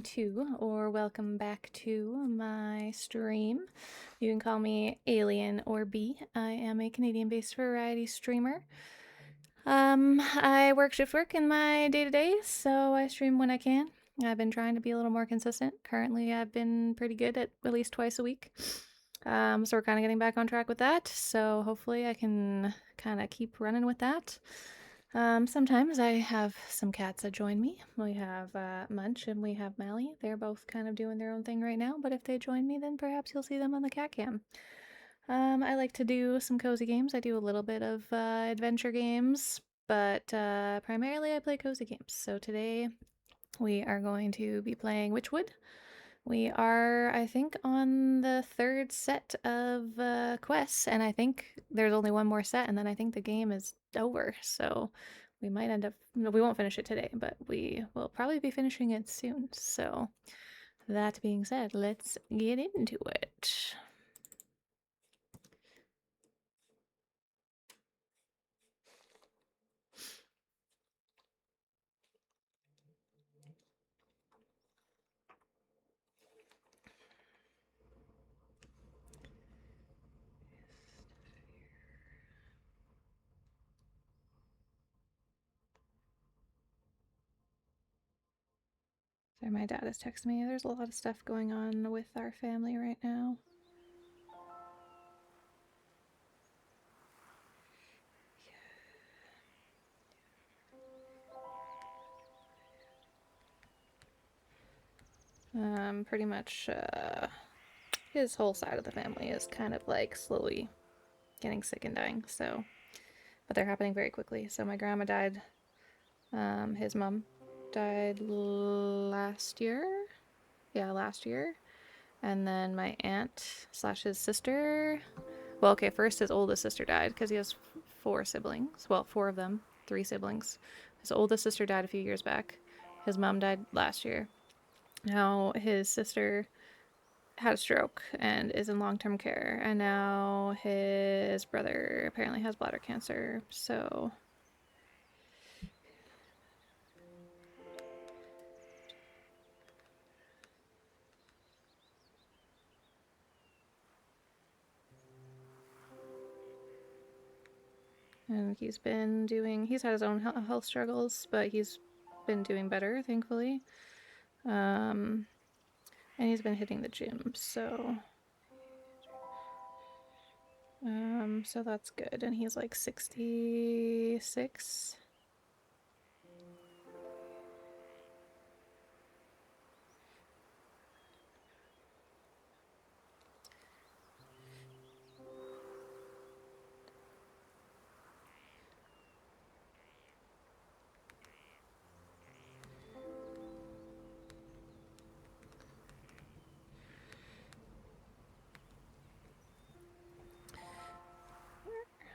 welcome to or welcome back to my stream. You can call me Alien or B. I am a Canadian-based variety streamer. I work shift work in my day-to-day, so I stream when I can. I've been trying to be a little more consistent. Currently, I've been pretty good at least twice a week. So we're kind of getting back on track with that. So hopefully I can kind of keep running with that. Sometimes I have some cats that join me. We have Munch and we have Mally. They're both kind of doing their own thing right now, but if they join me, then perhaps you'll see them on the cat cam. I like to do some cozy games. I do a little bit of adventure games, but primarily I play cozy games. So today we are going to be playing Wytchwood. We are, I think, on the third set of quests, and I think there's only one more set, and then I think the game is over. So we might end up, no, we won't finish it today, but we will probably be finishing it soon. So that being said, let's get into it. Sorry, my dad is texting me. There's a lot of stuff going on with our family right now. Pretty much, his whole side of the family is kind of like slowly getting sick and dying, so, but they're happening very quickly. So my grandma died, his mom died last year, last year, and then my aunt slash his sister, well, okay, first his oldest sister died because he has 4 siblings, well, 4 of them, 3 siblings. His oldest sister died a few years back. His mom died last year. Now his sister had a stroke and is in long-term care, and now his brother apparently has bladder cancer. So and he's had his own health struggles, but he's been doing better, thankfully. And he's been hitting the gym, so so that's good. And he's like 66.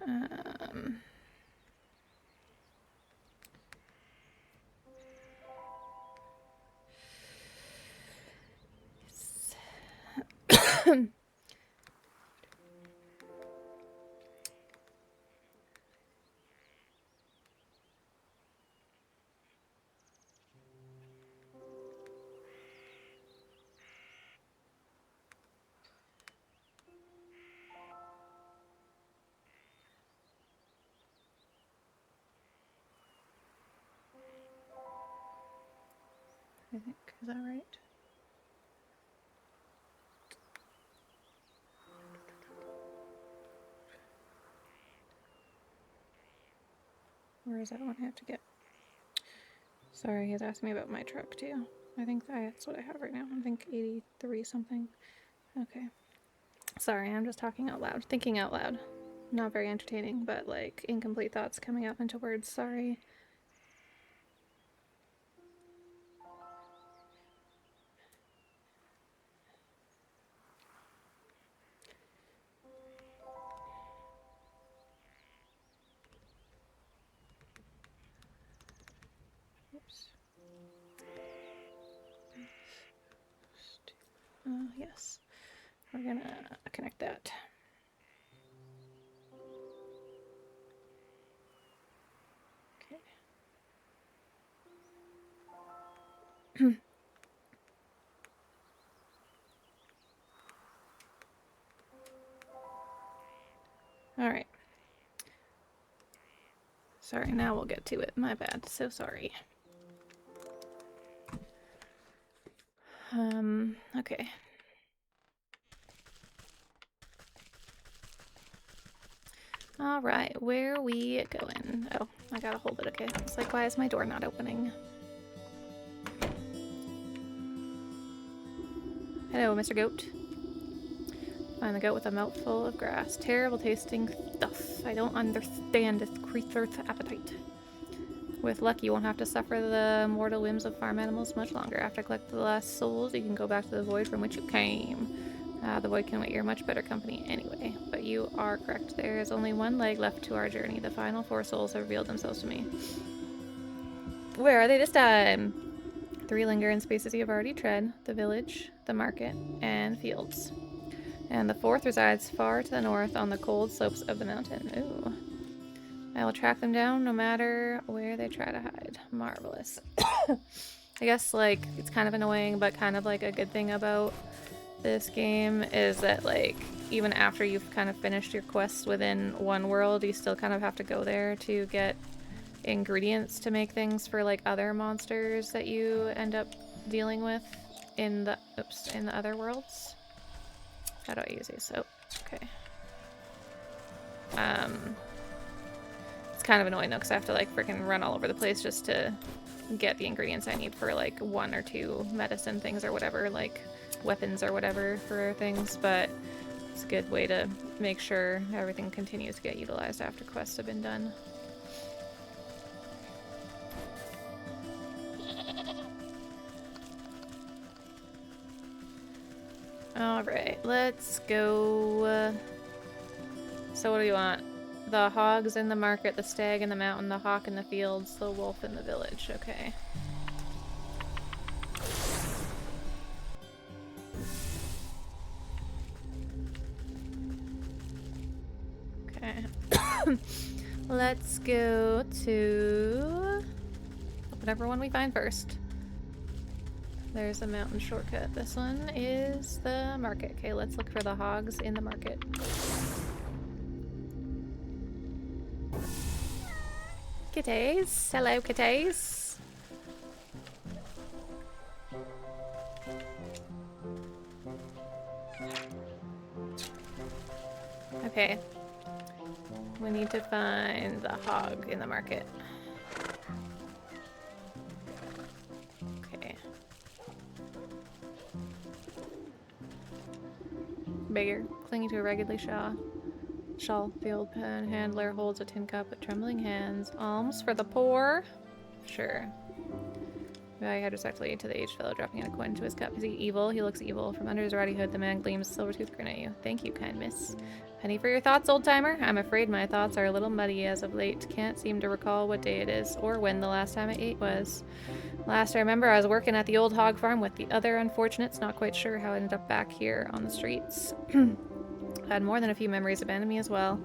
Um, I think, is that right? Where is that one I have to get? Sorry, he's asking me about my truck too. I think that's what I have right now. I think 83 something. Okay. Sorry, I'm just talking out loud, thinking out loud. Not very entertaining, but like incomplete thoughts coming out into words. Sorry. Oops. Yes. We're gonna connect that. Okay. Sorry, now we'll get to it. My bad. So sorry. Okay. Alright, where are we going? Oh, I gotta hold it, okay. It's like, why is my door not opening? Hello, Mr. Goat. Find the goat with a mouthful of grass. Terrible tasting stuff. I don't understand this creature's appetite. With luck, you won't have to suffer the mortal whims of farm animals much longer. After collecting the last souls, you can go back to the void from which you came. The void can wait. You're much better company anyway. But you are correct. There is only one leg left to our journey. The final 4 souls have revealed themselves to me. Where are they this time? 3 linger in spaces you have already tread. The village, the market, and fields. And the 4th resides far to the north on the cold slopes of the mountain. Ooh. I will track them down no matter where they try to hide. Marvelous. I guess, like, it's kind of annoying, but kind of like a good thing about this game is that, like, even after you've kind of finished your quests within one world, you still kind of have to go there to get ingredients to make things for, like, other monsters that you end up dealing with in the, in the other worlds. How do I use these? Oh, okay. It's kind of annoying though, because I have to like freaking run all over the place just to get the ingredients I need for like 1 or 2 medicine things or whatever, like weapons or whatever for things, but it's a good way to make sure everything continues to get utilized after quests have been done. Alright, let's go. So what do you want? The hogs in the market, the stag in the mountain, the hawk in the fields, the wolf in the village. Okay. Okay. Let's go to whatever one we find first. There's a mountain shortcut. This one is the market. Okay, let's look for the hogs in the market. Kitties. Hello, kitties. Okay. We need to find the hog in the market. Okay. Bigger. Clinging to a raggedly shawl. The old handler holds a tin cup with trembling hands. Alms for the poor? Sure. I head respectfully to the aged fellow, dropping in a coin into his cup. Is he evil? He looks evil. From under his ratty hood, the man gleams a silver-toothed grin at you. Thank you, kind miss. Penny for your thoughts, old-timer? I'm afraid my thoughts are a little muddy as of late. Can't seem to recall what day it is, or when the last time I ate was. Last I remember, I was working at the old hog farm with the other unfortunates. Not quite sure how I ended up back here on the streets. Had more than a few memories abandon me as well.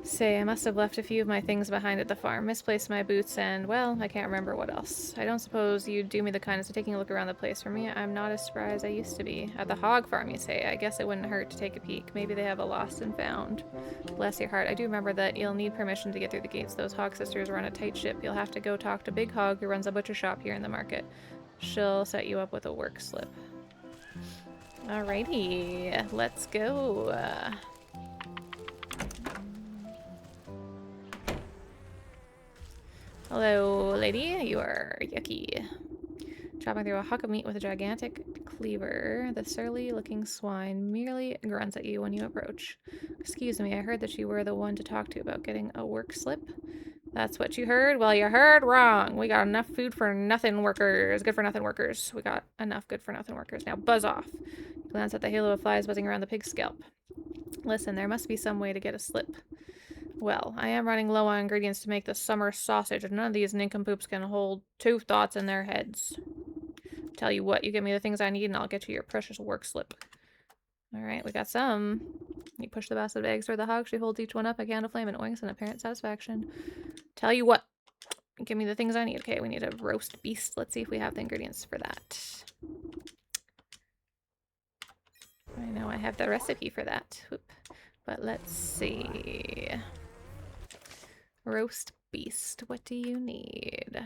Say, I must have left a few of my things behind at the farm, misplaced my boots, and, well, I can't remember what else. I don't suppose you'd do me the kindness of taking a look around the place for me. I'm not as spry as I used to be. At the hog farm, you say? I guess it wouldn't hurt to take a peek. Maybe they have a lost and found. Bless your heart. I do remember that you'll need permission to get through the gates. Those hog sisters run a tight ship. You'll have to go talk to Big Hog, who runs a butcher shop here in the market. She'll set you up with a work slip. Alrighty, let's go. Hello, lady. You are yucky. Chopping through a hunk of meat with a gigantic cleaver, the surly-looking swine merely grunts at you when you approach. Excuse me, I heard that you were the one to talk to about getting a work slip. That's what you heard? Well, you heard wrong. We got enough food for nothing workers. Good for nothing workers. We got enough good for nothing workers. Now buzz off. Glance at the halo of flies buzzing around the pig's scalp. Listen, there must be some way to get a slip. Well, I am running low on ingredients to make the summer sausage, and none of these nincompoops can hold 2 thoughts in their heads. Tell you what, you give me the things I need and I'll get you your precious work slip. Alright, we got some. You push the basket of eggs toward the hog. She holds each one up, a candle flame, and oinks in apparent satisfaction. Tell you what, give me the things I need. Okay, we need a roast beast. Let's see if we have the ingredients for that. I know I have the recipe for that. Oop. But let's see. Roast beast. What do you need?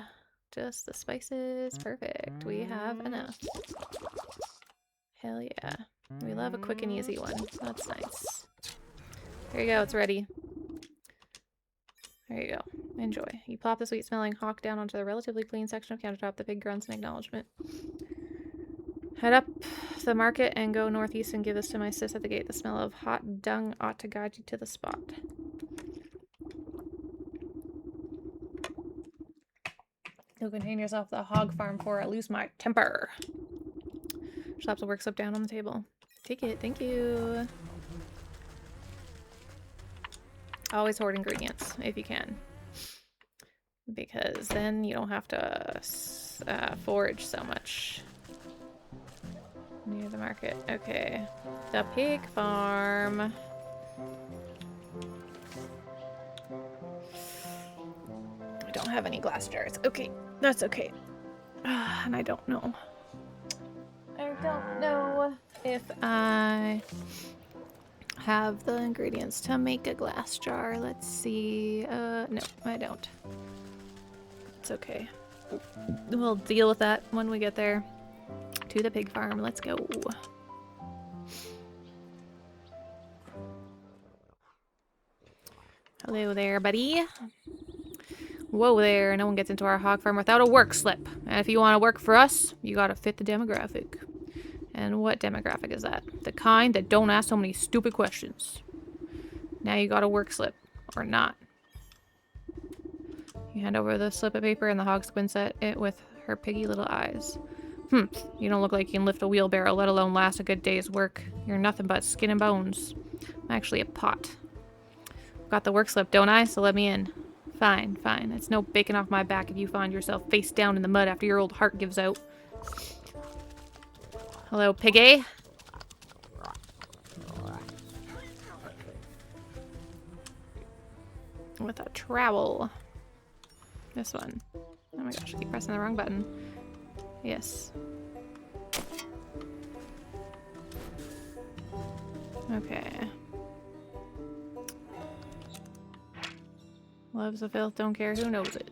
Just the spices. Perfect. We have enough. Hell yeah. We love a quick and easy one. That's nice. There you go. It's ready. There you go. Enjoy. You plop the sweet-smelling hawk down onto the relatively clean section of countertop. The pig grunts in acknowledgement. Head up the market and go northeast and give this to my sis at the gate. The smell of hot dung ought to guide you to the spot. You'll contain yourself the hog farm for I lose my temper. Slaps the work slip down on the table. Take it, thank you. Always hoard ingredients if you can. Because then you don't have to forage so much. Near the market. Okay. The pig farm. I don't have any glass jars. Okay, that's okay. And I don't know. I don't know if I have the ingredients to make a glass jar. Let's see. No, I don't. It's okay. We'll deal with that when we get there. To the pig farm. Let's go. Hello there, buddy. Whoa there, no one gets into our hog farm without a work slip. And if you want to work for us, you gotta fit the demographic. And what demographic is that? The kind that don't ask so many stupid questions. Now you got a work slip. Or not. You hand over the slip of paper and the hog squints at it with her piggy little eyes. You don't look like you can lift a wheelbarrow, let alone last a good day's work. You're nothing but skin and bones. I'm actually a pot. Got the work slip, don't I? So let me in. Fine, fine. It's no bacon off my back if you find yourself face down in the mud after your old heart gives out. Hello, piggy? With a trowel. This one. Oh my gosh, I keep pressing the wrong button. Yes. Okay. Loves the filth, don't care who knows it.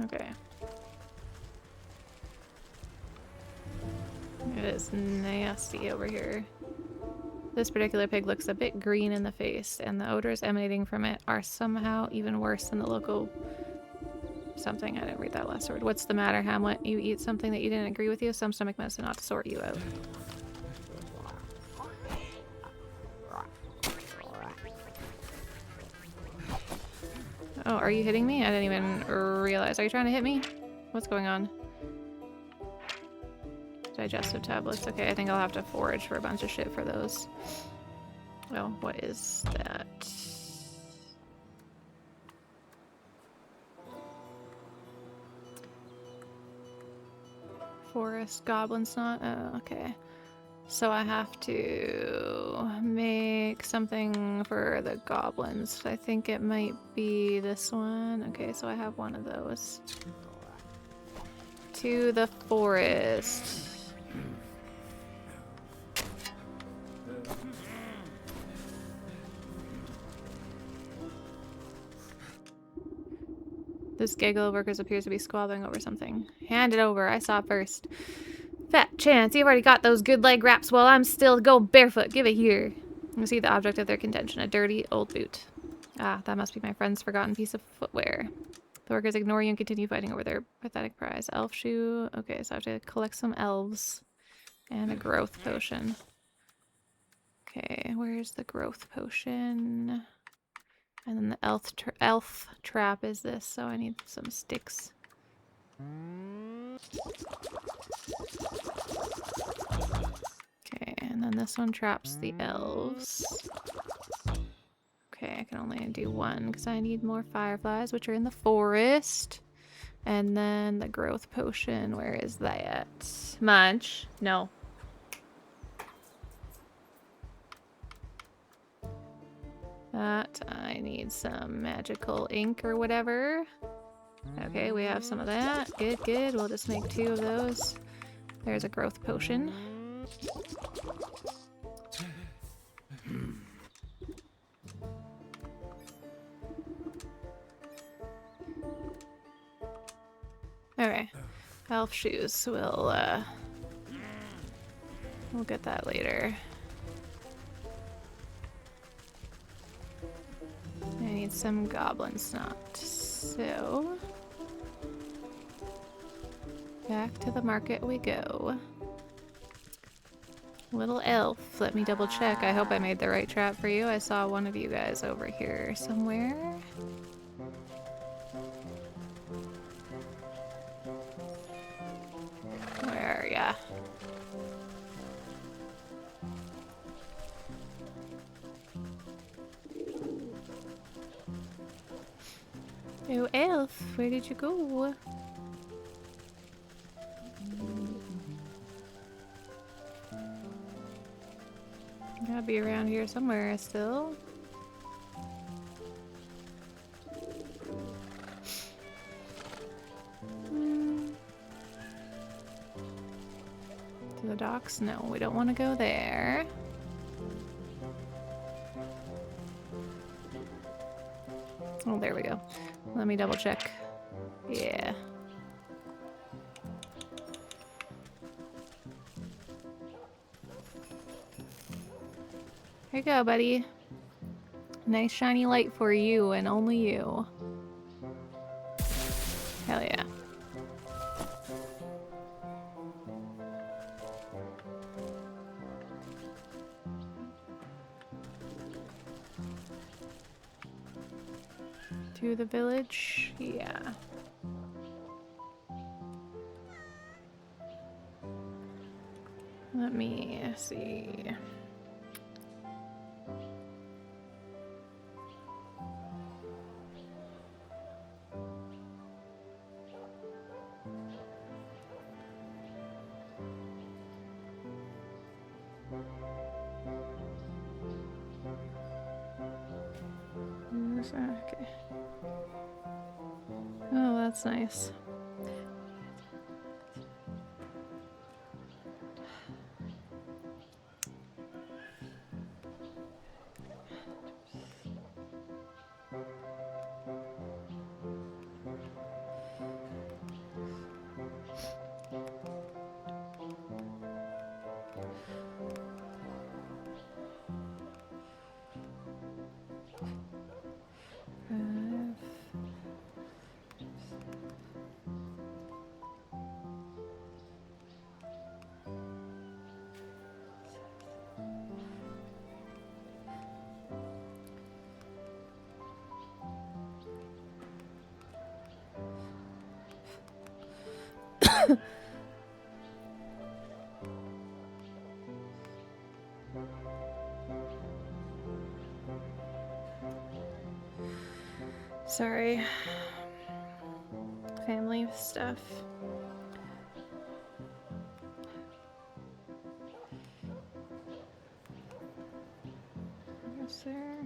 Okay. It is nasty over here. This particular pig looks a bit green in the face, and the odors emanating from it are somehow even worse than the local... something. I didn't read that last word. What's the matter, Hamlet? You eat something that you didn't agree with you? Some stomach medicine ought to sort you out. Oh, are you hitting me? I didn't even realize. Are you trying to hit me? What's going on? Digestive tablets. Okay, I think I'll have to forage for a bunch of shit for those. Oh, what is that? Forest goblin snot. Oh, okay. So I have to make something for the goblins. I think it might be this one. Okay, so I have one of those. To the forest. This gaggle of workers appears to be squabbling over something. Hand it over. I saw it first. Fat chance. You've already got those good leg wraps while I'm still going barefoot. Give it here. You see the object of their contention. A dirty old boot. Ah, that must be my friend's forgotten piece of footwear. The workers ignore you and continue fighting over their pathetic prize. Elf shoe. Okay, so I have to collect some elves. And a growth potion. Okay, where's the growth potion? And then the elf trap is this, so I need some sticks. Okay, and then this one traps the elves. Okay, I can only do one because I need more fireflies, which are in the forest. And then the growth potion, where is that? Munch? No. That, I need some magical ink or whatever. Okay, we have some of that. Good, good. We'll just make 2 of those. There's a growth potion. Okay. Elf shoes. We'll get that later. I need some goblin snot. So back to the market we go. Little elf. Let me double check. I hope I made the right trap for you. I saw one of you guys over here somewhere. Where are ya? Oh, elf, where did you go? Gotta be around here somewhere still. To the docks? No, we don't want to go there. Oh, there we go. Let me double check. Yeah. Here you go, buddy. Nice shiny light for you and only you. Hell yeah. To the village? Yeah. Let me see. Okay. Oh, that's nice. Sorry. Family stuff. Is there?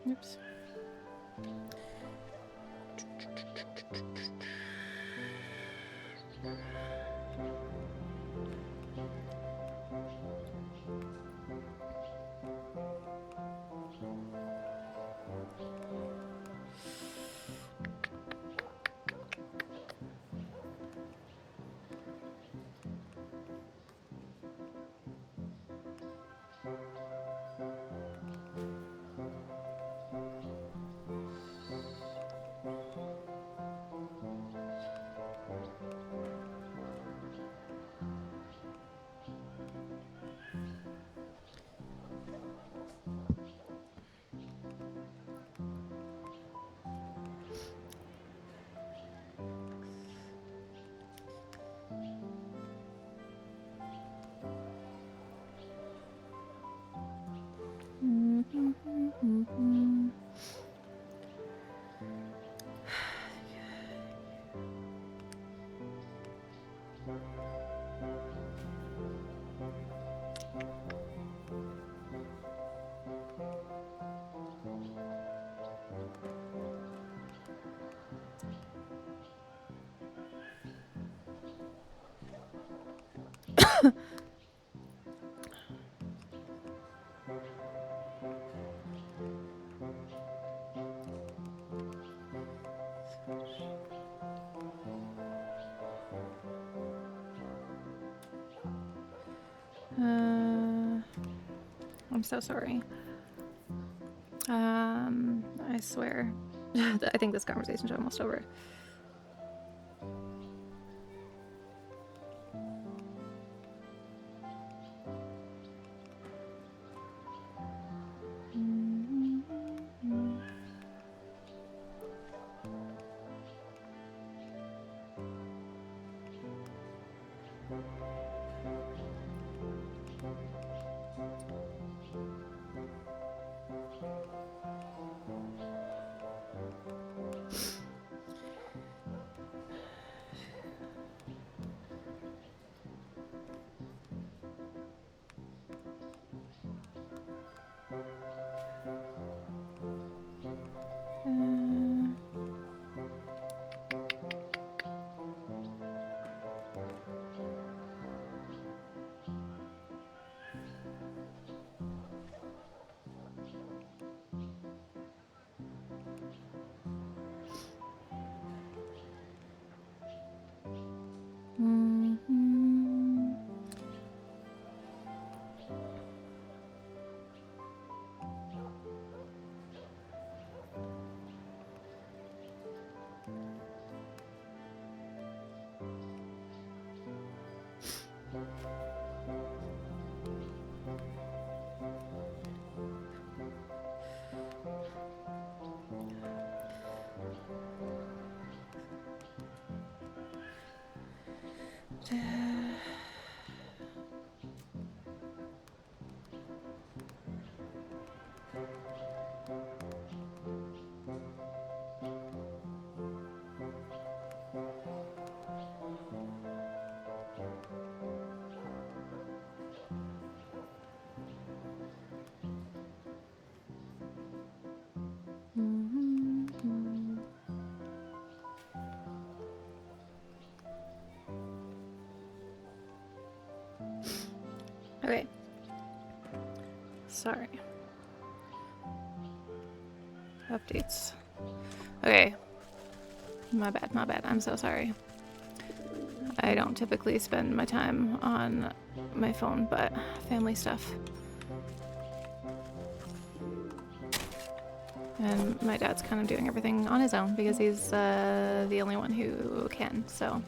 Oops. I'm so sorry. I swear. I think this conversation's almost over. Okay. Sorry. Updates. Okay. My bad, my bad. I'm so sorry. I don't typically spend my time on my phone, but family stuff. And my dad's kind of doing everything on his own because he's the only one who can, so.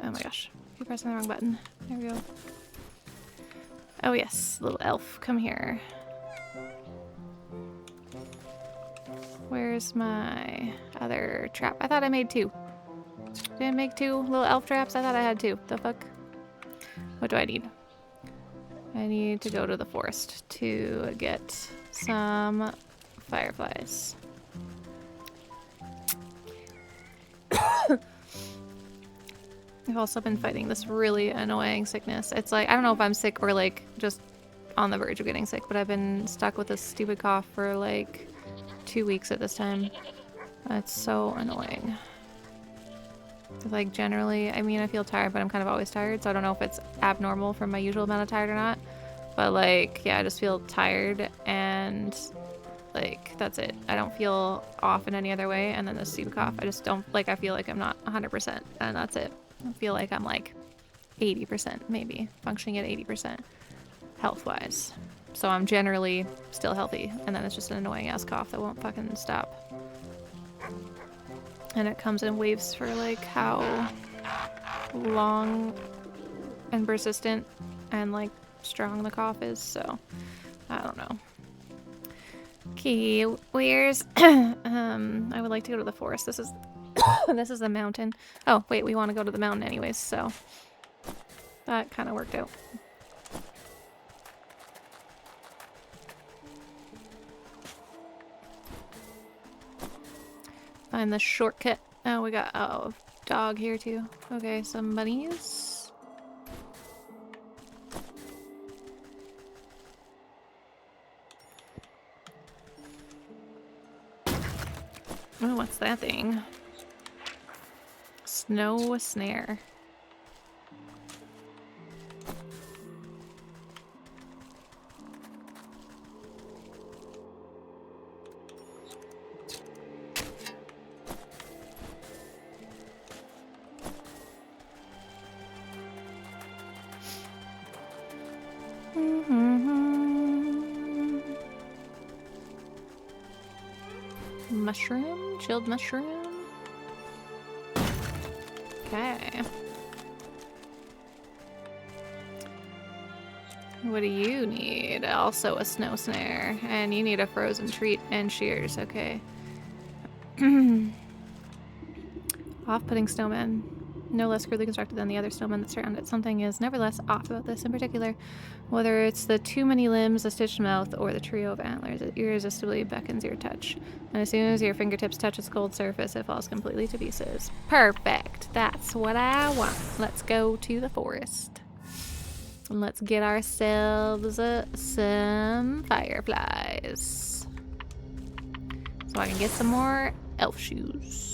Oh my gosh. Keep pressing the wrong button. There we go. Oh yes, little elf, come here. Where's my other trap? I thought I made 2. Did I make 2 little elf traps? I thought I had 2. The fuck? What do I need? I need to go to the forest to get some fireflies. I've also been fighting this really annoying sickness. It's like, I don't know if I'm sick or like just on the verge of getting sick, but I've been stuck with this stupid cough for like 2 weeks at this time. It's so annoying. Like generally, I mean, I feel tired, but I'm kind of always tired, so I don't know if it's abnormal from my usual amount of tired or not. But like, yeah, I just feel tired and like that's it. I don't feel off in any other way, and then the stupid cough, I just don't like. I feel like I'm not 100%, and that's it. I feel like I'm like 80%, maybe functioning at 80% health-wise. So I'm generally still healthy, and then it's just an annoying ass cough that won't fucking stop. And it comes in waves for like how long and persistent and like strong the cough is, so I don't know. Okay, where's I would like to go to the forest. This is this is the mountain. Oh wait, we want to go to the mountain anyways, so that kind of worked out. Find the shortcut. Oh, we got a dog here too. Okay, some bunnies. Oh, what's that thing? Snow snare. Mushroom? Chilled mushroom? Okay. What do you need? Also a snow snare. And you need a frozen treat and shears. Okay. Off-putting snowman. No less crudely constructed than the other snowmen that surround it. Something is nevertheless off about this in particular. Whether it's the too many limbs, the stitched mouth, or the trio of antlers, it irresistibly beckons your touch. And as soon as your fingertips touch its cold surface, it falls completely to pieces. Perfect. That's what I want. Let's go to the forest. And let's get ourselves some fireflies. So I can get some more elf shoes.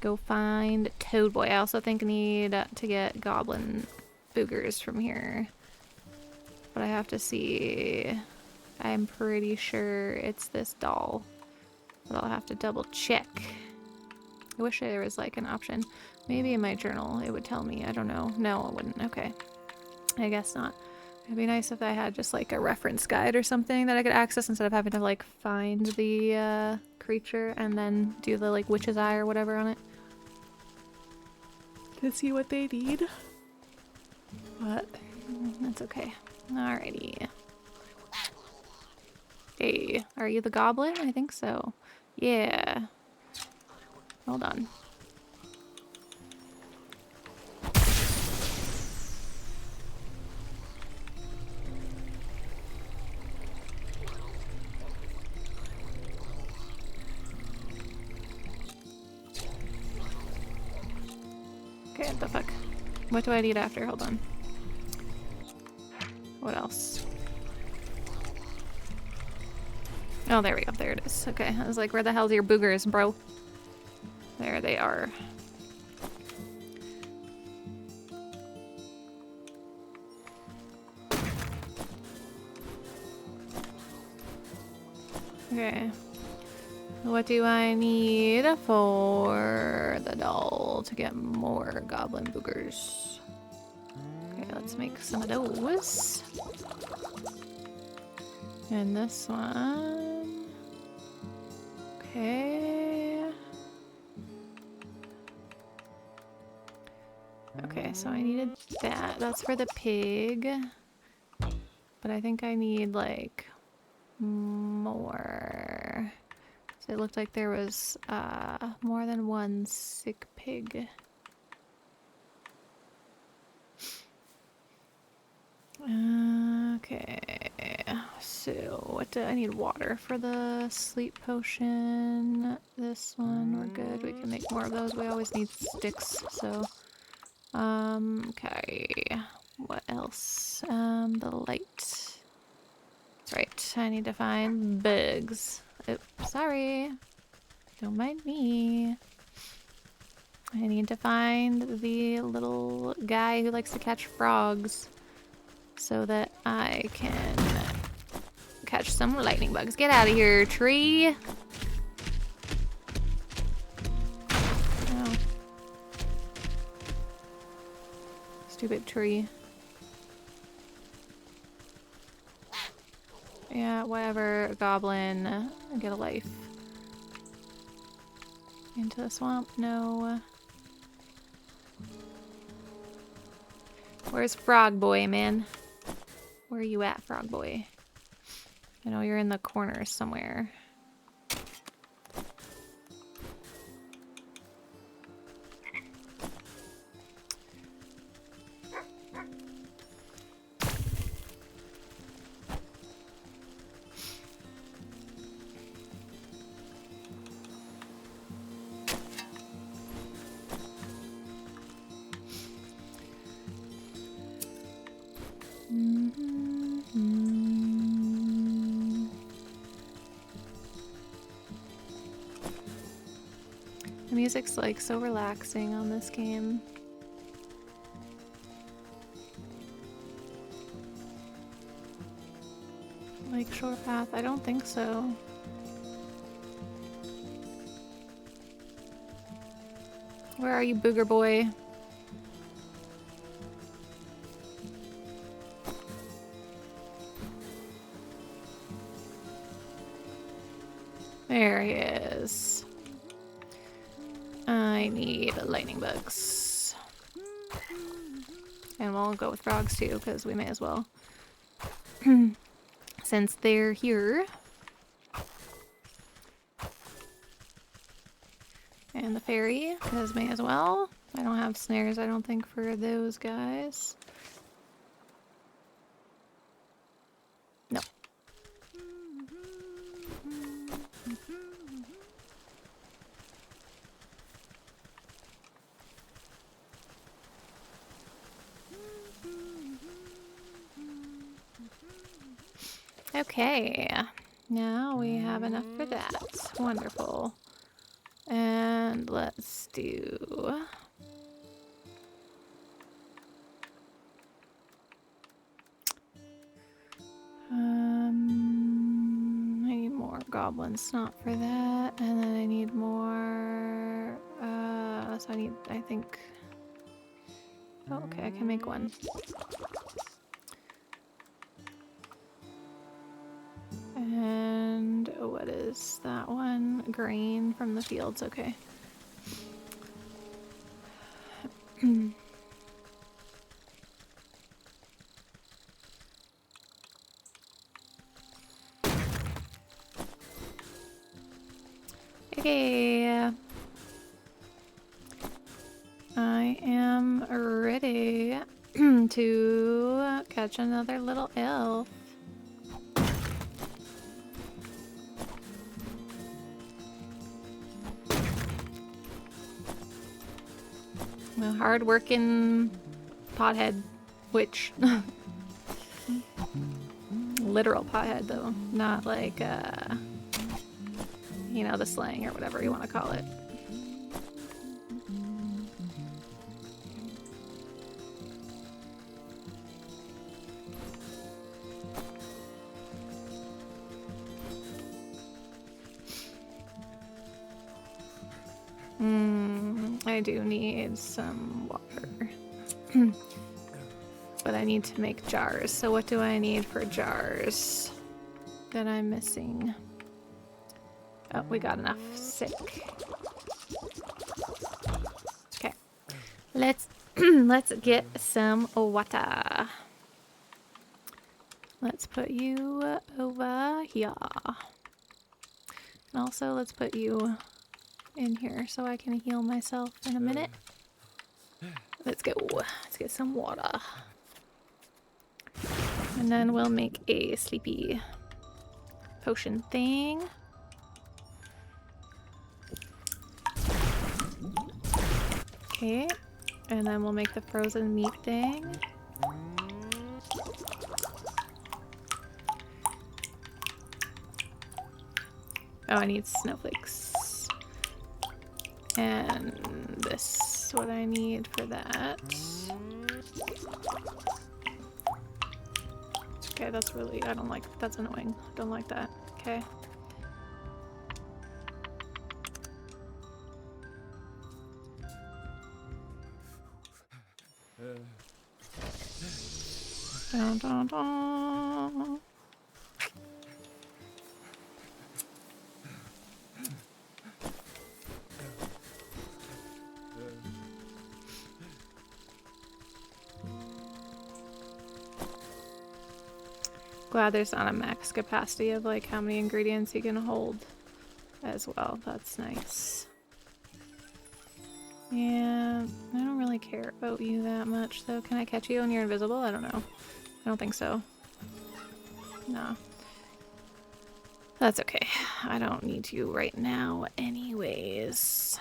Go find Toad Boy. I also think I need to get goblin boogers from here. But I have to see. I'm pretty sure it's this doll. But I'll have to double check. I wish there was like an option. Maybe in my journal it would tell me. I don't know. No, it wouldn't. Okay. I guess not. It'd be nice if I had just like a reference guide or something that I could access instead of having to like find the creature and then do the like witch's eye or whatever on it. To see what they need. But that's okay. Alrighty. Hey, are you the goblin? I think so. Yeah. Hold on. Okay, what the fuck? What do I need after? Hold on. What else? Oh, there we go. There it is. Okay, I was like, where the hell's your boogers, bro? There they are. Okay. What do I need for the doll to get more goblin boogers? Okay, let's make some of those. And this one. Okay. Okay, so I needed that. That's for the pig. But I think I need like more. So it looked like there was more than one sick pig. Okay, so what do I need? Water for the sleep potion. This one, we're good. We can make more of those. We always need sticks, so okay. What else? The light. That's right. I need to find bugs. Oh, sorry. Don't mind me. I need to find the little guy who likes to catch frogs so that I can catch some lightning bugs. Get out of here, tree! Oh. Stupid tree. Yeah, whatever, goblin. Get a life. Into the swamp? No. Where's Frog Boy, man? Where are you at, Frog Boy? I know you're in the corner somewhere. The music's like so relaxing on this game. Lakeshore Path? I don't think so. Where are you, Booger Boy? There he is. I need lightning bugs. And we'll go with frogs too, because we may as well. Since they're here. And the fairy, because may as well. I don't have snares, I don't think, for those guys. No. Okay, now we have enough for that. Wonderful. And let's do... I need more goblin snot for that, and then I need more, so I need, I think... Oh, okay, I can make one. And what is that one? Grain from the fields, okay. Okay. I am ready to catch another little elf. A hard-working pothead witch. Literal pothead, though. Not like, you know, the slang or whatever you want to call it. I do need some water. But I need to make jars. So what do I need for jars that I'm missing? Oh, we got enough. Sick. Okay. Let's get some water. Let's put you over here. And also let's put you in here so I can heal myself in a minute. Let's go. Let's get some water. And then we'll make a sleepy potion thing. Okay. And then we'll make the frozen meat thing. Oh, I need snowflakes. And this, what I need for that. Okay, that's really, I don't like, that's annoying. Don't like that. Okay. Dun, dun, dun. Glad there's not a max capacity of like how many ingredients you can hold as well. That's nice. Yeah, I don't really care about you that much though. Can I catch you when you're invisible? I don't know. I don't think so. No. That's okay. I don't need you right now anyways.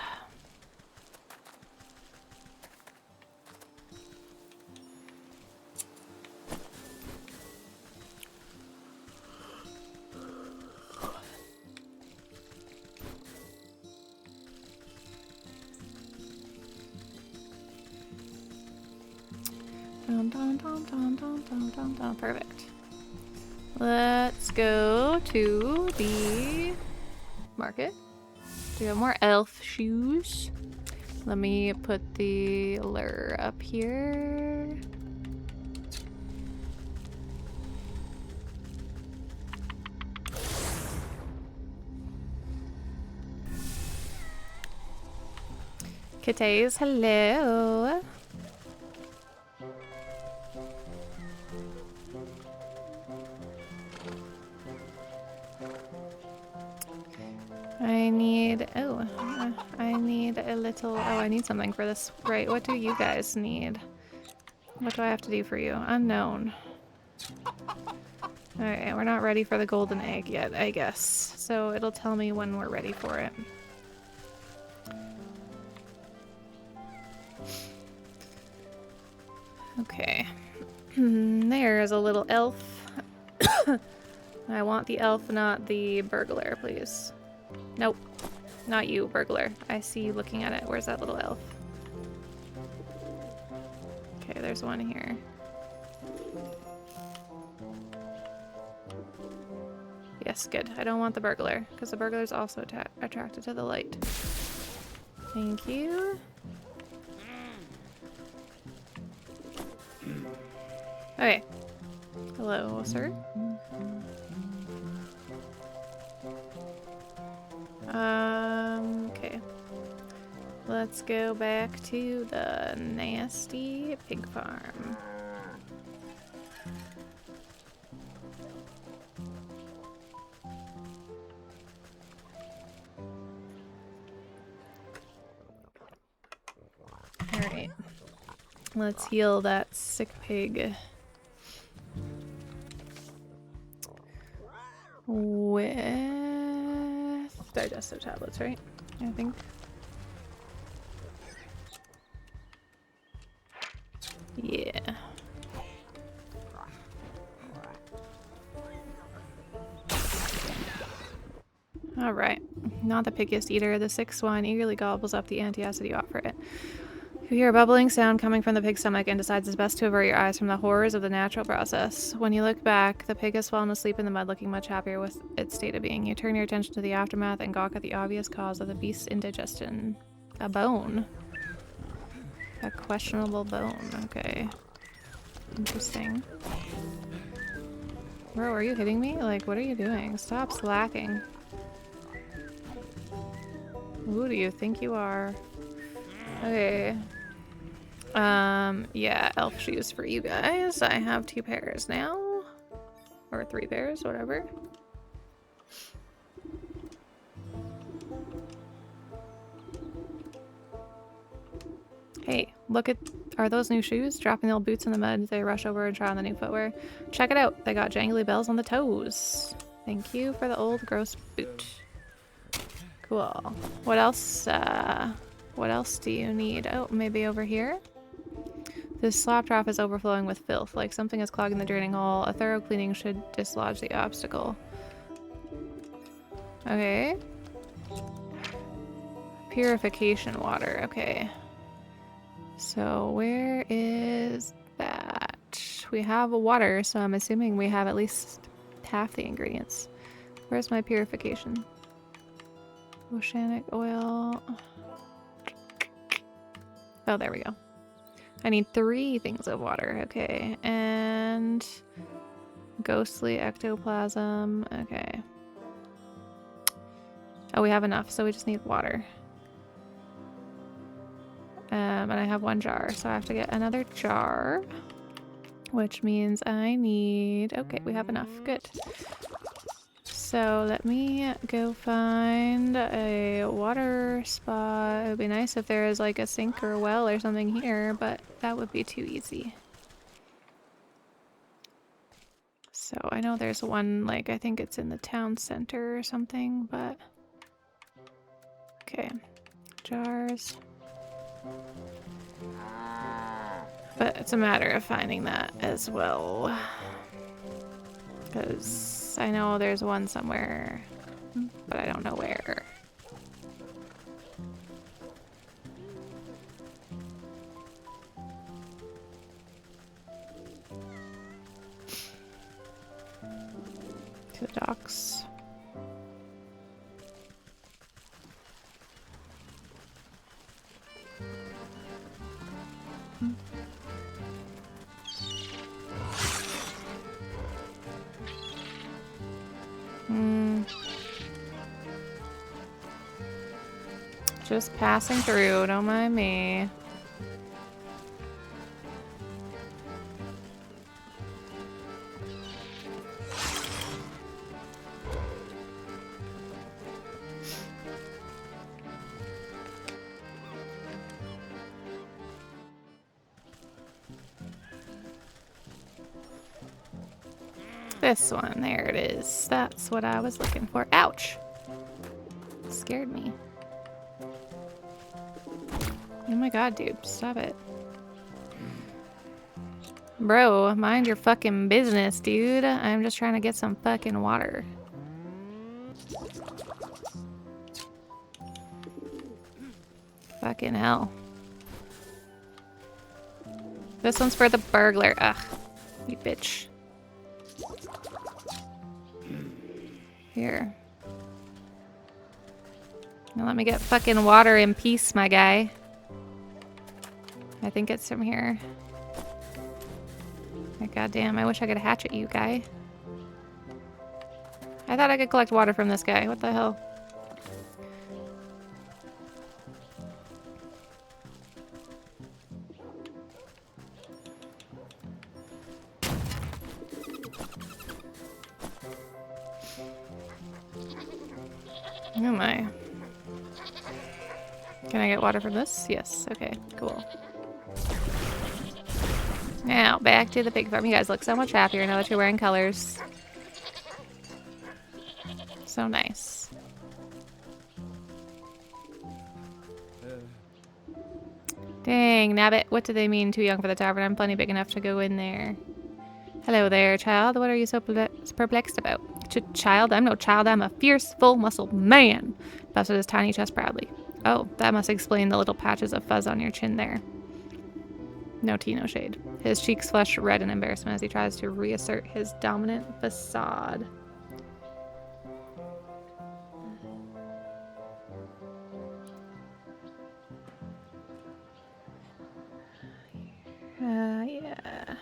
Dun, dun, dun, dun, dun, dun, dun, dun. Perfect. Let's go to the market. Do you have more elf shoes? Let me put the lure up here. Kitties, hello. I need a little, I need something for this. Right, what do you guys need? What do I have to do for you? Unknown. Alright, we're not ready for the golden egg yet, I guess. So it'll tell me when we're ready for it. Okay. There's a little elf. I want the elf, not the burglar, please. Nope. Not you, burglar. I see you looking at it. Where's that little elf? Okay, there's one here. Yes, good. I don't want the burglar, because the burglar's also attracted to the light. Thank you. Okay. Hello, sir. Okay. Let's go back to the nasty pig farm. Alright. Let's heal that sick pig. With digestive tablets, right? I think. Yeah. Alright. Not the pickiest eater, the sick swine eagerly gobbles up the antacid you offer it. You hear a bubbling sound coming from the pig's stomach and decides it's best to avert your eyes from the horrors of the natural process. When you look back, the pig has fallen asleep in the mud, looking much happier with its state of being. You turn your attention to the aftermath and gawk at the obvious cause of the beast's indigestion. A bone. A questionable bone. Okay. Interesting. Bro, are you hitting me? Like, what are you doing? Stop slacking. Who do you think you are? Okay. Yeah, elf shoes for you guys. I have 2 pairs now. Or 3 pairs, whatever. Hey, look at... Are those new shoes? Dropping the old boots in the mud, they rush over and try on the new footwear. Check it out. They got jangly bells on the toes. Thank you for the old gross boot. Cool. What else do you need? Oh, maybe over here? This slop trough is overflowing with filth, like something is clogging the draining hole. A thorough cleaning should dislodge the obstacle. Okay. Purification water. Okay. So where is that? We have water, so I'm assuming we have at least half the ingredients. Where's my purification? Oceanic oil. Oh, there we go. I need 3 things of water. Okay. And ghostly ectoplasm. Okay. Oh, we have enough, so we just need water. And I have 1 jar, so I have to get another jar. Which means I need... Okay, we have enough. Good. So let me go find a water spot. It would be nice if there is like a sink or a well or something here, but that would be too easy. So I know there's one, like, I think it's in the town center or something, but... Okay. Jars. But it's a matter of finding that as well. Because I know there's one somewhere, but I don't know where. To the docks. Just passing through, don't mind me. This one, there it is. That's what I was looking for. Ouch! It scared me. Oh my god, dude. Stop it. Bro, mind your fucking business, dude. I'm just trying to get some fucking water. Fucking hell. This one's for the burglar. Ugh. You bitch. Here. Now let me get fucking water in peace, my guy. I think it's from here. Like, goddamn, I wish I could hatchet you, guy. I thought I could collect water from this guy. What the hell? Oh my. Can I get water from this? Yes. Okay, cool. Now, back to the pig farm. You guys look so much happier now that you're wearing colors. So nice. Dang, Nabbit, what do they mean too young for the tavern? I'm plenty big enough to go in there. Hello there, child. What are you so perplexed about? Child? I'm no child. I'm a fierce, full-muscled man. Puffs at his tiny chest proudly. Oh, that must explain the little patches of fuzz on your chin there. No tea, no shade. His cheeks flush red in embarrassment as he tries to reassert his dominant facade. Yeah.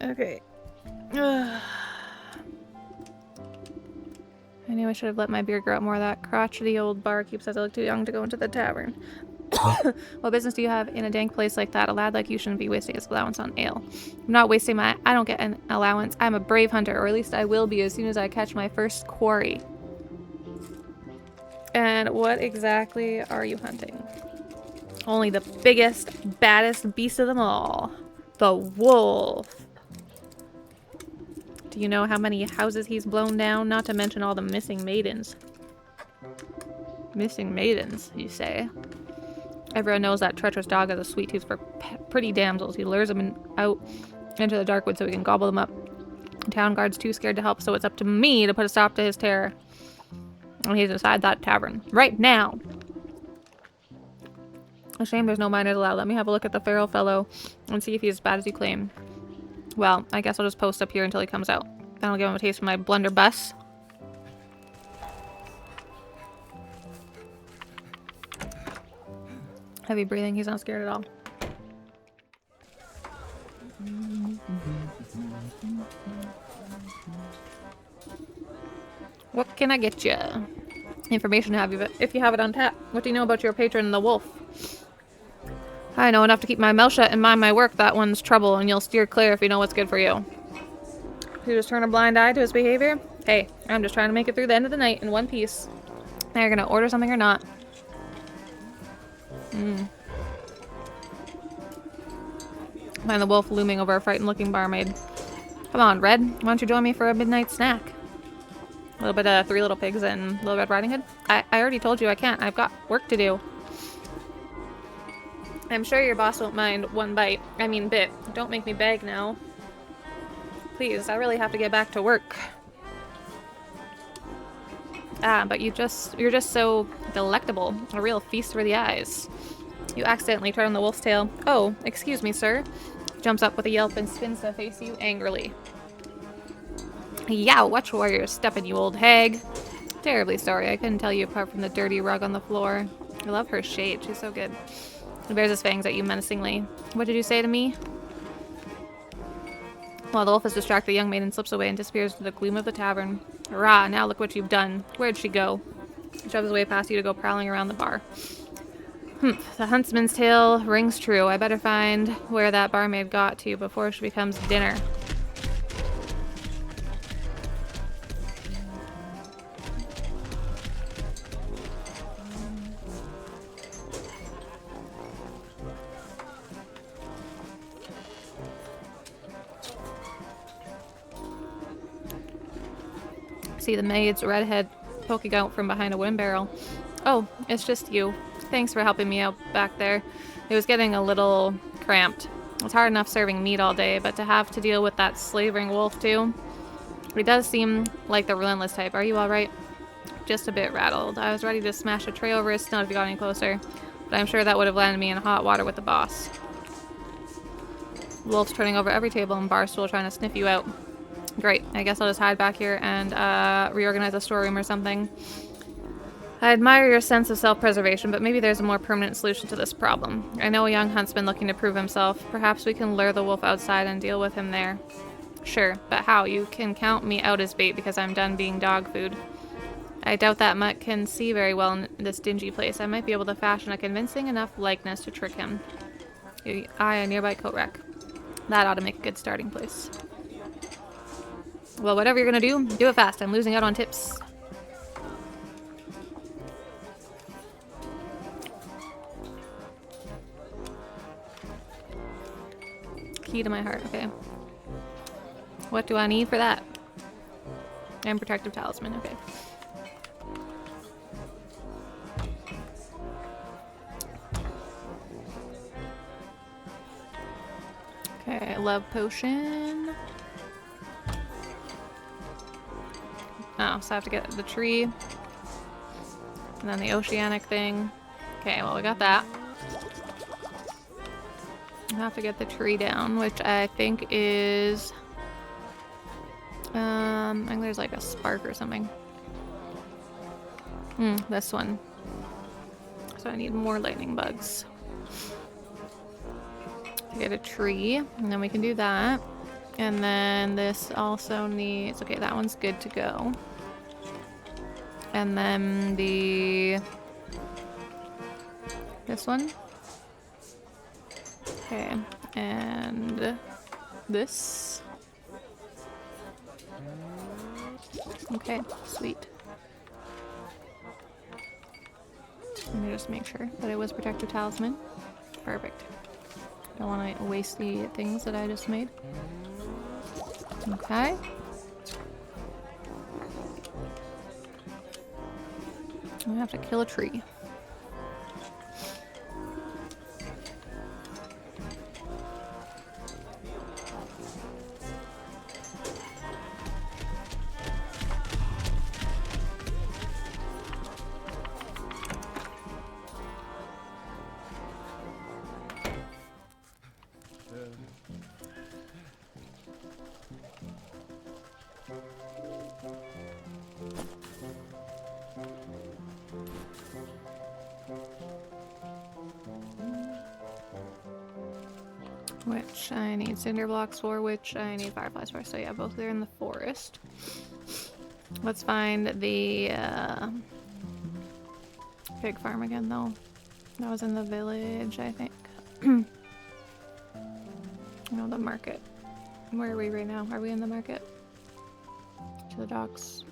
Okay. I knew I should have let my beard grow out more. That crotchety old barkeep says I look too young to go into the tavern. What business do you have in a dank place like that? A lad like you shouldn't be wasting his allowance on ale. I'm not wasting my... I don't get an allowance. I'm a brave hunter, or at least I will be as soon as I catch my first quarry. And what exactly are you hunting? Only the biggest, baddest beast of them all. The wolf. Do you know how many houses he's blown down? Not to mention all the missing maidens. Missing maidens, you say? Everyone knows that treacherous dog has a sweet tooth for pretty damsels. He lures them out into the dark woods so he can gobble them up. The town guard's too scared to help, so it's up to me to put a stop to his terror. And he's inside that tavern. Right now! A shame there's no miners allowed. Let me have a look at the feral fellow and see if he's as bad as you claim. Well, I guess I'll just post up here until he comes out. Then I'll give him a taste of my blunderbuss. Heavy breathing, he's not scared at all. What can I get you? Information have you if you have it on tap. What do you know about your patron, the wolf? I know enough to keep my mouth shut and mind my work. That one's trouble, and you'll steer clear if you know what's good for you. You just turn a blind eye to his behavior? Hey, I'm just trying to make it through the end of the night in one piece. Now you're gonna order something or not? Find the wolf looming over a frightened-looking barmaid. Come on, Red. Why don't you join me for a midnight snack? A little bit of Three Little Pigs and Little Red Riding Hood? I already told you I can't. I've got work to do. I'm sure your boss won't mind one bite. I mean bit. Don't make me beg now. Please, I really have to get back to work. Ah, but you're just so delectable. A real feast for the eyes. You accidentally turn the wolf's tail. Oh, excuse me, sir. Jumps up with a yelp and spins to face you angrily. Yow, watch where you're stepping, you old hag. Terribly sorry, I couldn't tell you apart from the dirty rug on the floor. I love her shade, she's so good. He bears his fangs at you menacingly. What did you say to me? While the wolf is distracted, the young maiden slips away and disappears into the gloom of the tavern. Hurrah, now look what you've done. Where'd she go? He shoves his way past you to go prowling around the bar. The huntsman's tale rings true. I better find where that barmaid got to before she becomes dinner. See the maid's red head poking out from behind a wind barrel. Oh, it's just you. Thanks for helping me out back there. It was getting a little cramped. It's hard enough serving meat all day, but to have to deal with that slavering wolf too. He does seem like the relentless type. Are you alright? Just a bit rattled. I was ready to smash a tray over his snout if he got any closer, but I'm sure that would have landed me in hot water with the boss. Wolf's turning over every table and bar stool trying to sniff you out. Great. I guess I'll just hide back here and reorganize a storeroom or something. I admire your sense of self-preservation, but maybe there's a more permanent solution to this problem. I know a young huntsman looking to prove himself. Perhaps we can lure the wolf outside and deal with him there. Sure, but how? You can count me out as bait because I'm done being dog food. I doubt that mutt can see very well in this dingy place. I might be able to fashion a convincing enough likeness to trick him. You eye a nearby coat rack. That ought to make a good starting place. Well, whatever you're gonna do it fast. I'm losing out on tips. Key to my heart, okay. What do I need for that? And protective talisman, okay. Okay, love potion. Oh, so I have to get the tree. And then the oceanic thing. Okay, well we got that. I have to get the tree down, which I think is... I think there's like a spark or something. This one. So I need more lightning bugs. To get a tree, and then we can do that. And then this also needs... Okay, that one's good to go. And then this one. Okay, and this. Okay, sweet. Let me just make sure that it was protective talisman. Perfect. Don't want to waste the things that I just made. Okay. I have to kill a tree. Which I need cinder blocks for, which I need fireflies for. So yeah, both are in the forest. Let's find the pig farm again, though. That was in the village, I think. No, the market. Where are we right now? Are we in the market? To the docks.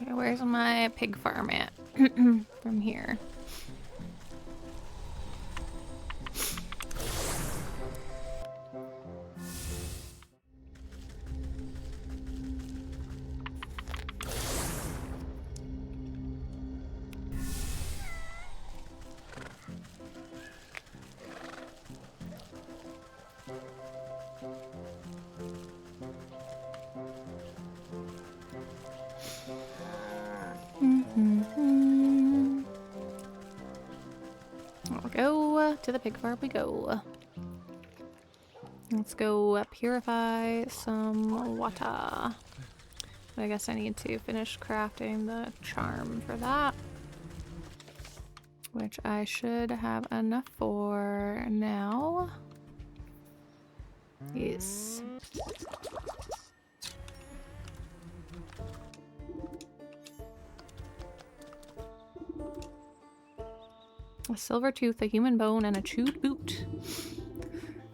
Okay, where's my pig farm at? From here. Go to the pig farm we go. Let's go purify some water. But I guess I need to finish crafting the charm for that. Which I should have enough for now. Yes. A silver tooth, a human bone, and a chewed boot.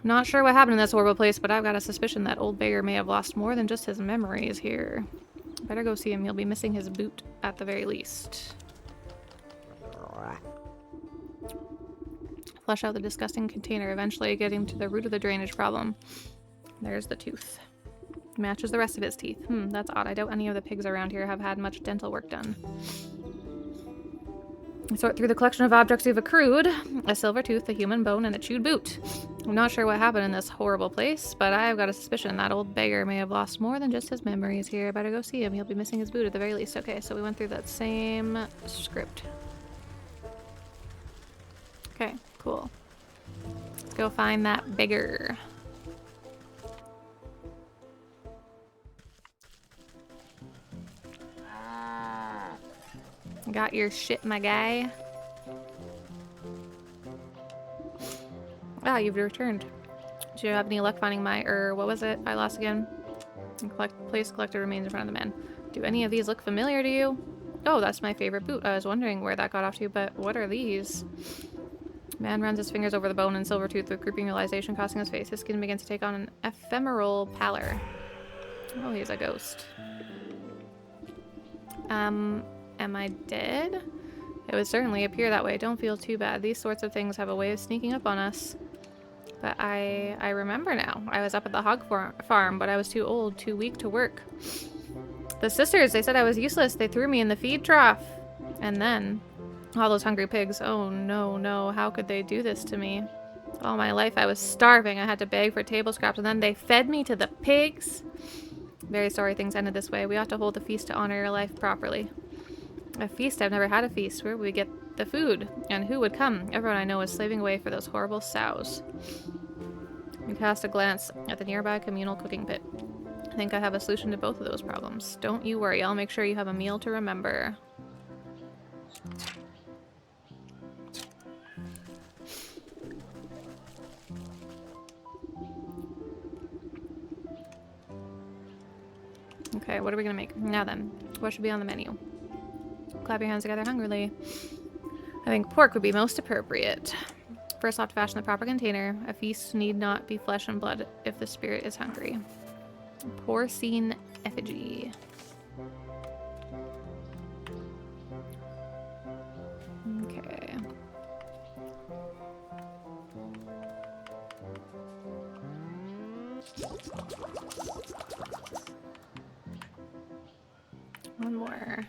Not sure what happened in this horrible place, but I've got a suspicion that old beggar may have lost more than just his memories here. Better go see him. He'll be missing his boot at the very least. Flush out the disgusting container, eventually getting to the root of the drainage problem. There's the tooth. Matches the rest of his teeth. That's odd. I doubt any of the pigs around here have had much dental work done. Sort through the collection of objects you've accrued. A silver tooth, a human bone, and a chewed boot. I'm not sure what happened in this horrible place, but I've got a suspicion that old beggar may have lost more than just his memories here. I better go see him. He'll be missing his boot at the very least. Okay, so we went through that same script. Okay, cool. Let's go find that beggar. Got your shit, my guy. Ah, you've returned. Do you have any luck finding my, what was it I lost again? Place collected remains in front of the man. Do any of these look familiar to you? Oh, that's my favorite boot. I was wondering where that got off to, but what are these? Man runs his fingers over the bone and silver tooth with creeping realization crossing his face. His skin begins to take on an ephemeral pallor. Oh, he's a ghost. Am I dead? It would certainly appear that way. Don't feel too bad. These sorts of things have a way of sneaking up on us. But I remember now. I was up at the hog farm, but I was too old, too weak to work. The sisters, they said I was useless. They threw me in the feed trough. And then, all those hungry pigs. Oh, no, no. How could they do this to me? All my life I was starving. I had to beg for table scraps, and then they fed me to the pigs. Very sorry things ended this way. We ought to hold a feast to honor your life properly. A feast? I've never had a feast. Where would we get the food? And who would come? Everyone I know is slaving away for those horrible sows. We cast a glance at the nearby communal cooking pit. I think I have a solution to both of those problems. Don't you worry. I'll make sure you have a meal to remember. Okay, what are we gonna make? Now then, what should be on the menu? Clap your hands together hungrily. I think pork would be most appropriate. First off, to fashion the proper container. A feast need not be flesh and blood if the spirit is hungry. Porcine effigy. Okay. One more.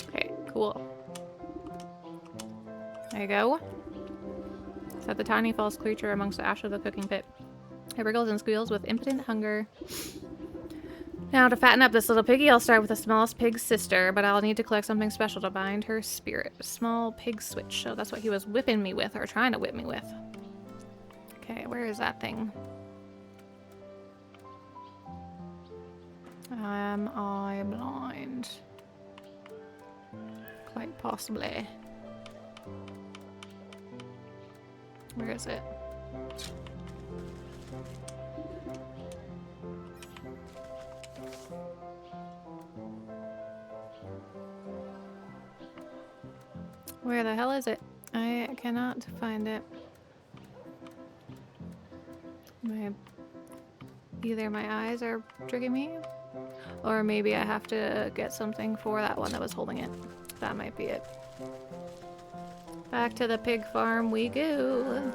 Okay, cool. There you go. Set the tiny false creature amongst the ash of the cooking pit. It wriggles and squeals with impotent hunger. Now, to fatten up this little piggy, I'll start with the smallest pig's sister, but I'll need to collect something special to bind her spirit. Small pig switch. So that's what he was whipping me with, or trying to whip me with. Okay, where is that thing? Am I blind? Quite possibly. Where is it? Where the hell is it? I cannot find it. Either my eyes are tricking me, or maybe I have to get something for that one that was holding it. That might be it. Back to the pig farm we go.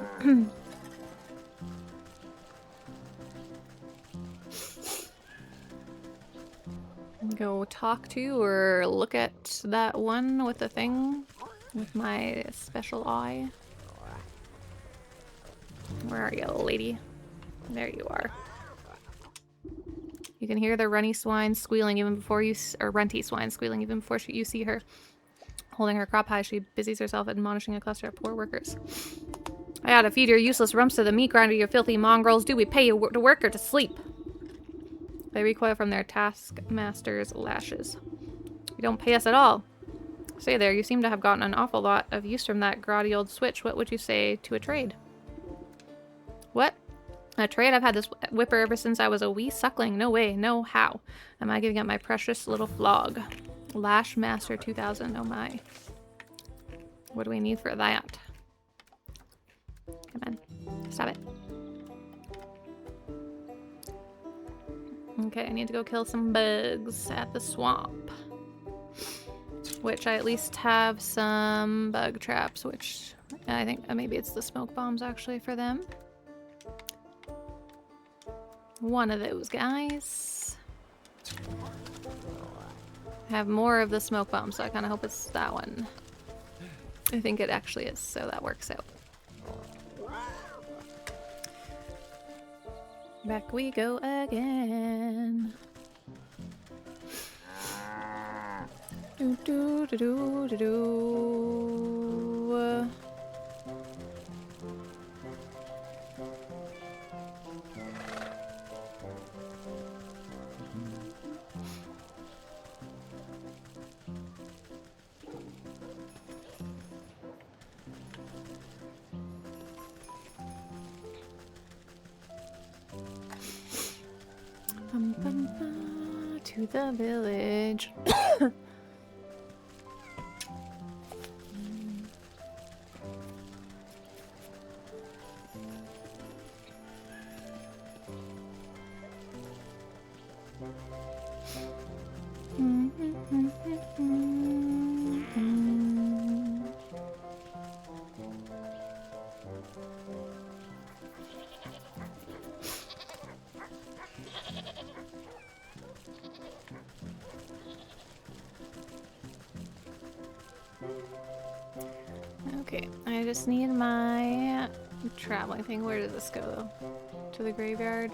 Go talk to or look at that one with the thing with my special eye. Where are you, lady? There you are. You can hear the runny swine squealing even before you, or runty swine squealing even before you see her. Holding her crop high, she busies herself admonishing a cluster of poor workers. I ought to feed your useless rumps to the meat grinder, you filthy mongrels. Do we pay you to work or to sleep? They recoil from their taskmaster's lashes. You don't pay us at all. Say there, you seem to have gotten an awful lot of use from that grotty old switch. What would you say to a trade? What? A trade? I've had this whipper ever since I was a wee suckling. No way, no how. Am I giving up my precious little flog? Lash Master 2000, oh my. What do we need for that? Come on, stop it. Okay, I need to go kill some bugs at the swamp. Which I at least have some bug traps, which I think maybe it's the smoke bombs actually for them. One of those guys. I have more of the smoke bomb, so I kind of hope it's that one. I think it actually is, so that works out. Back we go again. Do do do do do do. Bum, bum, bum, to the village. Okay, I just need my traveling thing. Where does this go though? To the graveyard?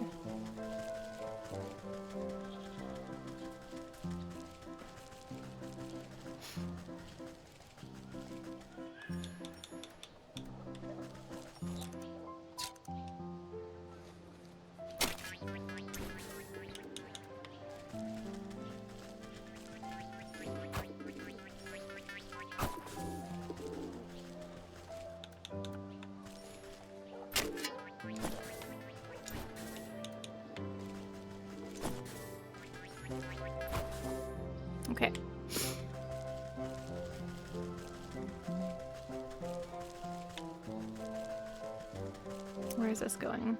Where's this going?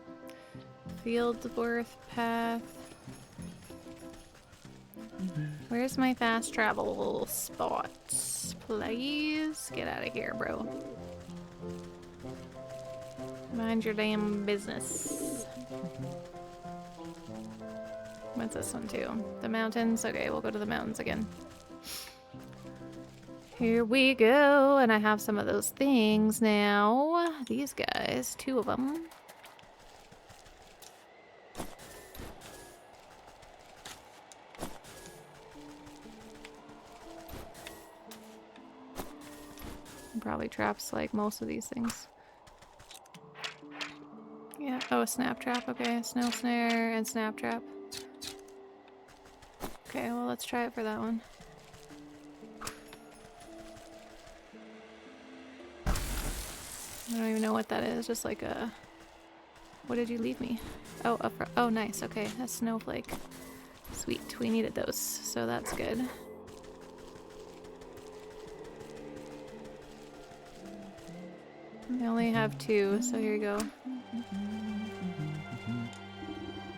Fieldworth path. Where's my fast travel spots? Please get out of here, bro. Mind your damn business. What's this one too? The mountains? Okay, we'll go to the mountains again. Here we go, and I have some of those things now. These guys, 2 of them. Probably traps like most of these things. Yeah, oh, a snap trap, okay. Snail snare and snap trap. Okay, well, let's try it for that one. I don't even know what that is, just like a... What did you leave me? Oh, oh, nice, okay, a snowflake. Sweet, we needed those, so that's good. I only have 2, so here you go.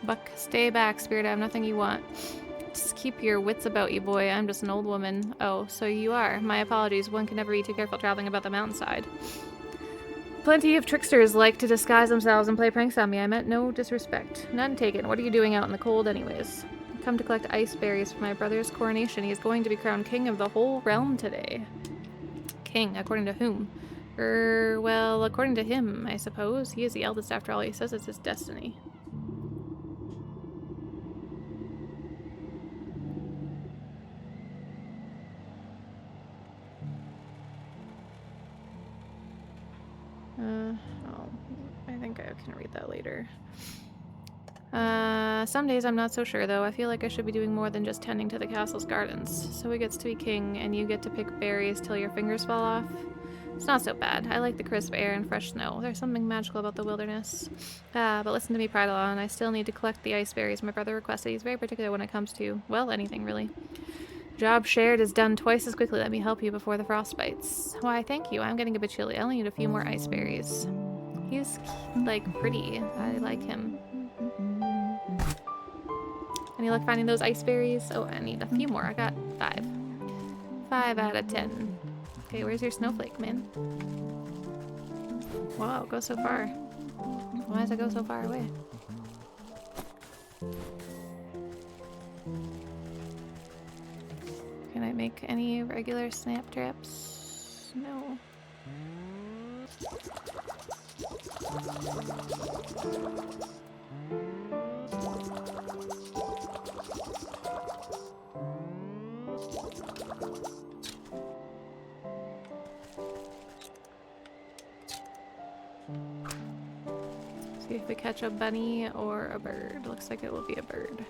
Buck, stay back, Spirit. I have nothing you want. Just keep your wits about you, boy. I'm just an old woman. Oh, so you are. My apologies. One can never be too careful traveling about the mountainside. Plenty of tricksters like to disguise themselves and play pranks on me. I meant no disrespect. None taken. What are you doing out in the cold anyways? Come to collect ice berries for my brother's coronation. He is going to be crowned king of the whole realm today. King, according to whom? Well, according to him, I suppose. He is the eldest after all. He says it's his destiny. Oh, I think I can read that later. Some days I'm not so sure, though. I feel like I should be doing more than just tending to the castle's gardens. So he gets to be king, and you get to pick berries till your fingers fall off. It's not so bad. I like the crisp air and fresh snow. There's something magical about the wilderness. But listen to me, Pridalon. I still need to collect the ice berries my brother requested. He's very particular when it comes to, well, anything, really. Job shared is done twice as quickly. Let me help you before the frost bites. Why, thank you. I'm getting a bit chilly. I only need a few more ice berries. He's, like, pretty. I like him. Any luck finding those ice berries? Oh, I need a few more. I got 5. 5 out of 10. Okay, where's your snowflake, man? Wow, it goes so far. Why does it go so far away? Can I make any regular snap traps? No. See if we catch a bunny or a bird. Looks like it will be a bird.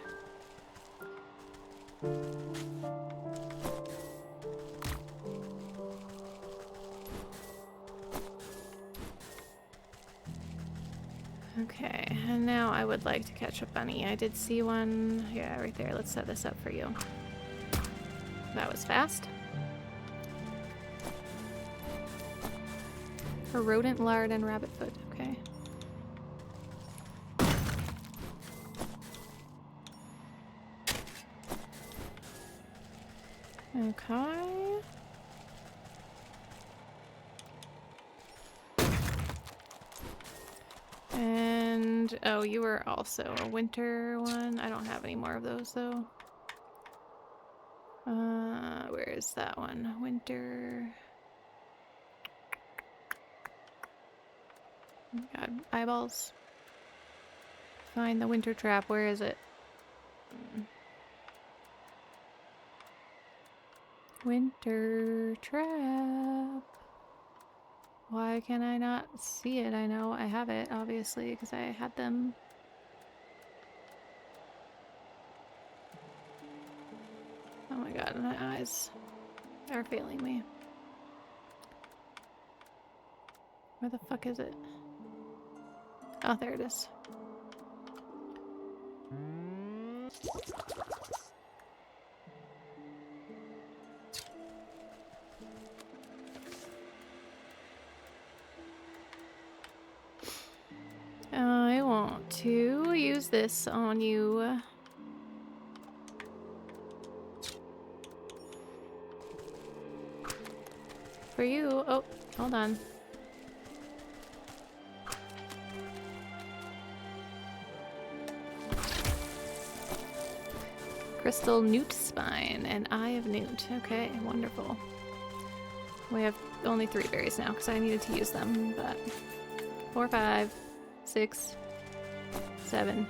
Okay, and now I would like to catch a bunny. I did see one. Yeah, right there. Let's set this up for you. That was fast. For rodent, lard, and rabbit foot. Okay. Okay. And, oh, you were also a winter one. I don't have any more of those, though. Where is that one? Winter. Oh my God, eyeballs. Find the winter trap. Where is it? Winter trap. Why can I not see it? I know I have it, obviously, because I had them. Oh my God, my eyes are failing me. Where the fuck is it? Oh, there it is. use this on you. For you. Oh, hold on. Crystal Newt Spine and Eye of Newt. Okay, wonderful. We have only 3 berries now because I needed to use them, but 4, 5, 6, 7.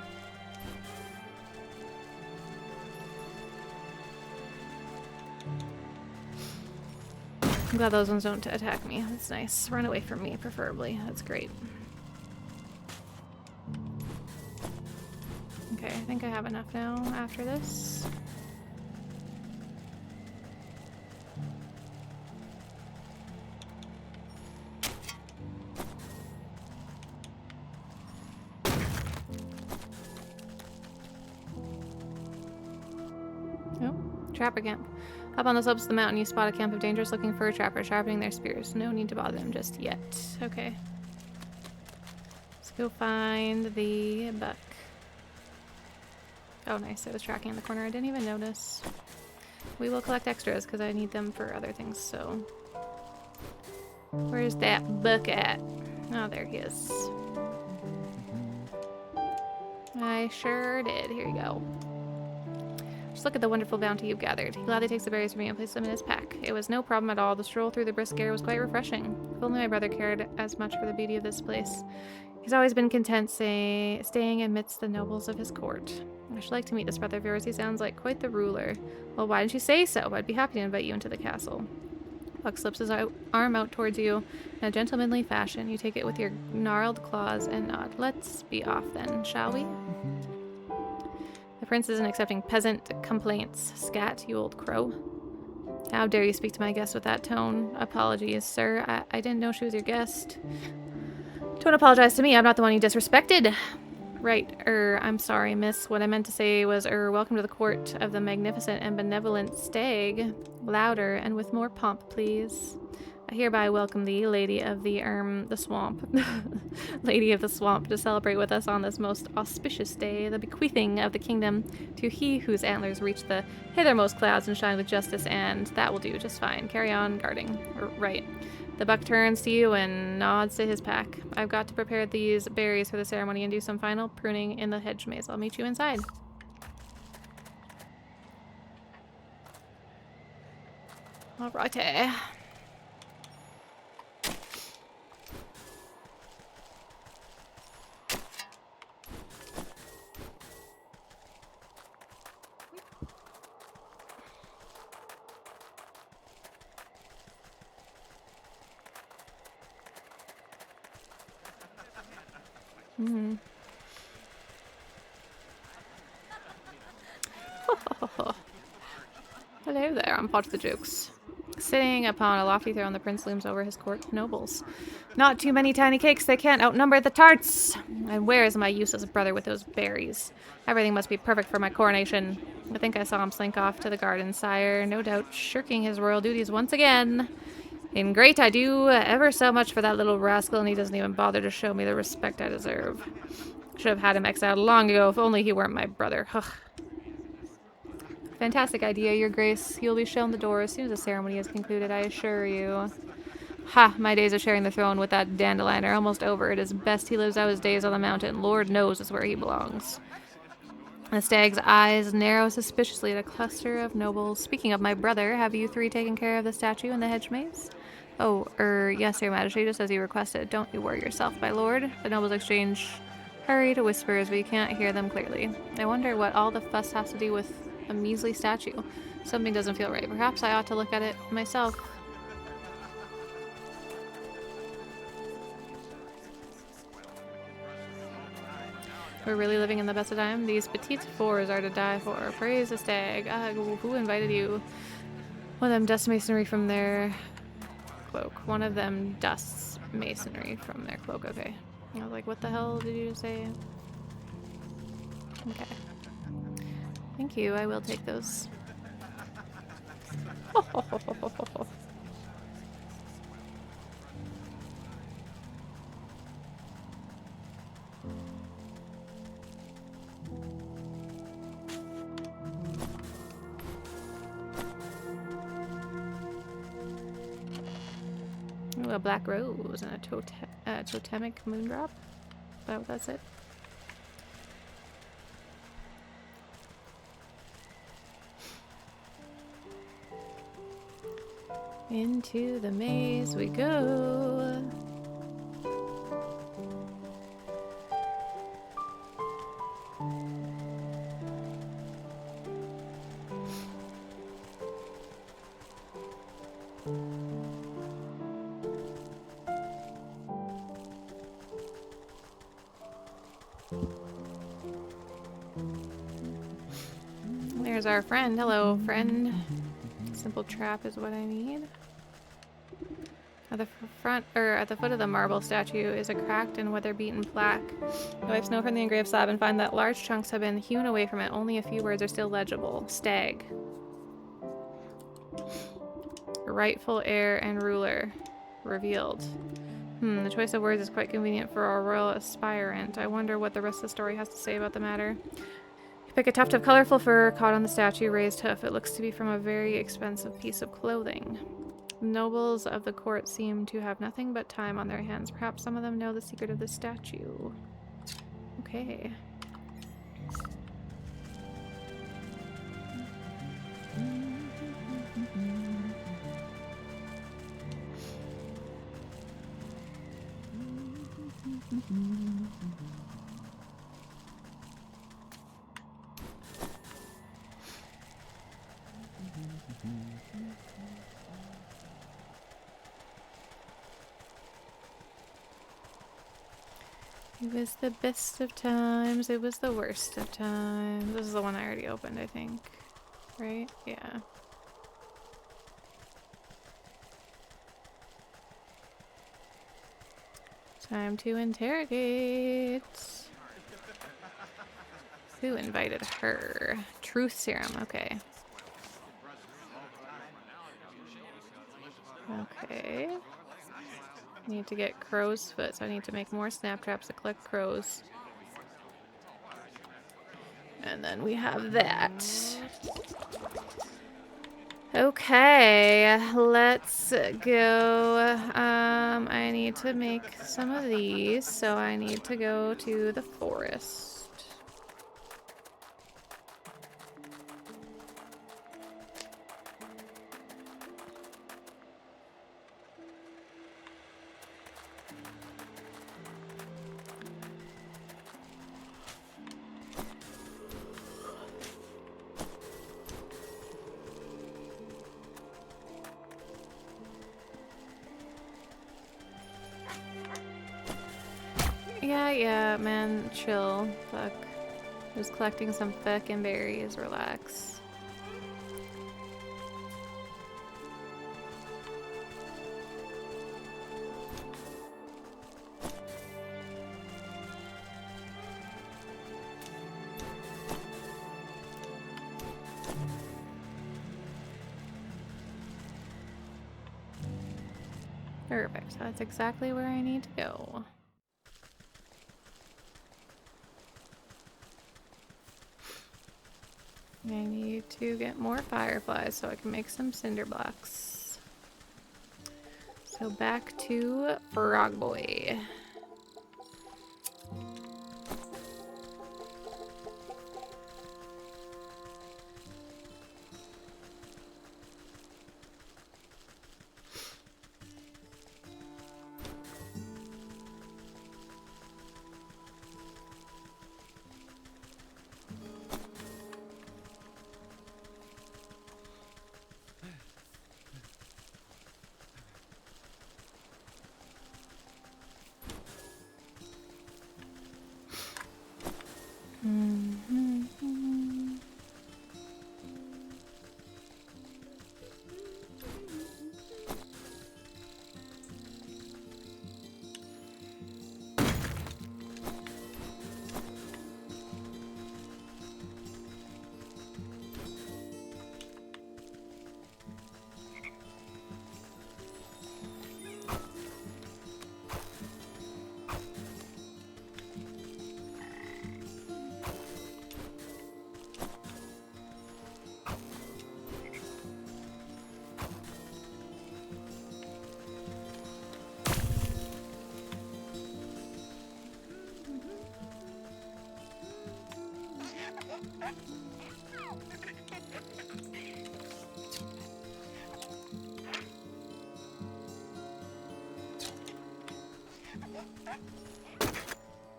I'm glad those ones don't attack me. That's nice. Run away from me, preferably. That's great. Okay, I think I have enough now after this. Oh, trapper camp. Up on the slopes of the mountain, you spot a camp of dangers looking for a trapper, sharpening their spears. No need to bother them just yet. Okay. Let's go find the buck. Oh, nice. I was tracking in the corner. I didn't even notice. We will collect extras because I need them for other things, so... Where's that buck at? Oh, there he is. I sure did. Here you go. Just look at the wonderful bounty you've gathered. He gladly takes the berries from me and places them in his pack. It was no problem at all. The stroll through the brisk air was quite refreshing. If only my brother cared as much for the beauty of this place. He's always been content staying amidst the nobles of his court. I should like to meet this brother of yours. He sounds like quite the ruler. Well, why didn't you say so? I'd be happy to invite you into the castle. Buck slips his arm out towards you in a gentlemanly fashion. You take it with your gnarled claws and nod. Let's be off then, shall we? The prince isn't accepting peasant complaints. Scat, you old crow. How dare you speak to my guest with that tone? Apologies, sir. I didn't know she was your guest. Don't apologize to me. I'm not the one you disrespected. Right, I'm sorry, miss. What I meant to say was, welcome to the court of the magnificent and benevolent Stag. Louder and with more pomp, please. I hereby welcome thee, Lady of the Swamp. Lady of the Swamp, to celebrate with us on this most auspicious day, the bequeathing of the kingdom to he whose antlers reach the hithermost clouds and shine with justice, and that will do just fine. Carry on guarding. Right. The buck turns to you and nods to his pack. I've got to prepare these berries for the ceremony and do some final pruning in the hedge maze. I'll meet you inside. Alrighty. Mm-hmm. Hello there, I'm Pot the Jokes. Sitting upon a lofty throne, the prince looms over his court of nobles. Not too many tiny cakes, they can't outnumber the tarts! And where is my useless brother with those berries? Everything must be perfect for my coronation. I think I saw him slink off to the garden, sire, no doubt shirking his royal duties once again. Ingrate, I do ever so much for that little rascal, and he doesn't even bother to show me the respect I deserve. Should have had him exiled long ago, if only he weren't my brother. Ugh. Fantastic idea, your grace. You'll be shown the door as soon as the ceremony is concluded, I assure you. Ha, my days of sharing the throne with that dandelion are almost over. It is best he lives out his days on the mountain. Lord knows it's where he belongs. The stag's eyes narrow suspiciously at a cluster of nobles. Speaking of my brother, have you 3 taken care of the statue in the hedge maze? Oh, yes, your majesty, just as you requested. Don't you worry yourself, my lord. The nobles exchange hurried whispers, but you can't hear them clearly. I wonder what all the fuss has to do with a measly statue. Something doesn't feel right. Perhaps I ought to look at it myself. We're really living in the best of time. These petite fours are to die for. Praise the stag. Who invited you? One of them dusts masonry from their cloak. One of them dusts masonry from their cloak. Okay. I was like, what the hell did you say? Okay. Thank you. I will take those. a black rose and a totemic moondrop. Is that what that's it? Into the maze we go. There's our friend. Hello, friend. Simple trap is what I need. At the at the foot of the marble statue is a cracked and weather-beaten plaque. I wipe snow from the engraved slab and find that large chunks have been hewn away from it. Only a few words are still legible. Stag. Rightful heir and ruler. Revealed. The choice of words is quite convenient for a royal aspirant. I wonder what the rest of the story has to say about the matter. You pick a tuft of colorful fur caught on the statue, raised hoof. It looks to be from a very expensive piece of clothing. Nobles of the court seem to have nothing but time on their hands. Perhaps some of them know the secret of the statue. Okay. It was the best of times, it was the worst of times. This is the one I already opened, I think. Right? Yeah. Time to interrogate. Who invited her? Truth serum, okay. Okay. Need to get crow's foot, so I need to make more snap traps to collect crows. And then we have that. Okay, let's go. I need to make some of these, so I need to go to the forest. Yeah, man, chill. Fuck. Just collecting some fucking berries, relax. Perfect, that's exactly where I need to go. I need to get more fireflies so I can make some cinder blocks. So back to Frog Boy.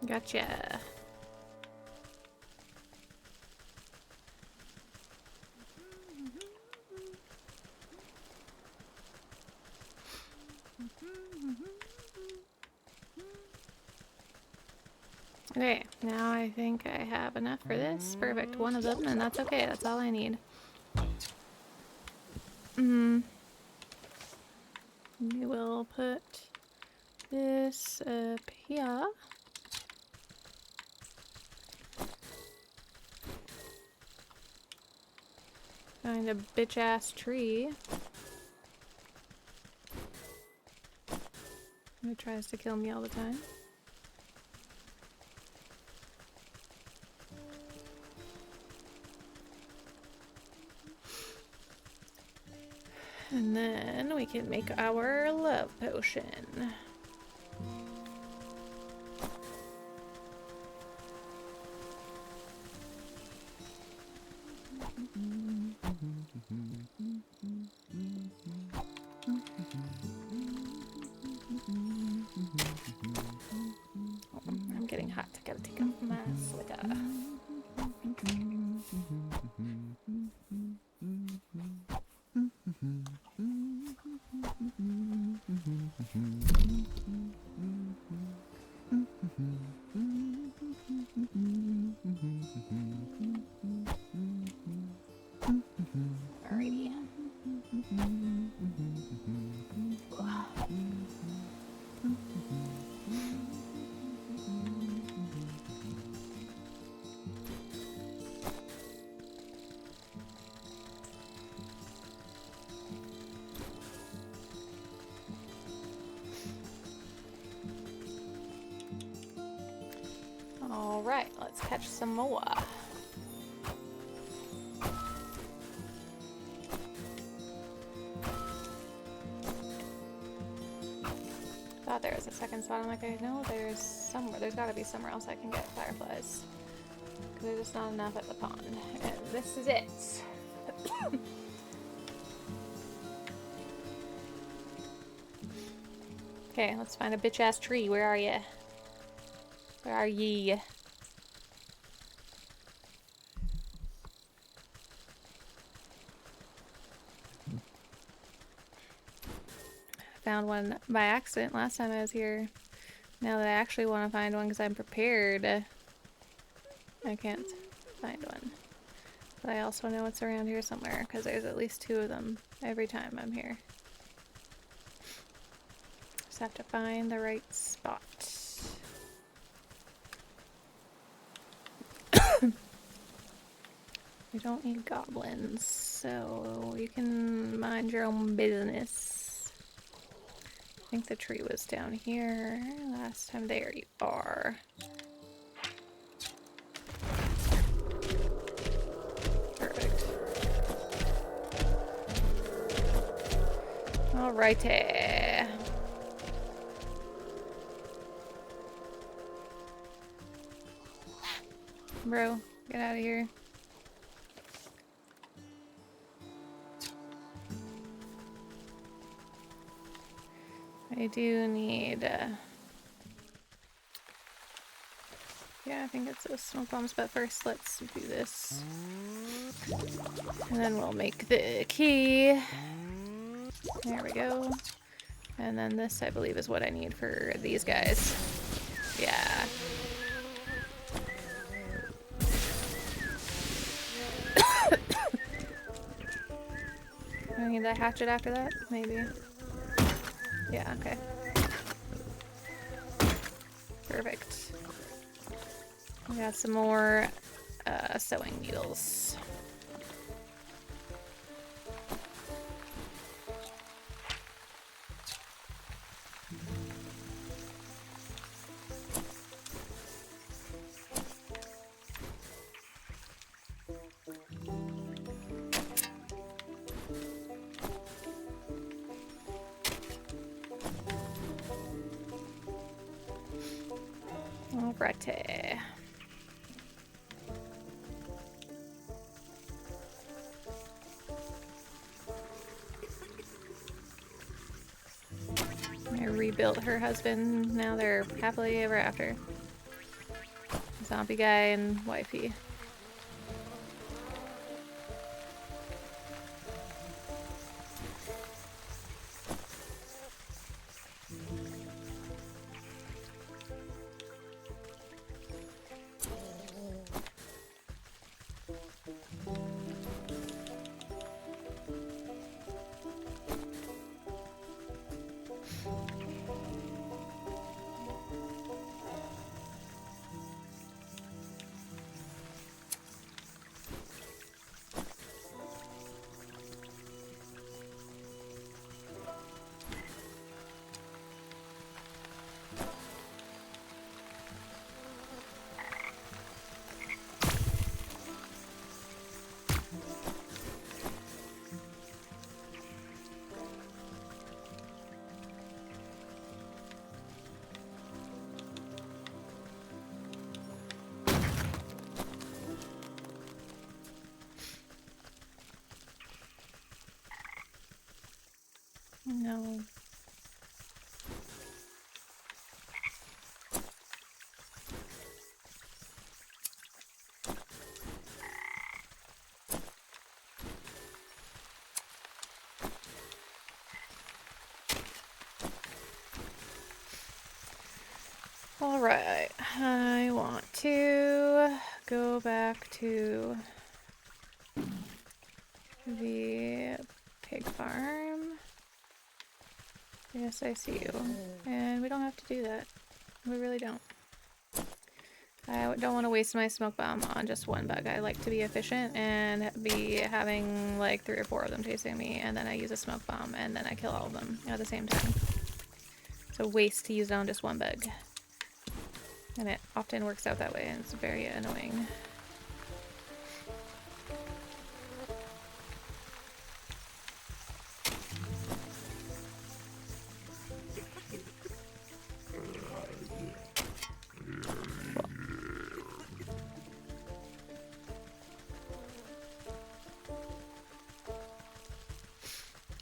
Gotcha. Okay, now I think I have enough for this. Perfect, one of them, and that's okay. That's all I need. We will put this up here. Find a bitch-ass tree. It tries to kill me all the time. And then we can make our love potion. I'm getting hot. I gotta take off my sweater. Alrighty. Alright, let's catch some more. Thought there was a second spot. I'm like, I know there's somewhere. There's gotta be somewhere else I can get fireflies. Because there's just not enough at the pond. And this is it. Okay, let's find a bitch-ass tree. Where are ya? Where are ye? Found one by accident last time I was here. Now that I actually want to find one because I'm prepared, I can't find one. But I also know it's around here somewhere because there's at least 2 of them every time I'm here. Just have to find the right spot. We don't need goblins, so you can mind your own business. I think the tree was down here last time. There you are. Perfect. Alrighty. Bro, get out of here. I do need, yeah, I think it's those smoke bombs, but first let's do this. And then we'll make the key. There we go. And then this, I believe, is what I need for these guys. Yeah. I need that hatchet after that? Maybe. Yeah, okay. Perfect. We got some more sewing needles. Alrighty. rebuilt her husband. Now they're happily ever after. Zombie guy and wifey. No. Alright, I want to go back to the pig farm. Yes, I see you. And we don't have to do that. We really don't. I don't want to waste my smoke bomb on just one bug. I like to be efficient and be having like 3 or 4 of them chasing me, and then I use a smoke bomb, and then I kill all of them at the same time. It's a waste to use it on just one bug. And it often works out that way, and it's very annoying.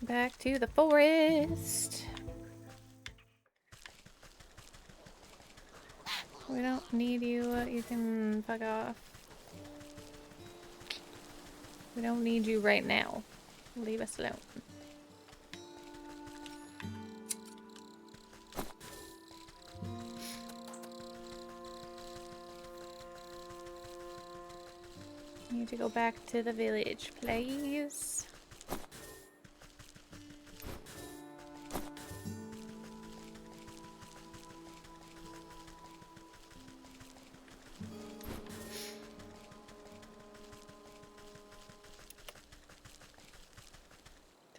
Back to the forest. We don't need you. You can fuck off. We don't need you right now. Leave us alone. Need to go back to the village, please.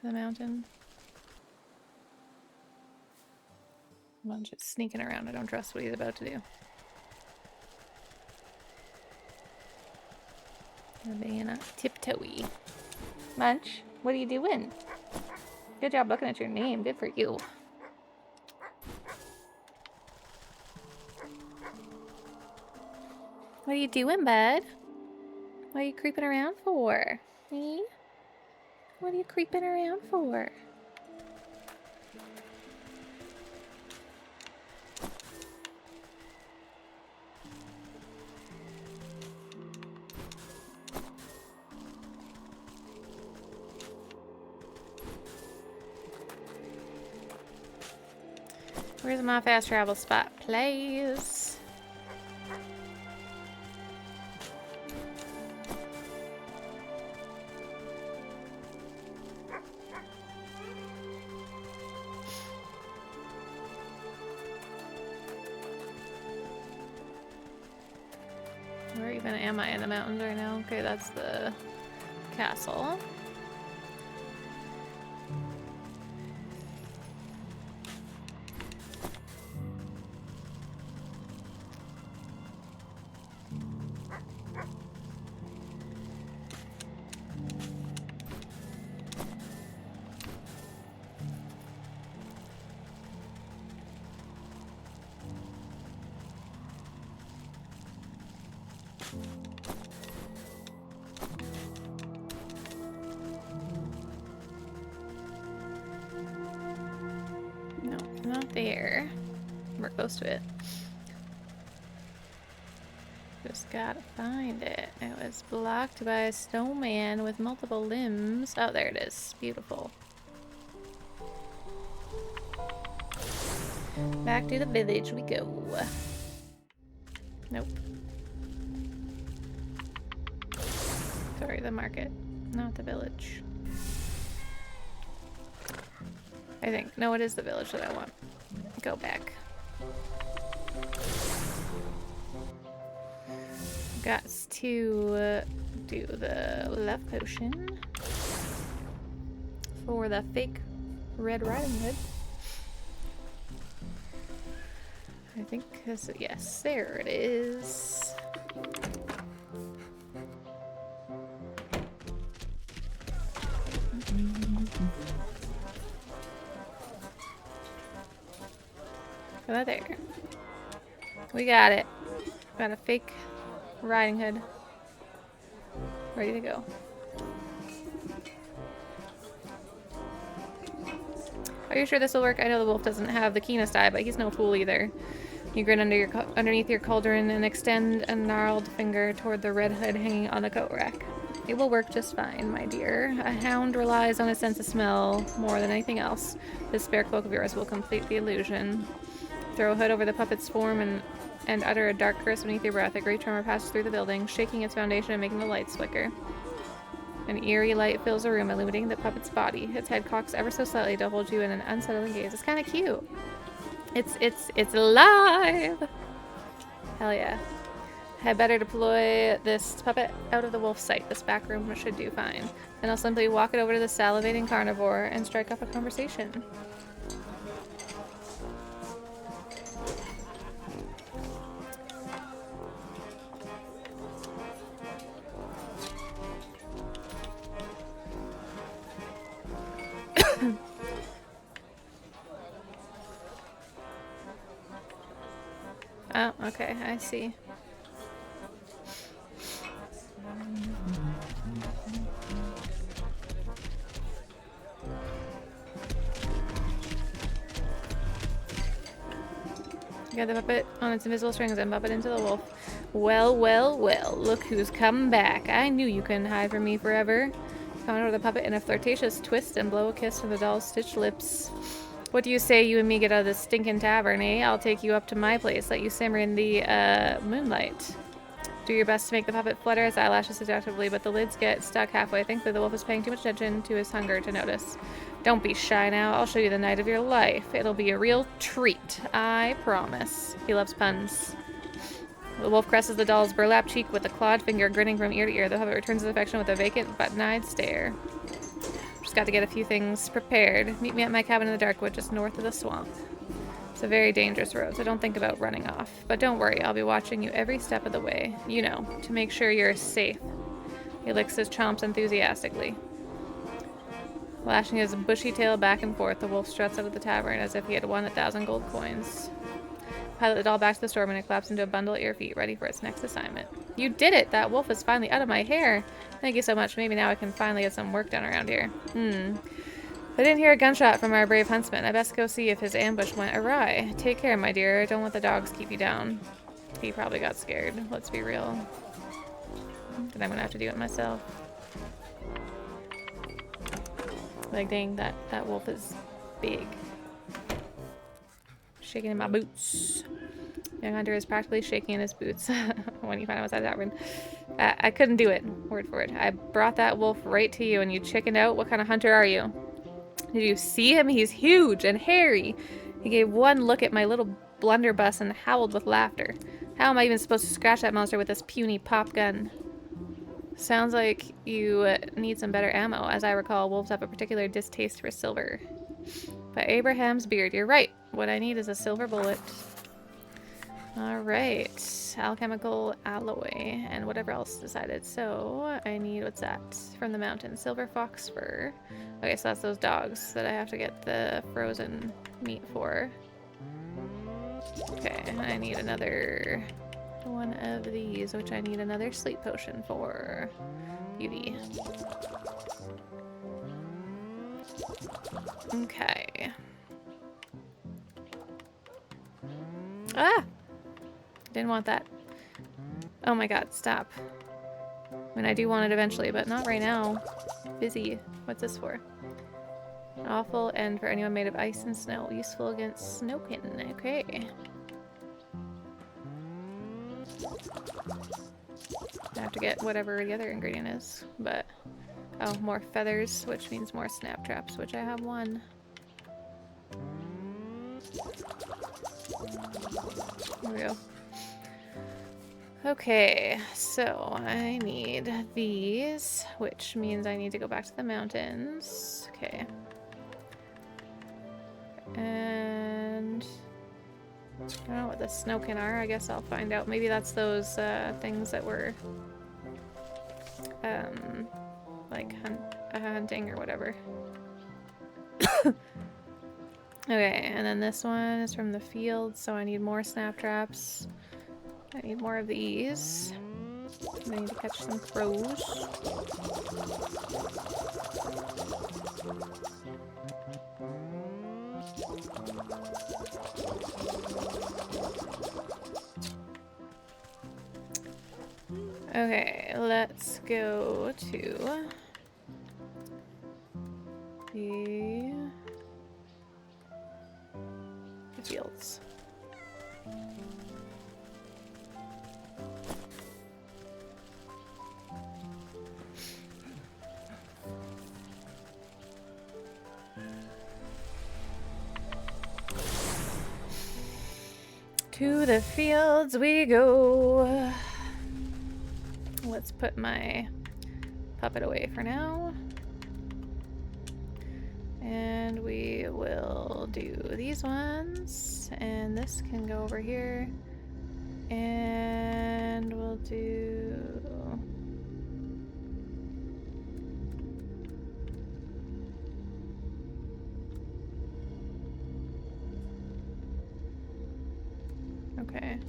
The mountain. Munch is sneaking around. I don't trust what he's about to do. You're being a tiptoey. Munch, what are you doing? Good job looking at your name. Good for you. What are you doing, bud? What are you creeping around for? Eh? What are you creeping around for? Where's my fast travel spot, please? Where even am I in the mountains right now? Okay, that's the castle. not there. We're close to it. Just gotta find it. It was blocked by a snowman with multiple limbs. Oh, there it is. Beautiful. Back to the village we go. Nope. Sorry, the market, not the village. I think. No, it is the village that I want. Go back. Got to do the love potion for the fake Red Riding Hood. I think this, yes, there it is. Go there. We got it. Got a fake Riding Hood. Ready to go. Are you sure this will work? I know the wolf doesn't have the keenest eye, but he's no fool either. You grin underneath your cauldron and extend a gnarled finger toward the red hood hanging on the coat rack. It will work just fine, my dear. A hound relies on his sense of smell more than anything else. This spare cloak of yours will complete the illusion. Throw a hood over the puppet's form and utter a dark curse beneath your breath. A great tremor passes through the building, shaking its foundation and making the lights flicker. An eerie light fills the room, illuminating the puppet's body. Its head cocks ever so slightly to hold you in an unsettling gaze. It's kind of cute. It's alive! Hell yeah. Had better deploy this puppet out of the wolf's sight. This back room should do fine. Then I'll simply walk it over to the salivating carnivore and strike up a conversation. Oh, okay, I see. You got the puppet on its invisible strings and bump it into the wolf. Well, well, well, look who's come back. I knew you couldn't hide from me forever. Come over the puppet in a flirtatious twist and blow a kiss to the doll's stitched lips. What do you say you and me get out of this stinking tavern, eh? I'll take you up to my place, let you simmer in the, moonlight. Do your best to make the puppet flutter its eyelashes seductively, but the lids get stuck halfway. Thankfully, the wolf is paying too much attention to his hunger to notice. Don't be shy now. I'll show you the night of your life. It'll be a real treat. I promise. He loves puns. The wolf caresses the doll's burlap cheek with a clawed finger, grinning from ear to ear. The puppet returns his affection with a vacant, button-eyed stare. Just got to get a few things prepared. Meet me at my cabin in the Darkwood, just north of the swamp. It's a very dangerous road, so don't think about running off. But don't worry, I'll be watching you every step of the way. You know, to make sure you're safe. He licks his chomps enthusiastically. Lashing his bushy tail back and forth, the wolf struts out of the tavern as if he had won 1,000 gold coins. Pilot the doll back to the store and it claps into a bundle at your feet, ready for its next assignment. You did it! That wolf is finally out of my hair! Thank you so much. Maybe now I can finally get some work done around here. I didn't hear a gunshot from our brave huntsman. I best go see if his ambush went awry. Take care, my dear. Don't let the dogs keep you down. He probably got scared. Let's be real. Then I'm gonna have to do it myself. Like, dang, that wolf is big. Shaking in my boots. Young Hunter is practically shaking in his boots when you find out what's that tavern. I couldn't do it, word for word. I brought that wolf right to you and you chickened out. What kind of hunter are you? Did you see him? He's huge and hairy. He gave one look at my little blunderbuss and howled with laughter. How am I even supposed to scratch that monster with this puny pop gun? Sounds like you need some better ammo. As I recall, wolves have a particular distaste for silver. By Abraham's beard, you're right. What I need is a silver bullet. Alright. Alchemical alloy and whatever else decided. So, I need, what's that? From the mountain. Silver fox fur. Okay, so that's those dogs that I have to get the frozen meat for. Okay, I need another one of these, which I need another sleep potion for. Beauty. Okay. Ah! Didn't want that. Oh my god, stop. I mean, I do want it eventually, but not right now. Busy. What's this for? An awful end for anyone made of ice and snow. Useful against snowkin. Okay. I have to get whatever the other ingredient is, but... Oh, more feathers, which means more snap traps, which I have one. There we go. Okay, so I need these, which means I need to go back to the mountains. Okay. And... I don't know what the snowkin are. I guess I'll find out. Maybe that's those things that were... like hunting or whatever. Okay, and then this one is from the field, so I need more snap traps. I need more of these. I need to catch some crows. Okay, let's go to the fields. To the fields we go. Let's put my puppet away for now. And we will do these ones. And this can go over here. And we'll do... Okay.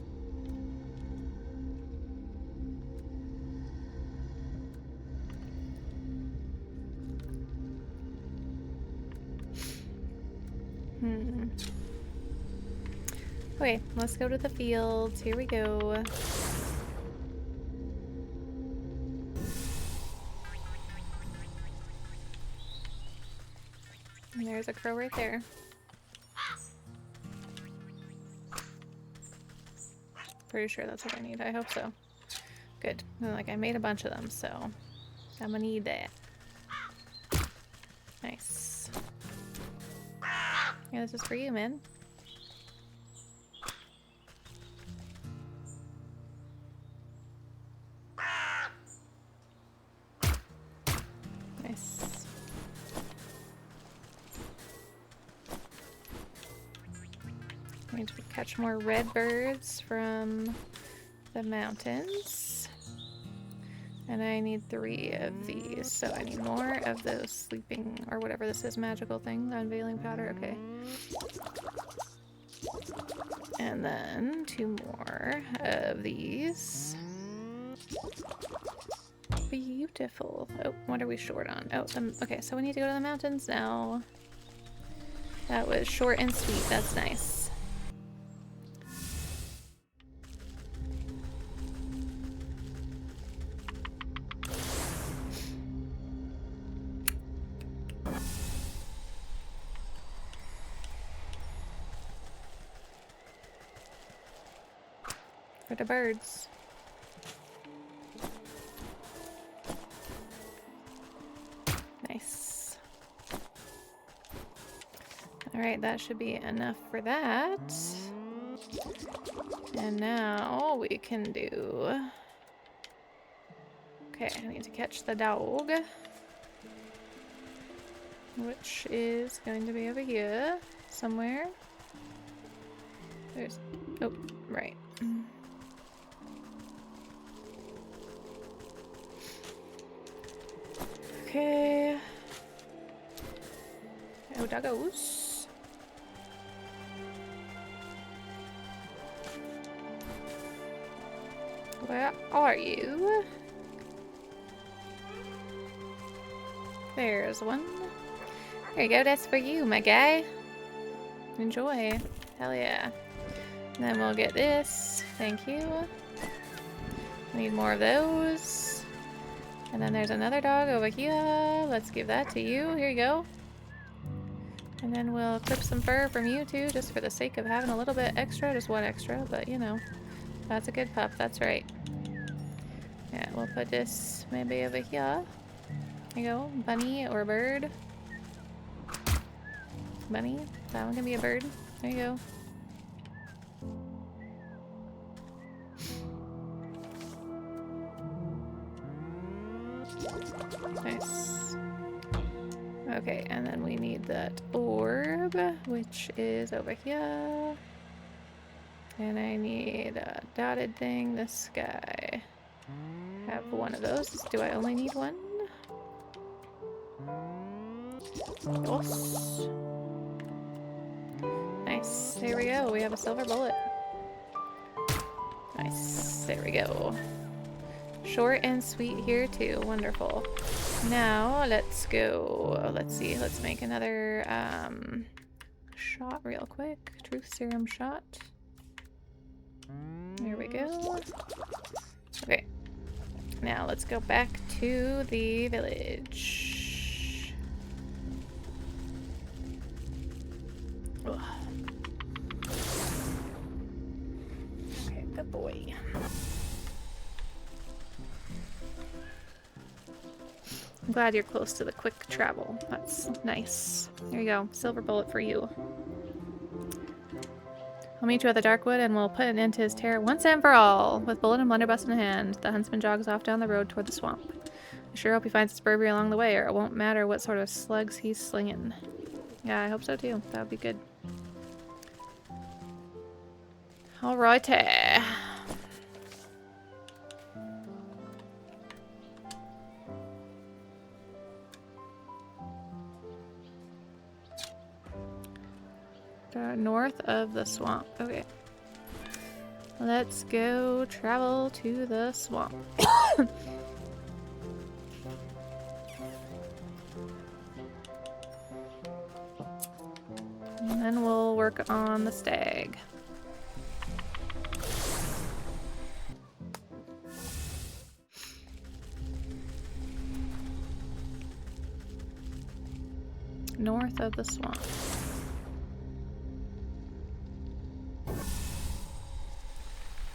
Okay, let's go to the fields. Here we go. And there's a crow right there. Pretty sure that's what I need. I hope so. Good. Like, I made a bunch of them, so I'm gonna need that. Nice. Yeah, this is for you, man. Nice. I need to catch more red birds from the mountains. And I need 3 of these, so I need more of those sleeping, or whatever this is, magical thing, the unveiling powder, okay. And then 2 more of these. Beautiful. Oh, what are we short on? Oh, okay, so we need to go to the mountains now. That was short and sweet, that's nice. For the birds. Nice. Alright, that should be enough for that. And now we can do... Okay, I need to catch the dog. Which is going to be over here somewhere. There's... Oh, right. Okay. Oh, doggos. Where are you? There's one. There you go, that's for you, my guy. Enjoy. Hell yeah. Then we'll get this. Thank you. Need more of those. And then there's another dog over here. Let's give that to you. Here you go. And then we'll clip some fur from you too, just for the sake of having a little bit extra. Just one extra, but you know. That's a good pup. That's right. Yeah, we'll put this maybe over here. There you go. Bunny or bird. Bunny. That one can be a bird. There you go. Nice. Okay, and then we need that orb, which is over here. And I need a dotted thing, this guy. Have one of those. Do I only need one? Yes. Nice. There we go. We have a silver bullet. Nice. There we go. Short and sweet here too. Wonderful. Now let's go. Let's see. Let's make another shot real quick. Truth serum shot. There we go. Okay. Now let's go back to the village. Ugh. Okay, good boy. I'm glad you're close to the quick travel. That's nice. There you go. Silver bullet for you. I'll meet you at the Darkwood and we'll put an end to his terror once and for all. With bullet and blunderbuss in hand, the huntsman jogs off down the road toward the swamp. I sure hope he finds his Burberry along the way, or it won't matter what sort of slugs he's slinging. Yeah, I hope so too. That would be good. Alrighty. North of the swamp. Okay. Let's go travel to the swamp. And then we'll work on the stag. North of the swamp.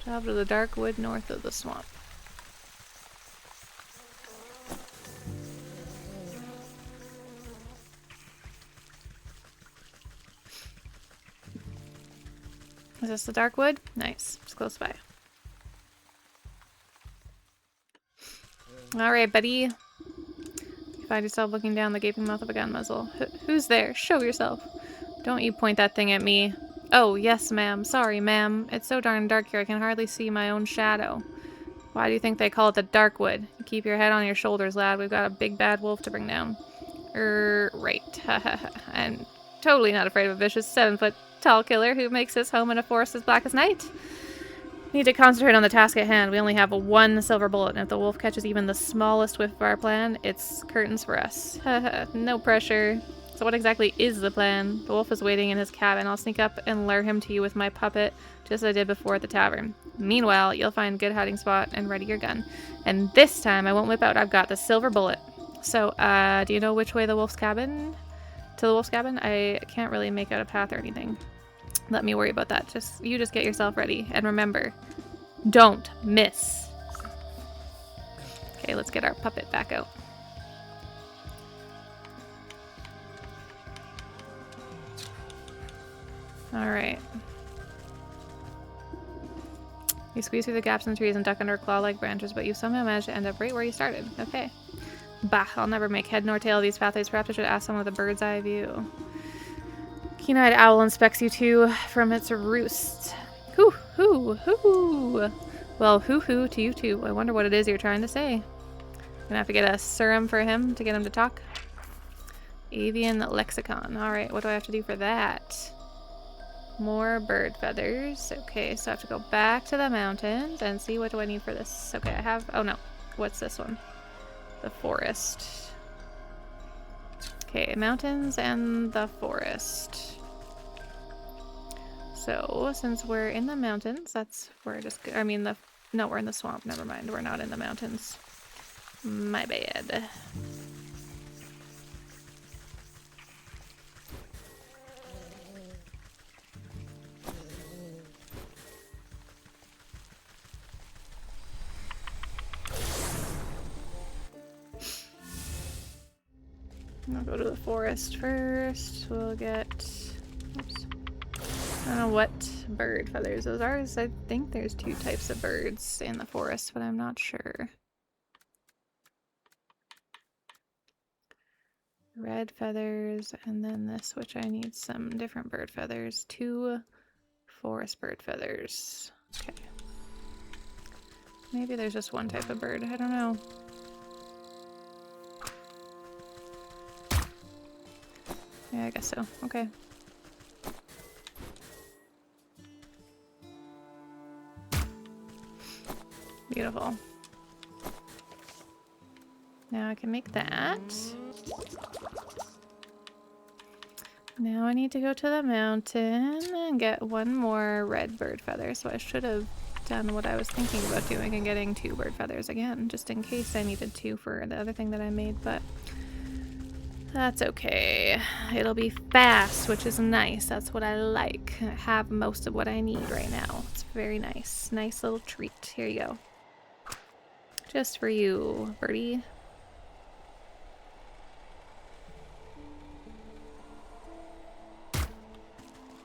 Travel to the dark wood north of the swamp. Is this the dark wood? Nice. It's close by. Alright, buddy. You find yourself looking down the gaping mouth of a gun muzzle. Who's there? Show yourself. Don't you point that thing at me. Oh, yes, ma'am. Sorry, ma'am. It's so darn dark here I can hardly see my own shadow. Why do you think they call it the Darkwood? Keep your head on your shoulders, lad. We've got a big bad wolf to bring down. Right. And totally not afraid of a vicious 7-foot-tall killer who makes his home in a forest as black as night. Need to concentrate on the task at hand. We only have one silver bullet, and if the wolf catches even the smallest whiff of our plan, it's curtains for us. No pressure. So what exactly is the plan? The wolf is waiting in his cabin. I'll sneak up and lure him to you with my puppet, just as I did before at the tavern. Meanwhile, you'll find a good hiding spot and ready your gun. And this time, I won't whip out. I've got the silver bullet. So, do you know which way the wolf's cabin? To the wolf's cabin? I can't really make out a path or anything. Let me worry about that. You just get yourself ready. And remember, don't miss. Okay, let's get our puppet back out. Alright. You squeeze through the gaps in the trees and duck under claw-like branches, but you somehow managed to end up right where you started. Okay. Bah, I'll never make head nor tail of these pathways. Perhaps I should ask someone with a bird's eye view. Keen-eyed owl inspects you too from its roost. Hoo, hoo, hoo. Well, hoo, hoo to you too. I wonder what it is you're trying to say. Gonna have to get a serum for him to get him to talk. Avian lexicon. Alright, what do I have to do for that? More bird feathers. Okay, so I have to go back to the mountains and see what do I need for this. Okay, I have... Oh no. What's this one? The forest. Okay, mountains and the forest. So, since we're in the mountains, we're in the swamp. Never mind, we're not in the mountains. My bad. I'll go to the forest first. We'll get... Oops. I don't know what bird feathers those are. I think there's 2 types of birds in the forest, but I'm not sure. Red feathers, and then this, which I need some different bird feathers. 2 forest bird feathers. Okay. Maybe there's just 1 type of bird. I don't know. Yeah, I guess so. Okay. Beautiful. Now I can make that. Now I need to go to the mountain and get 1 more red bird feather. So I should have done what I was thinking about doing and getting 2 bird feathers again, just in case I needed 2 for the other thing that I made, but that's okay. It'll be fast, which is nice. That's what I like. I have most of what I need right now. It's very nice. Nice little treat. Here you go. Just for you, birdie.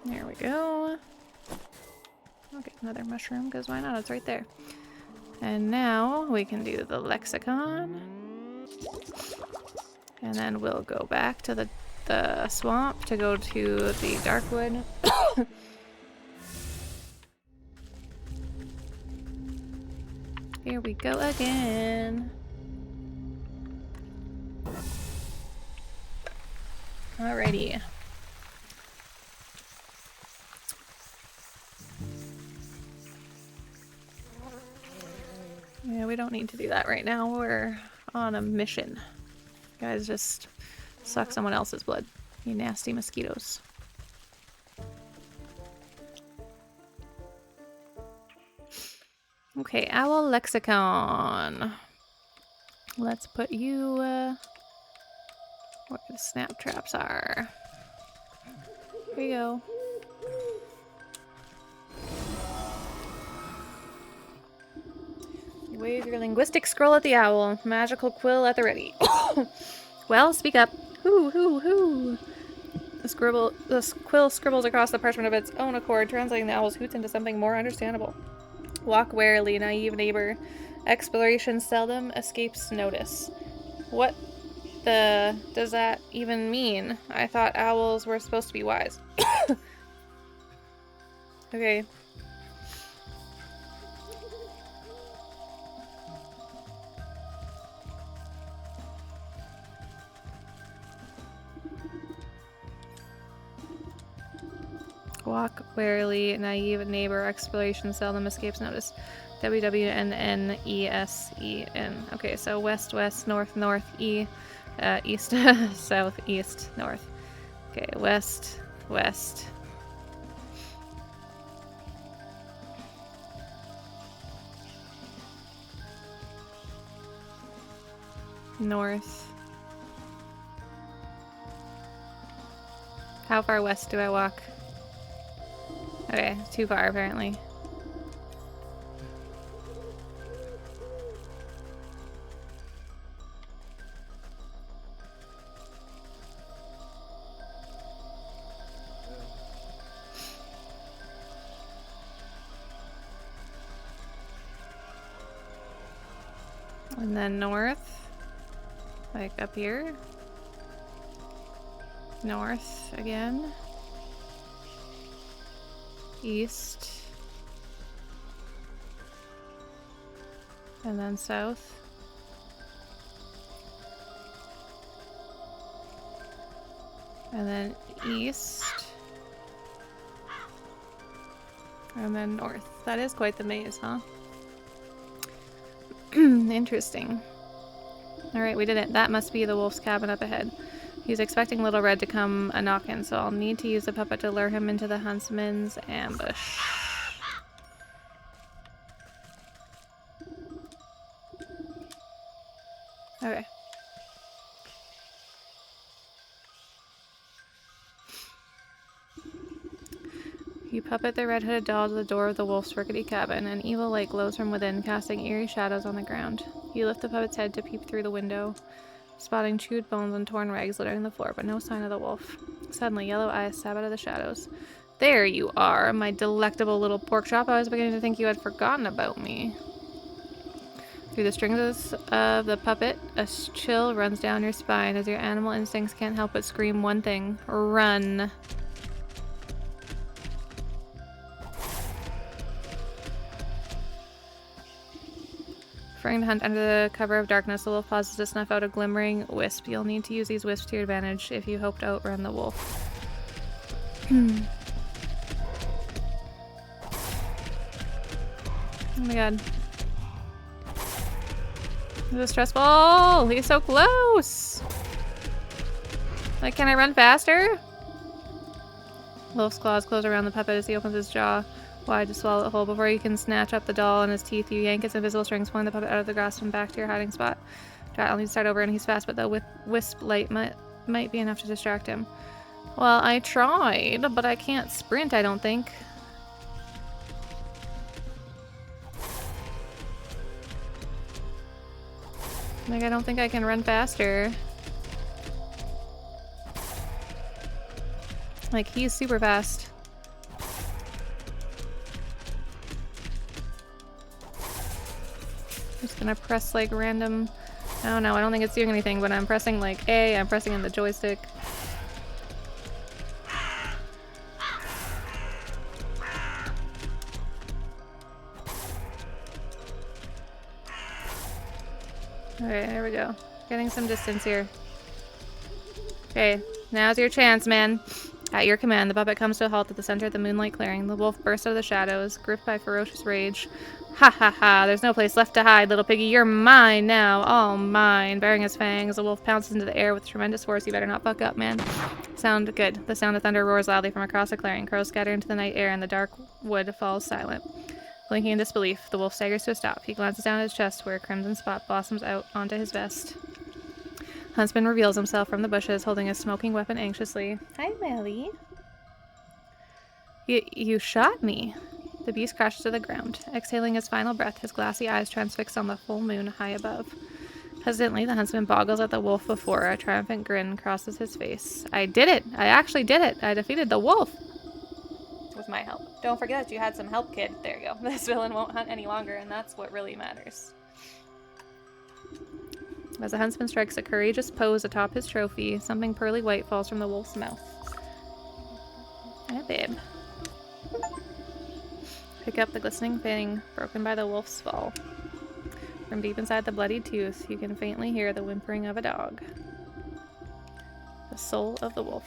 There we go. I'll get another mushroom, because why not? It's right there. And now we can do the lexicon. And then we'll go back to the swamp to go to the Darkwood. Here we go again. Alrighty. Yeah, we don't need to do that right now. We're on a mission. Guys, just suck someone else's blood. You nasty mosquitoes. Okay, owl lexicon. Let's put you where the snap traps are. Here you go. You wave your linguistic scroll at the owl. Magical quill at the ready. Well, speak up. Hoo, hoo, hoo. The quill scribbles across the parchment of its own accord, translating the owl's hoots into something more understandable. Walk warily, naive neighbor. Exploration seldom escapes notice. What the does that even mean? I thought owls were supposed to be wise. Okay. Walk warily, naive neighbor. Exploration seldom escapes notice. WWNNESEN. Okay, so west, west, north, north, east, south, east, north. Okay, west, west. North. How far west do I walk? Okay, too far apparently. And then north, like up here. North again. East. And then south. And then east. And then north. That is quite the maze, huh? Interesting. Alright, we did it. That must be the wolf's cabin up ahead. He's expecting Little Red to come a-knockin', so I'll need to use the puppet to lure him into the huntsman's ambush. Okay. You puppet the red-hooded doll to the door of the wolf's rickety cabin. An evil light glows from within, casting eerie shadows on the ground. You lift the puppet's head to peep through the window, spotting chewed bones and torn rags littering the floor, but no sign of the wolf. Suddenly, yellow eyes stab out of the shadows. There you are, my delectable little pork chop. I was beginning to think you had forgotten about me. Through the strings of the puppet, a chill runs down your spine as your animal instincts can't help but scream one thing. Run. Preferring to hunt under the cover of darkness, the wolf pauses to snuff out a glimmering wisp. You'll need to use these wisps to your advantage if you hope to outrun the wolf. Oh my god. This is stressful! He's so close! Like, can I run faster? Wolf's claws close around the puppet as he opens his jaw wide to swallow it whole. Before you can snatch up the doll in his teeth, you yank its invisible strings, pulling the puppet out of the grasp and back to your hiding spot. I'll need to start over, and he's fast, but the wisp light might be enough to distract him. Well, I tried, but I can't sprint, I don't think. Like, I don't think I can run faster. Like, he's super fast. Just gonna press like random... I don't know, I don't think it's doing anything, but I'm pressing like A, I'm pressing in the joystick. Okay, there we go. Getting some distance here. Okay, now's your chance, man. At your command, the puppet comes to a halt at the center of the moonlight clearing. The wolf bursts out of the shadows, gripped by ferocious rage. Ha ha ha, there's no place left to hide, little piggy. You're mine now, all mine. Baring his fangs, the wolf pounces into the air with tremendous force. You better not fuck up, man. Sound good. The sound of thunder roars loudly from across the clearing. Crows scatter into the night air, and the dark wood falls silent. Blinking in disbelief, the wolf staggers to a stop. He glances down at his chest, where a crimson spot blossoms out onto his vest. Huntsman reveals himself from the bushes, holding a smoking weapon anxiously. Hi, Melly. You shot me. The beast crashes to the ground. Exhaling his final breath, his glassy eyes transfixed on the full moon high above. Hesitantly, the huntsman boggles at the wolf before a triumphant grin crosses his face. I did it! I actually did it! I defeated the wolf! With my help. Don't forget that you had some help, kid. There you go. This villain won't hunt any longer, and that's what really matters. As the huntsman strikes a courageous pose atop his trophy, something pearly white falls from the wolf's mouth. Hi, babe. Pick up the glistening thing broken by the wolf's fall. From deep inside the bloodied tooth, you can faintly hear the whimpering of a dog. The soul of the wolf.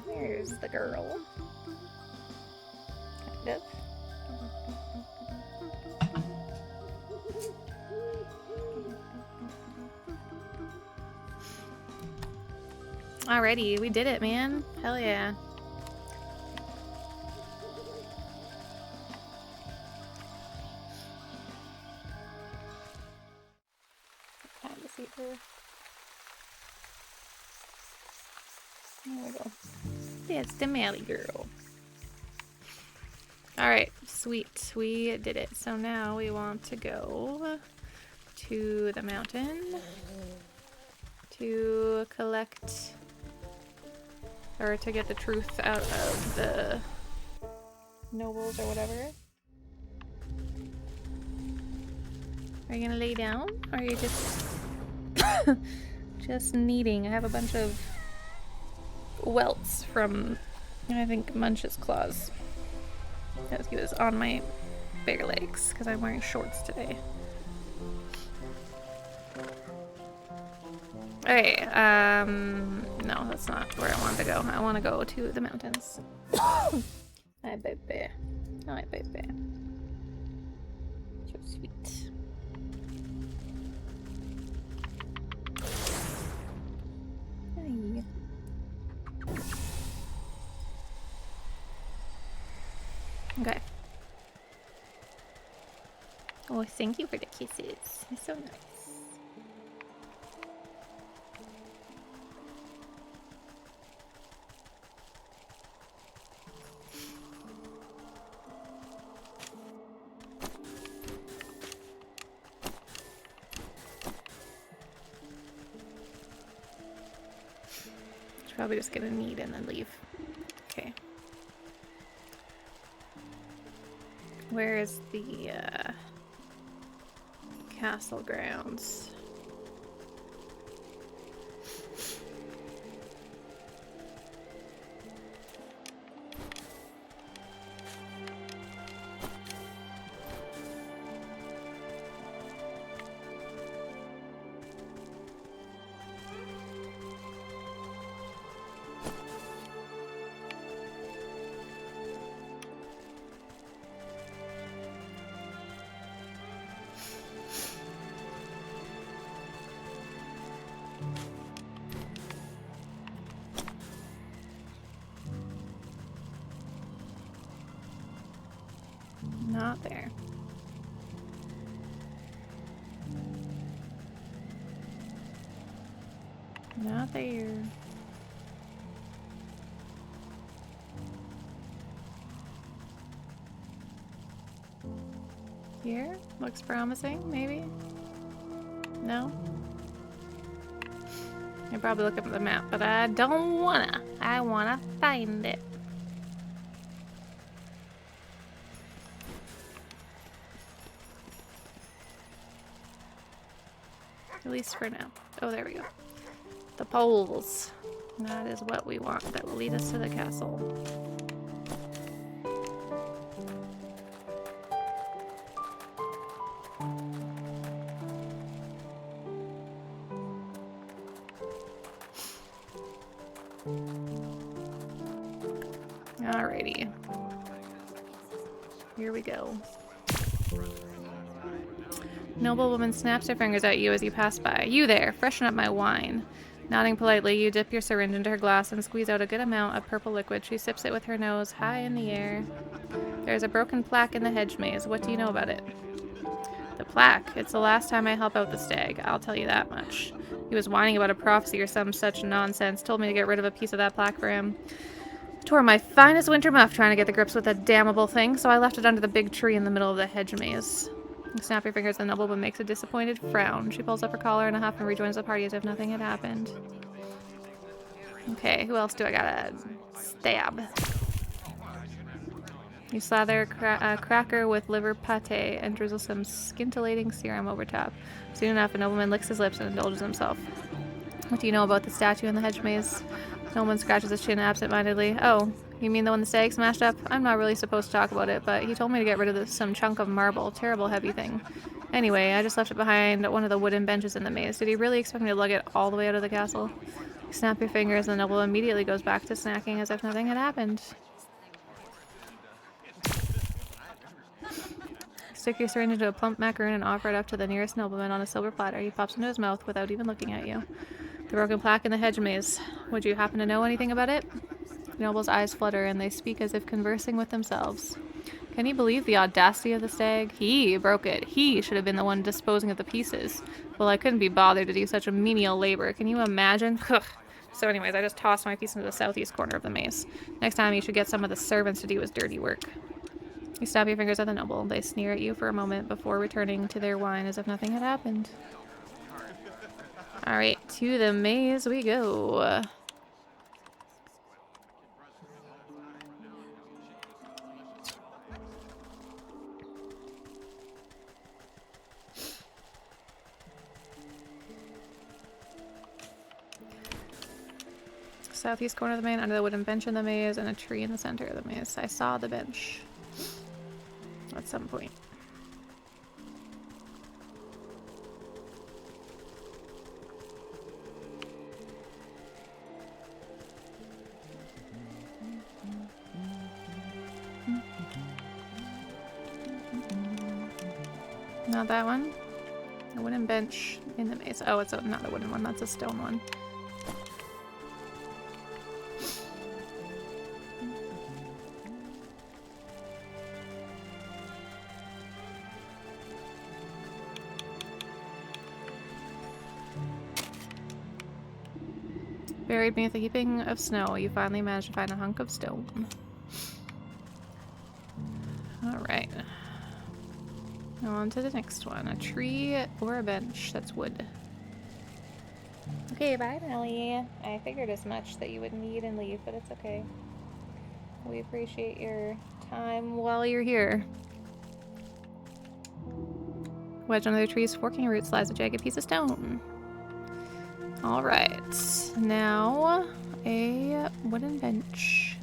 There's the girl. Kind of. Alrighty, we did it, man. Hell yeah. Time to see her. There we go. That's the Mally girl. Alright, sweet. We did it. So now we want to go to the mountain to collect, or to get the truth out of the nobles or whatever. Are you gonna lay down? Or are you just just kneading? I have a bunch of welts from, I think, Munch's claws. He was on my bare legs because I'm wearing shorts today. Okay, no, that's not where I want to go. I want to go to the mountains. Hi, baby. Hi, baby. Sweet. Hey. Okay. Oh, thank you for the kisses. It's so nice. She's probably just gonna need and then leave. Okay. Where is the castle grounds? Not there. Not there. Here? Looks promising, maybe? No? I probably look up at the map, but I don't wanna. I wanna find it. At least for now. Oh, there we go. The poles. That is what we want. That will lead us to the castle. Alrighty. Here we go. Noblewoman snaps her fingers at you as you pass by. You there, freshen up my wine. Nodding politely, you dip your syringe into her glass and squeeze out a good amount of purple liquid. She sips it with her nose high in the air. There's a broken plaque in the hedge maze. What do you know about it? The plaque. It's the last time I help out the stag. I'll tell you that much. He was whining about a prophecy or some such nonsense. Told me to get rid of a piece of that plaque for him. Tore my finest winter muff trying to get the grips with that damnable thing, so I left it under the big tree in the middle of the hedge maze. You snap your fingers at the noblewoman makes a disappointed frown. She pulls up her collar in a huff and rejoins the party as if nothing had happened. Okay, who else do I gotta stab? You slather a cracker with liver pate and drizzle some scintillating serum over top. Soon enough, a nobleman licks his lips and indulges himself. What do you know about the statue in the hedge maze? The nobleman scratches his chin absent-mindedly. Oh, you mean the one the stag smashed up? I'm not really supposed to talk about it, but he told me to get rid of some chunk of marble. Terrible heavy thing. Anyway, I just left it behind one of the wooden benches in the maze. Did he really expect me to lug it all the way out of the castle? You snap your fingers and the noble immediately goes back to snacking as if nothing had happened. Stick your syringe into a plump macaroon and offer it up to the nearest nobleman on a silver platter. He pops into his mouth without even looking at you. The broken plaque in the hedge maze. Would you happen to know anything about it? The noble's eyes flutter and they speak as if conversing with themselves. Can you believe the audacity of the stag? He broke it. He should have been the one disposing of the pieces. Well, I couldn't be bothered to do such a menial labor. Can you imagine? So anyways, I just tossed my piece into the southeast corner of the maze. Next time you should get some of the servants to do his dirty work. You stab your fingers at the noble. They sneer at you for a moment before returning to their wine as if nothing had happened. Alright, to the maze we go. Southeast corner of the maze, under the wooden bench in the maze, and a tree in the center of the maze. I saw the bench at some point. not that one. A wooden bench in the maze. Oh, it's not a wooden one. That's a stone one. Buried beneath a heaping of snow, you finally managed to find a hunk of stone. Alright. On to the next one. A tree or a bench. That's wood. Okay, bye, Nelly. I figured as much that you would need and leave, but it's okay. We appreciate your time while you're here. Wedged under the tree's forking roots lies a jagged piece of stone. Alright, now a wooden bench.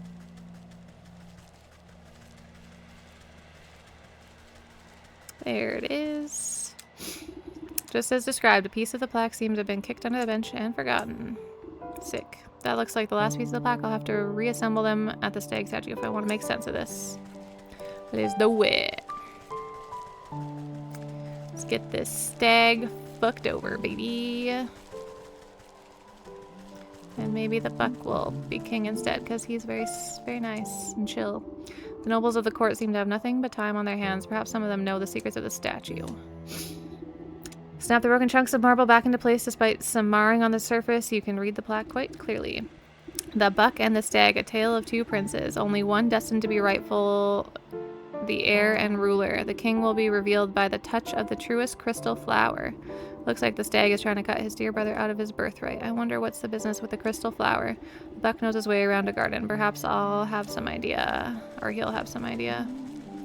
There it is. Just as described, a piece of the plaque seems to have been kicked under the bench and forgotten. Sick. That looks like the last piece of the plaque. I'll have to reassemble them at the stag statue if I want to make sense of this. Let's do it. Let's get this stag fucked over, baby. And maybe the buck will be king instead, because he's very nice and chill. The nobles of the court seem to have nothing but time on their hands. Perhaps some of them know the secrets of the statue. Snap the broken chunks of marble back into place. Despite some marring on the surface, you can read the plaque quite clearly. The buck and the stag, a tale of two princes, only one destined to be rightful the heir and ruler. The king will be revealed by the touch of the truest crystal flower. Looks like the stag is trying to cut his dear brother out of his birthright. I wonder what's the business with the crystal flower. The buck knows his way around a garden. Perhaps I'll have some idea. Or he'll have some idea.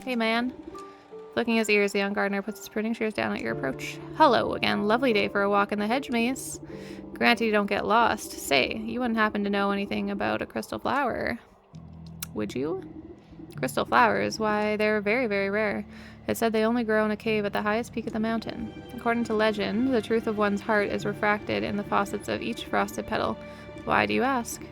Hey, man. Flicking his ears, the young gardener puts his pruning shears down at your approach. Hello again. Lovely day for a walk in the hedge maze. Granted you don't get lost. Say, you wouldn't happen to know anything about a crystal flower, would you? Crystal flowers, why, they're very, very rare. It said they only grow in a cave at the highest peak of the mountain. According to legend, the truth of one's heart is refracted in the faucets of each frosted petal. Why do you ask?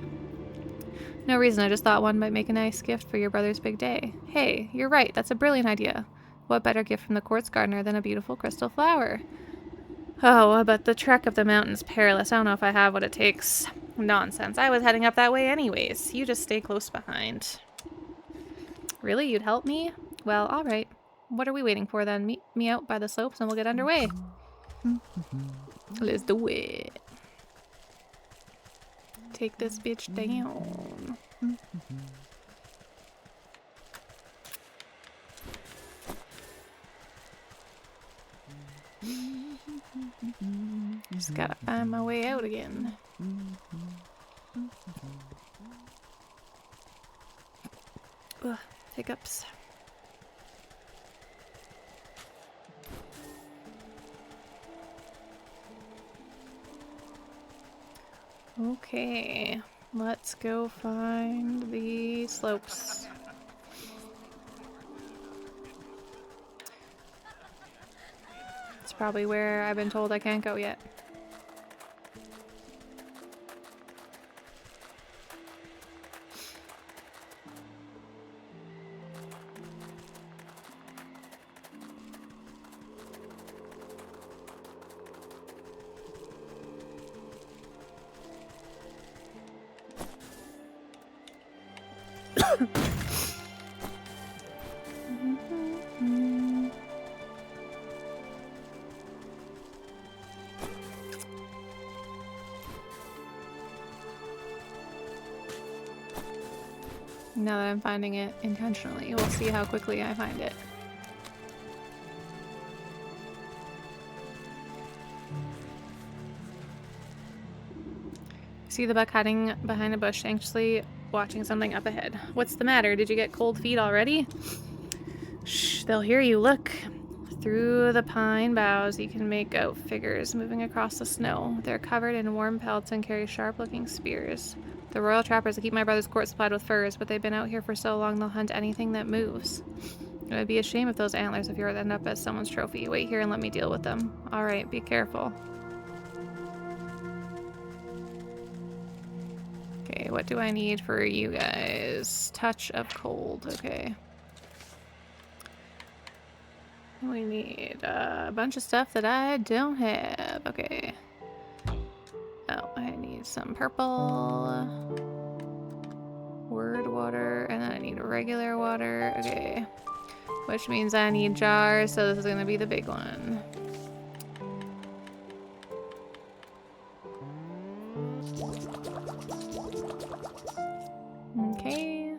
No reason, I just thought one might make a nice gift for your brother's big day. Hey, you're right, that's a brilliant idea. What better gift from the quartz gardener than a beautiful crystal flower? Oh, but the trek up the mountain's perilous. I don't know if I have what it takes. Nonsense, I was heading up that way anyways. You just stay close behind. Really? You'd help me? Well, alright. What are we waiting for then? Meet me out by the slopes and we'll get underway. Let's do it. Take this bitch down. Just gotta find my way out again. Ugh, hiccups. Okay, let's go find the slopes. It's probably where I've been told I can't go yet. Now that I'm finding it intentionally, we'll see how quickly I find it. See the buck hiding behind a bush, anxiously watching something up ahead. What's the matter? Did you get cold feet already? Shh, they'll hear you. Look. Through the pine boughs, you can make out figures moving across the snow. They're covered in warm pelts and carry sharp-looking spears. The royal trappers that keep my brother's court supplied with furs, but they've been out here for so long they'll hunt anything that moves. It would be a shame if those antlers of yours end up as someone's trophy. Wait here and let me deal with them. Alright, be careful. Okay, what do I need for you guys? Touch of cold, okay. We need a bunch of stuff that I don't have. Okay. Oh, I need some purple word water, and then I need regular water. Okay. Which means I need jars, so this is gonna be the big one. Okay.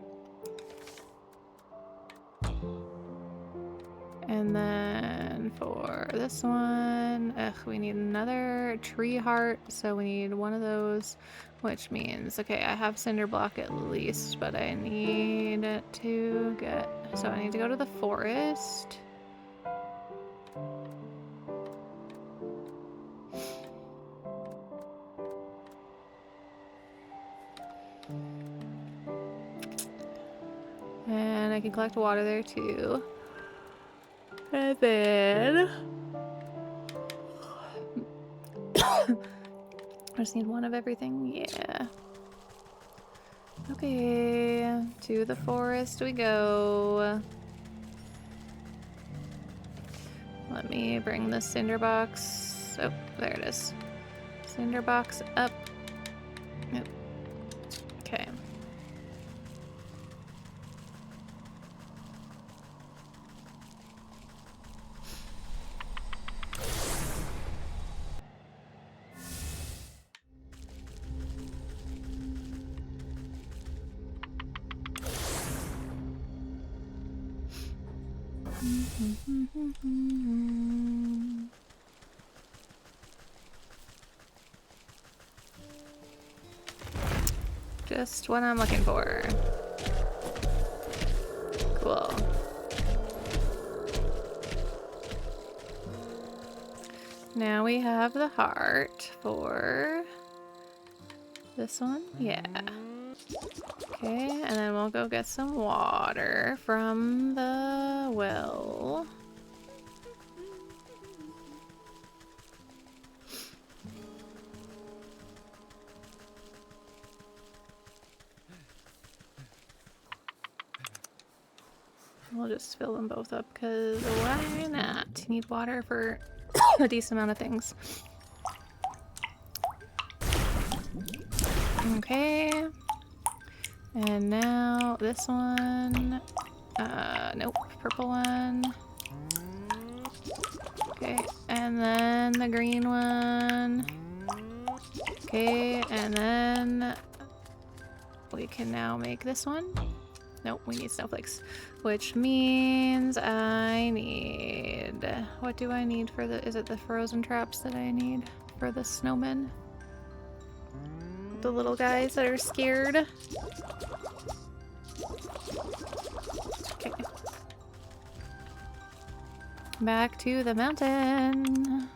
And then for this one, we need another tree heart, so we need one of those, which means, okay, I have cinder block at least, but I need to get, so I need to go to the forest. And I can collect water there too. And then I just need one of everything. Yeah. Okay, to the forest we go. Let me bring the cinder box. Oh, there it is. Cinder box up. Yep. Okay. Just what I'm looking for. Cool. Now we have the heart for this one. Yeah. Okay, and then we'll go get some water from the well. We'll just fill them both up because why not? You need water for a decent amount of things. Okay. And now this one. Nope. Purple one. Okay. And then the green one. Okay. And then we can now make this one. Nope, we need snowflakes. Which means I need... What do I need for the... Is it the frozen traps that I need for the snowmen? The little guys that are scared. Okay. Back to the mountain.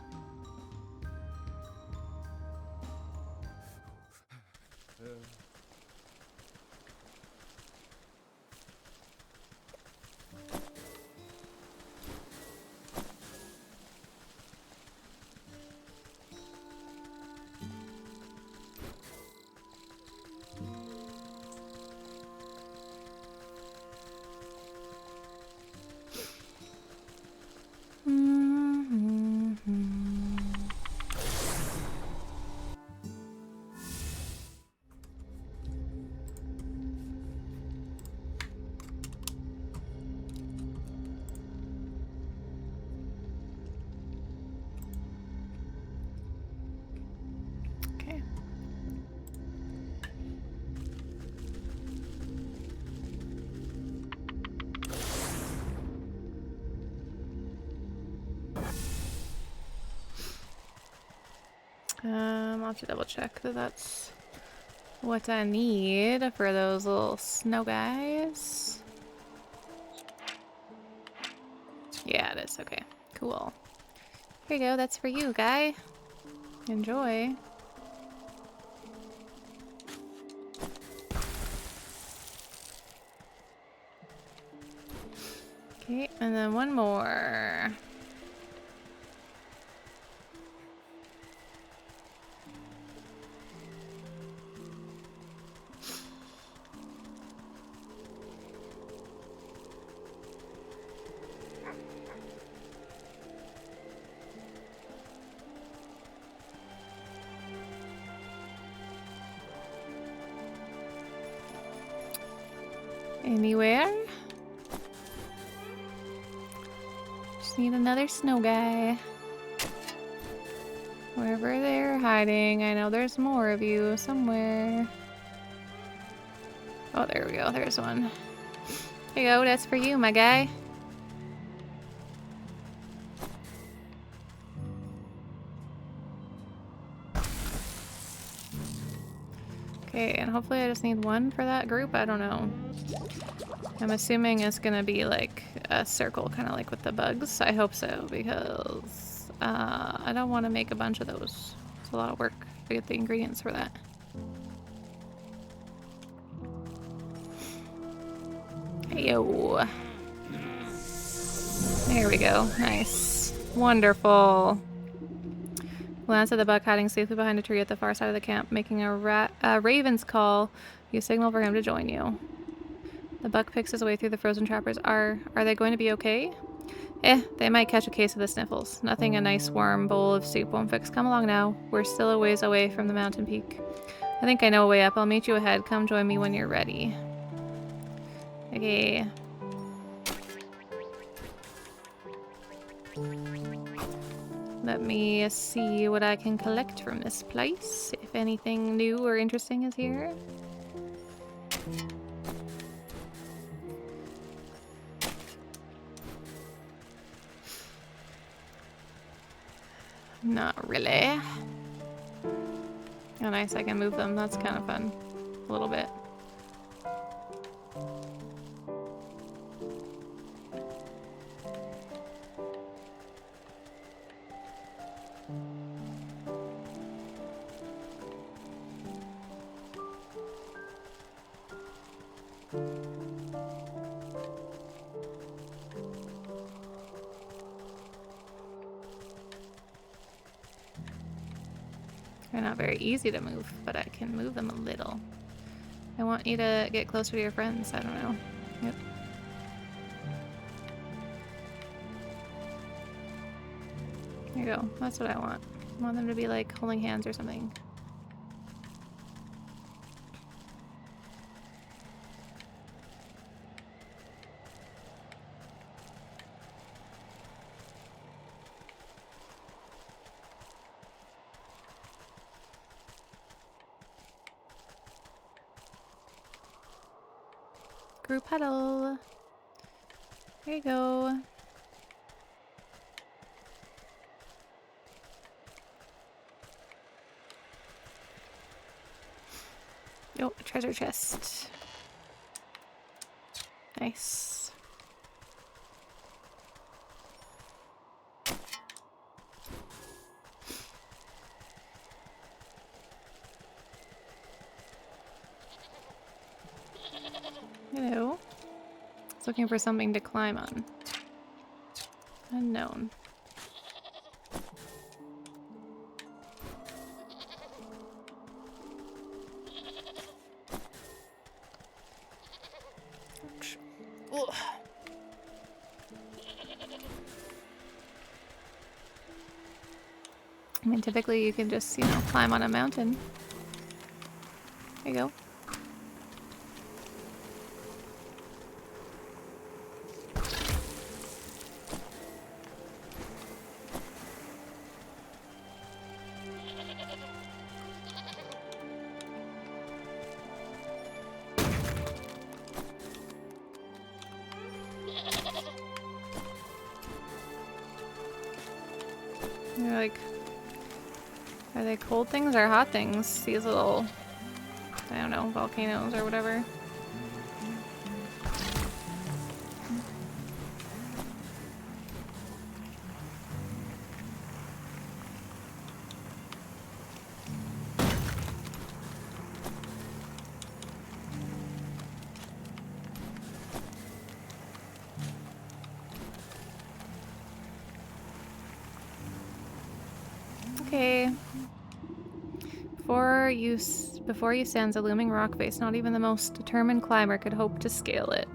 Okay. I'll have to double check that that's what I need for those little snow guys. Yeah, it is. Okay, cool. Here you go. That's for you, guy. Enjoy. Okay, and then one more. Anywhere? Just need another snow guy. Wherever they're hiding, I know there's more of you somewhere. Oh, there we go. There's one. Here you go. That's for you, my guy. Okay, and hopefully I just need one for that group. I don't know. I'm assuming it's gonna be like a circle, kind of like with the bugs. I hope so, because I don't want to make a bunch of those. It's a lot of work to get the ingredients for that. Heyo. There we go. Nice. Wonderful. Glance at the buck hiding safely behind a tree at the far side of the camp, making a raven's call. You signal for him to join you. The buck picks his way through the frozen trappers. Are they going to be okay? They might catch a case of the sniffles. Nothing a nice warm bowl of soup won't fix. Come along now. We're still a ways away from the mountain peak. I think I know a way up. I'll meet you ahead. Come join me when you're ready. Okay. Let me see what I can collect from this place. If anything new or interesting is here. Not really. Oh nice, I can move them. That's kind of fun. A little bit. They're not very easy to move, but I can move them a little. I want you to get closer to your friends. I don't know. Yep. There you go. That's what I want. I want them to be like holding hands or something. Group huddle. There you go. Oh, treasure chest. Nice. Hello. I was looking for something to climb on. Unknown. Ugh. I mean, typically you can just, climb on a mountain. There you go. They're like, are they cold things or hot things? These little, I don't know, volcanoes or whatever. Okay. Before you stands a looming rock face. Not even the most determined climber could hope to scale it.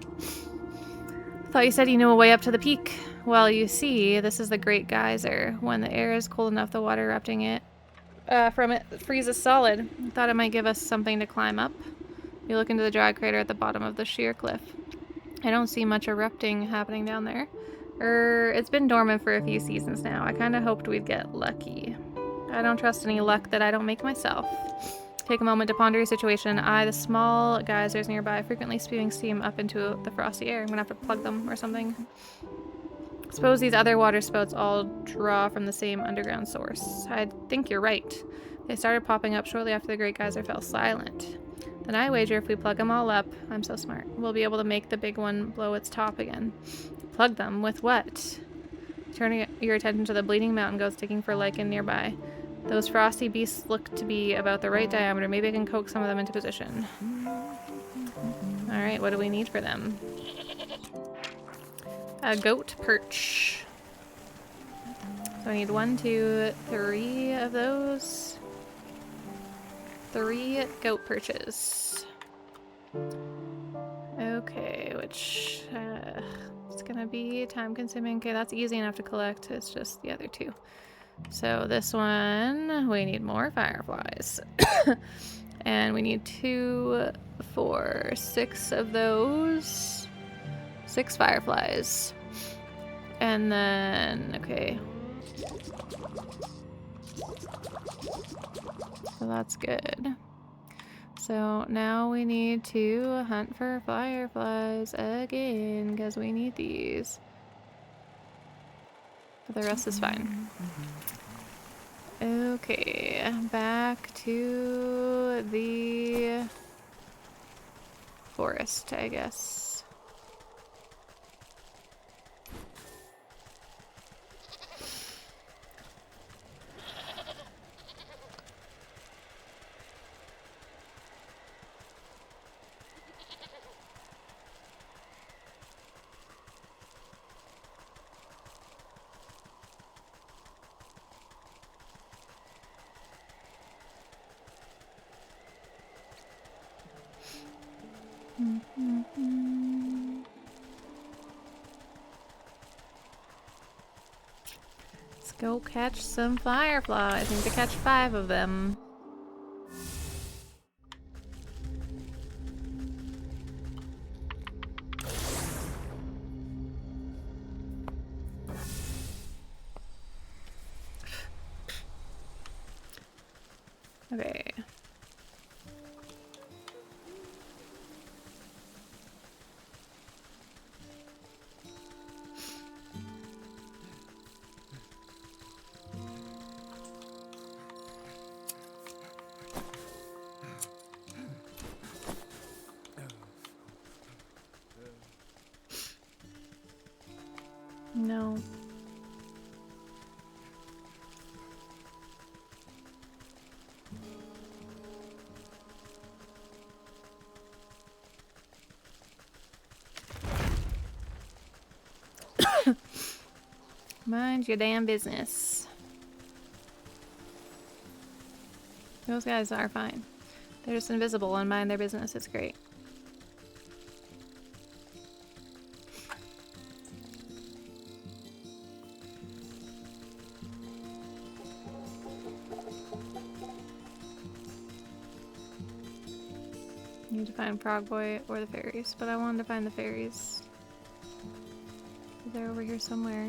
Thought you said you knew a way up to the peak. Well, you see, this is the Great Geyser. When the air is cold enough, the water erupting from it freezes solid. Thought it might give us something to climb up. You look into the dry crater at the bottom of the sheer cliff. I don't see much erupting happening down there. It's been dormant for a few seasons now. I kind of hoped we'd get lucky. I don't trust any luck that I don't make myself. Take a moment to ponder your situation. The small geysers nearby, frequently spewing steam up into the frosty air. I'm gonna have to plug them or something. Suppose these other water spouts all draw from the same underground source. I think you're right. They started popping up shortly after the Great Geyser fell silent. Then I wager if we plug them all up, I'm so smart, we'll be able to make the big one blow its top again. Plug them with what? Turning your attention to the bleeding mountain goats digging for lichen nearby. Those frosty beasts look to be about the right diameter. Maybe I can coax some of them into position. Alright, what do we need for them? A goat perch. So I need 1, 2, 3 of those. 3 goat perches. Okay, which it's gonna be time consuming. Okay, that's easy enough to collect. It's just the other 2. So this one, we need more fireflies. And we need 2, 4, 6 of those. 6 fireflies. And then, okay. So that's good. So now we need to hunt for fireflies again, because we need these. But the rest is fine. Okay, back to the forest, I guess. Let's go catch some fireflies. I need to catch 5 of them. Okay. No. Mind your damn business. Those guys are fine. They're just invisible and mind their business. It's great. Need to find Frog Boy or the fairies, but I wanted to find the fairies. They're over here somewhere.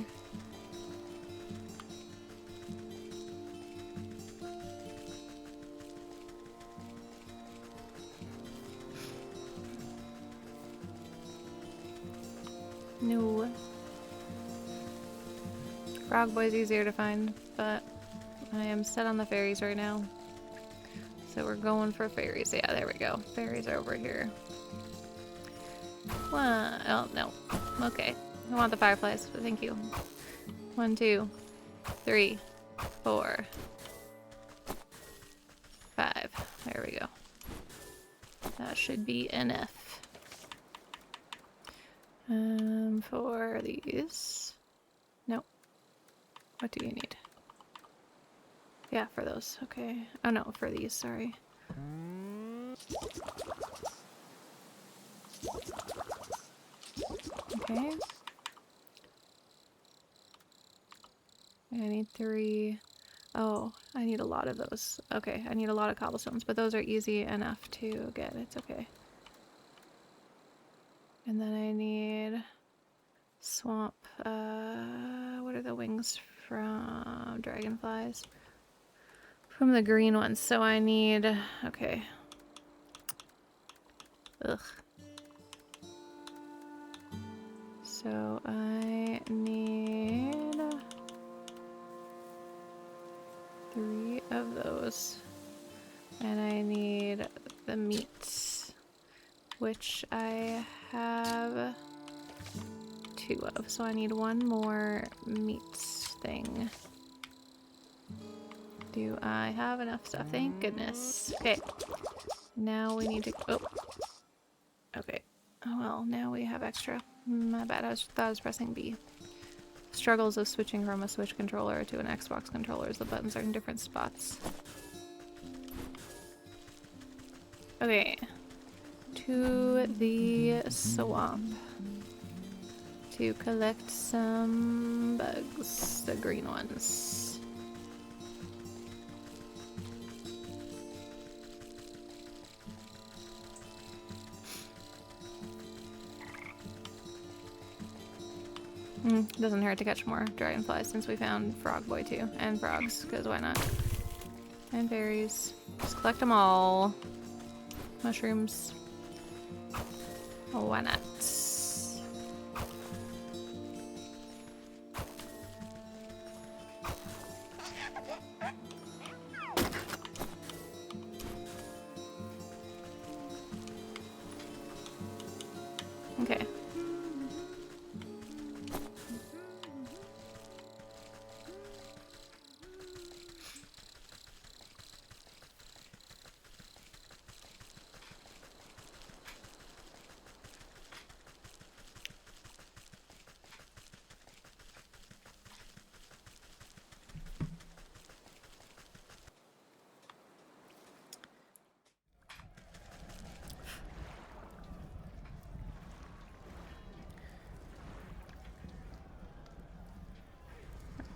No. Frog Boy's easier to find, but I am set on the fairies right now. So we're going for fairies. Yeah, there we go. Fairies are over here. Well, oh, no. Okay. I want the fireflies, but thank you. 1, 2, 3, 4, 5. There we go. That should be enough. For these. No. What do you need? Yeah, for those. Okay. Oh no, for these, sorry. Okay. I need 3. Oh, I need a lot of those. Okay, I need a lot of cobblestones, but those are easy enough to get. It's okay. And then I need swamp. What are the wings from dragonflies? From the green ones. So I need. Okay. Ugh. So I need 3 of those. And I need the meat, which I have 2 of. So I need 1 more meat thing. Do I have enough stuff? Thank goodness. Okay. Now we need to... Oh. Okay. Oh well, now we have extra. My bad, thought I was pressing B. Struggles of switching from a Switch controller to an Xbox controller as the buttons are in different spots. Okay. To the swamp. To collect some bugs. The green ones. Doesn't hurt to catch more dragonflies since we found Frog Boy too. And frogs, because why not? And berries. Just collect them all. Mushrooms. Oh, why not? Okay.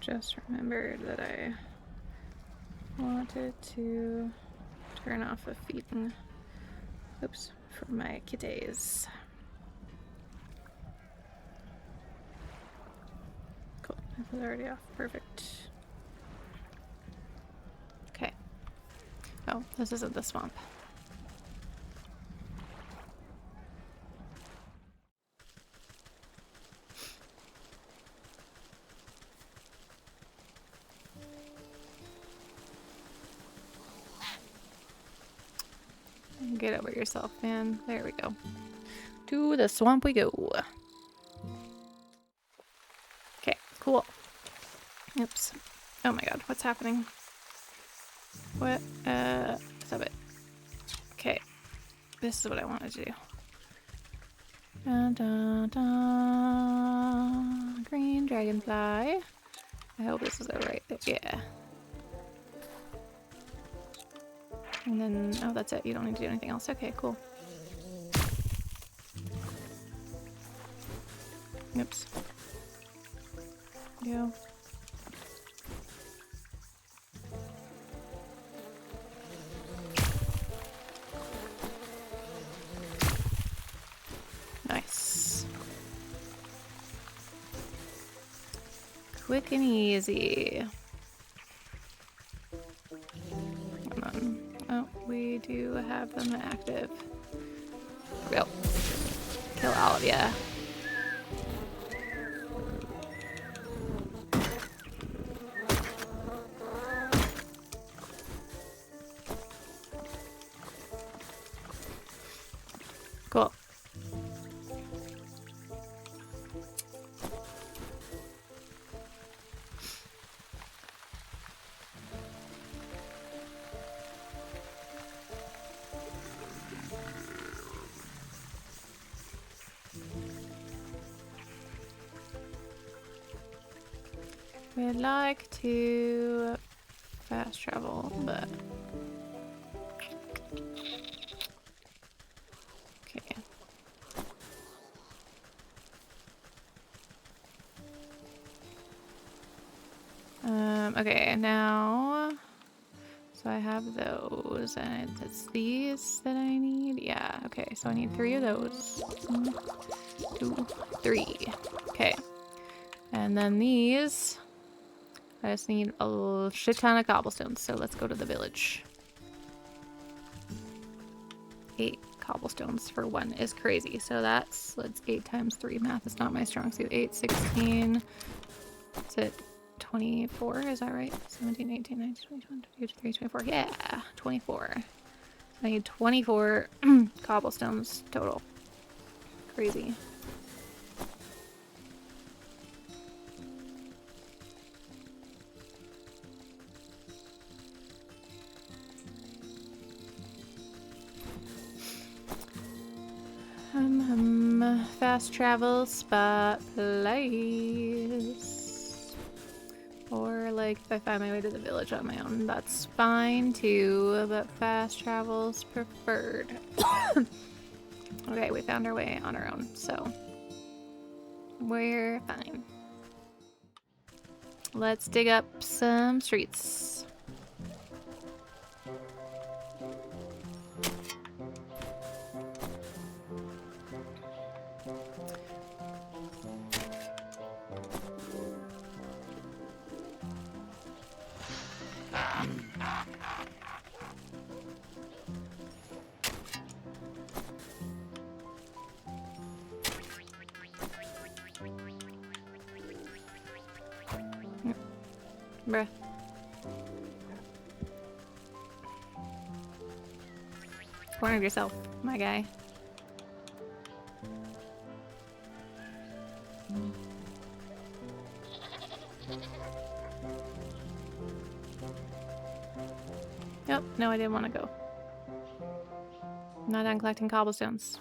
Just remembered that I wanted to turn off the feeding. Oops, for my kitties. Cool, this is already off. Perfect. Okay. Oh, this isn't the swamp. Get over yourself, man. There we go. To the swamp we go. Okay, cool. Oops. Oh my god, what's happening? What? Stop it. Okay. This is what I wanted to do. Dun, dun, dun. Green dragonfly. I hope this is right. Yeah. And then, oh, that's it. You don't need to do anything else. Okay, cool. Oops. Go. Nice. Quick and easy. Hold on. Oh, we do have them active. Real. Kill all of ya. Cool. We'd like to fast travel, but okay. Okay, now so I have those and it's these that I need. Yeah, okay, so I need 3 of those. 1, 2, 3. Okay. And then these, I just need a shit ton of cobblestones, so let's go to the village. 8 cobblestones for 1 is crazy. So that's 8 times 3. Math is not my strong suit. 8, 16. Is it 24? Is that right? 17, 18, 19, 20, 22, 23, 24. Yeah, 24. I need 24 cobblestones total. Crazy. Fast travel spot, place. Or like if I find my way to the village on my own, that's fine too, but fast travel's preferred. Okay, we found our way on our own, so we're fine. Let's dig up some streets. Bruh. Cornered yourself, my guy. Nope, no, I didn't want to go. I'm not done collecting cobblestones.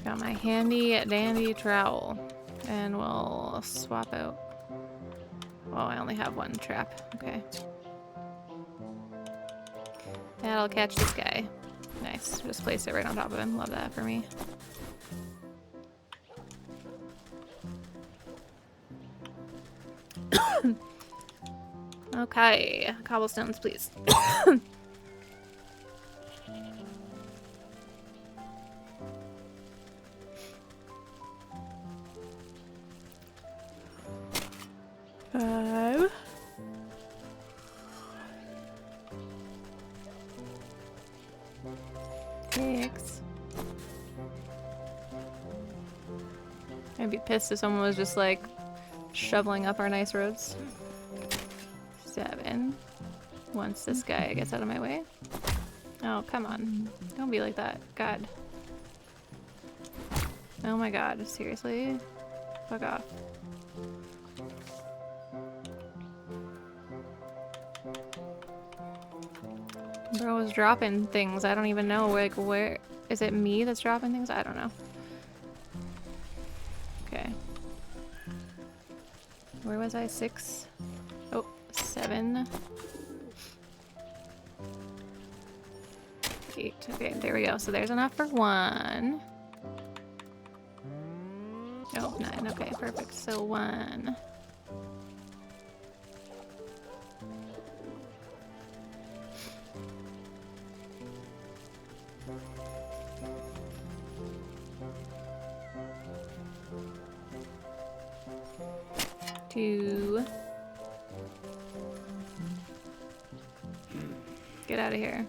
Got my handy dandy trowel, and we'll swap out. Oh, I only have 1 trap. Okay. That'll catch this guy. Nice. Just place it right on top of him. Love that for me. Okay. Cobblestones, please. Five. Six. I'd be pissed if someone was just like shoveling up our nice roads. 7. Once this guy gets out of my way. Oh, come on. Don't be like that. God. Oh my god, seriously? Fuck off. Bro was dropping things. I don't even know. Like, where? Is it me that's dropping things? I don't know. Okay. Where was I? 6? Oh, 7. 8. Okay, there we go. So there's enough for 1. Oh, 9. Okay, perfect. So 1. Two. Get out of here.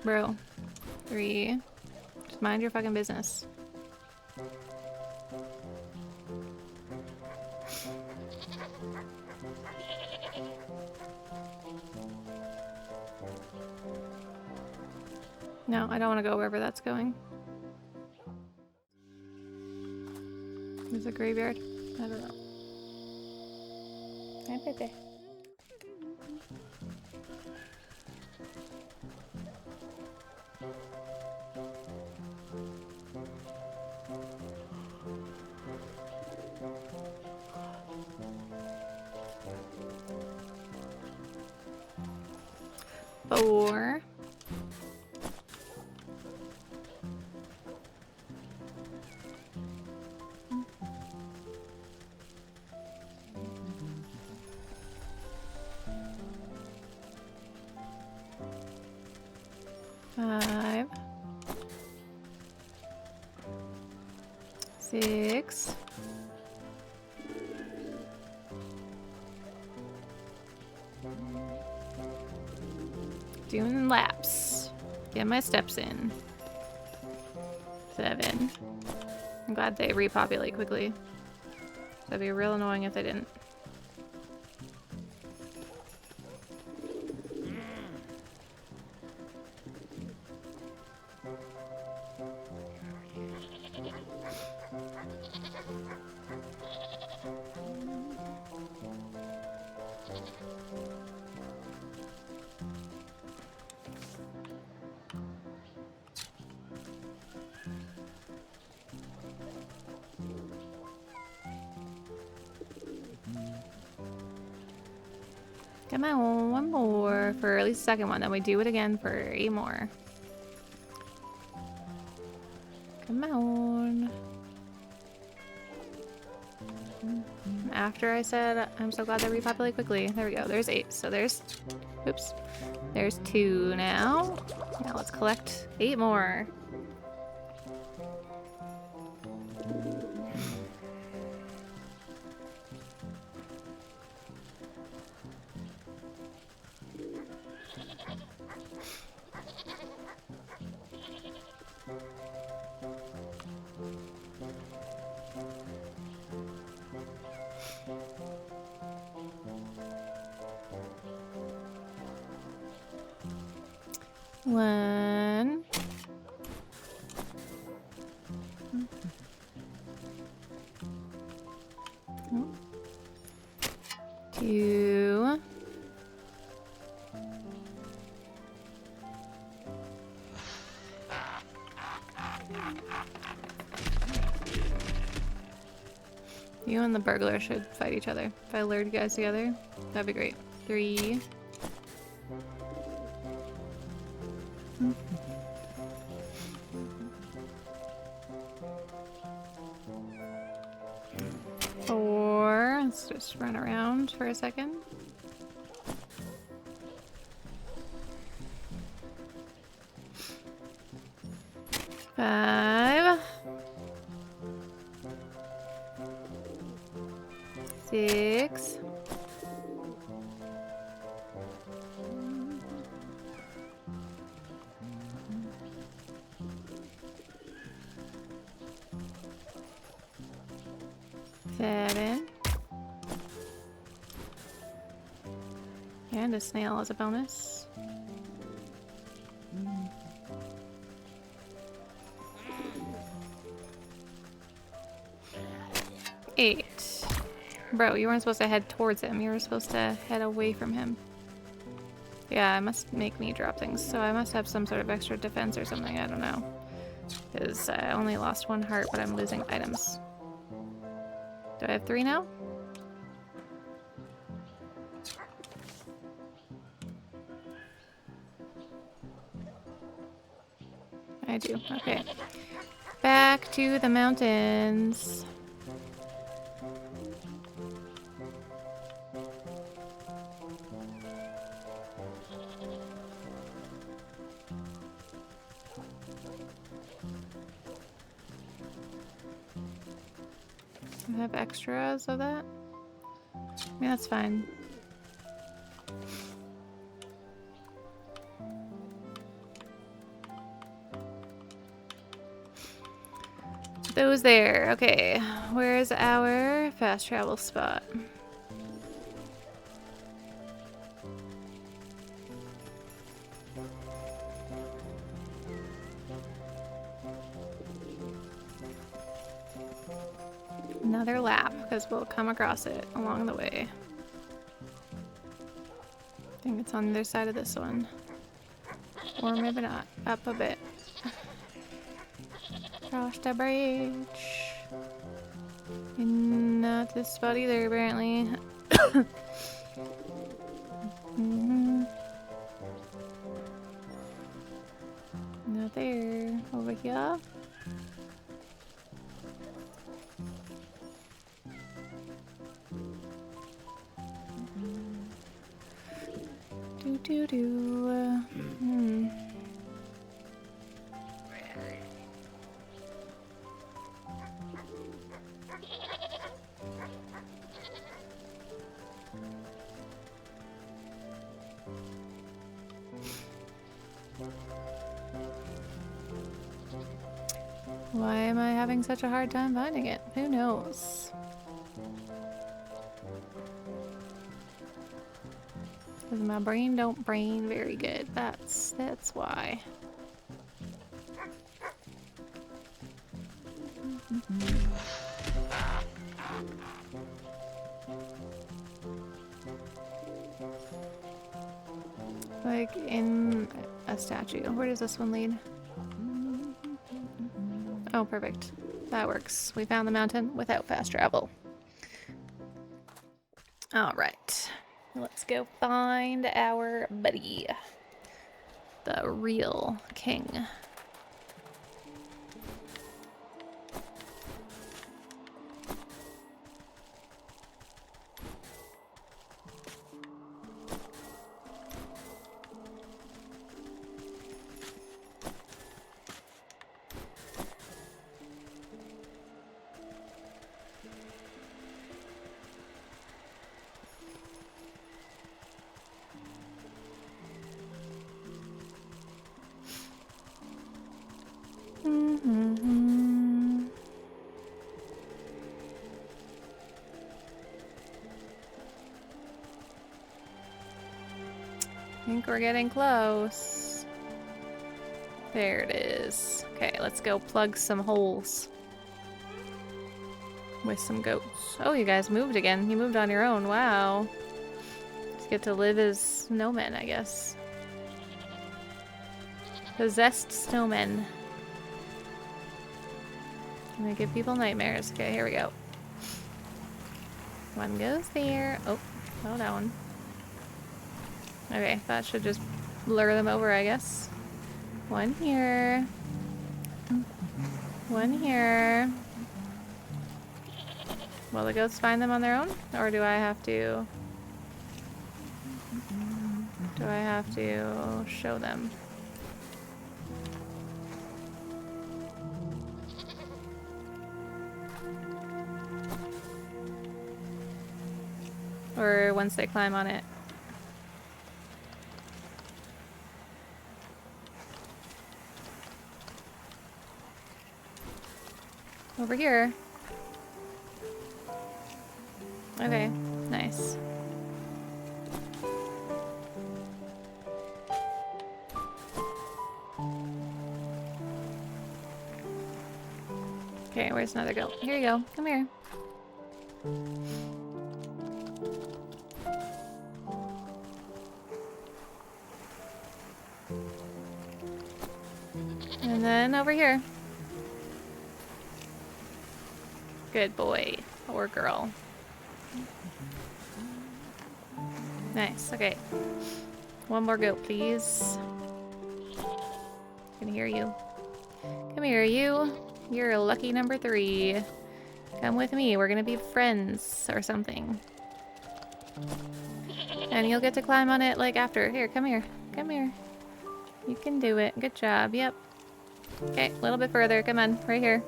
Bro. 3. Just mind your fucking business. No, I don't want to go wherever that's going. There's a graveyard. I don't know. Hi, Pepe. Four. 5, 6, 2 laps. Get my steps in. 7. I'm glad they repopulate quickly. That'd be real annoying if they didn't. Come on, one more for at least the second one, then we do it again for 8 more. Come on. After I said, I'm so glad they repopulate quickly. There we go, there's 8. So there's, oops, there's 2 now. Now let's collect 8 more. One. Two. You and the burglar should fight each other. If I lured you guys together, that'd be great. 3. Let's just run around for a second. 5. 6. 7. And a snail as a bonus. 8. Bro, you weren't supposed to head towards him. You were supposed to head away from him. Yeah, it must make me drop things. So I must have some sort of extra defense or something. I don't know. Because I only lost 1 heart, but I'm losing items. Do I have 3 now? I do. Okay. Back to the mountains. I have extras of that? I mean, that's fine. Those there. Okay. Where's our fast travel spot? Another lap, because we'll come across it along the way. I think it's on the other side of this one. Or maybe not. Up a bit. Cross the bridge. And not this spot either, apparently. Not there. Over here. Do. Why am I having such a hard time finding it? Who knows? Because my brain don't brain very good. That's why. Like in a statue. Where does this one lead? Oh, perfect. That works. We found the mountain without fast travel. All right. Let's go find our buddy. The real king. I think we're getting close. There it is. Okay, let's go plug some holes. With some goats. Oh, you guys moved again. You moved on your own. Wow. Just get to live as snowmen, I guess. Possessed snowmen. Gonna give people nightmares. Okay, here we go. One goes there. Oh, no, that one. Okay, that should just lure them over, I guess. One here. One here. Will the goats find them on their own? Or do I have to... show them? Or once they climb on it? Over here. Okay, nice. Okay, where's another goat? Here you go. Come here. And then over here. Good boy. Or girl. Nice, okay. One more goat, please. I can hear you. Come here, you. You're lucky number 3. Come with me, we're gonna be friends or something. And you'll get to climb on it like after. Here, come here. Come here. You can do it. Good job, yep. Okay, a little bit further. Come on, right here.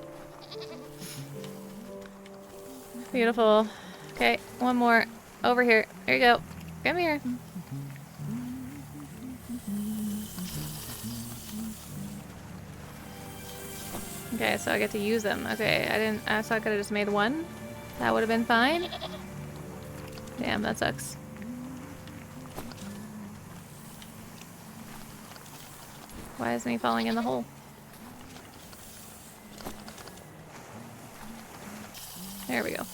Beautiful. Okay, one more. Over here. There you go. Come here. Okay, so I get to use them. Okay, I thought I could have just made one. That would have been fine. Damn, that sucks. Why is me falling in the hole? There we go.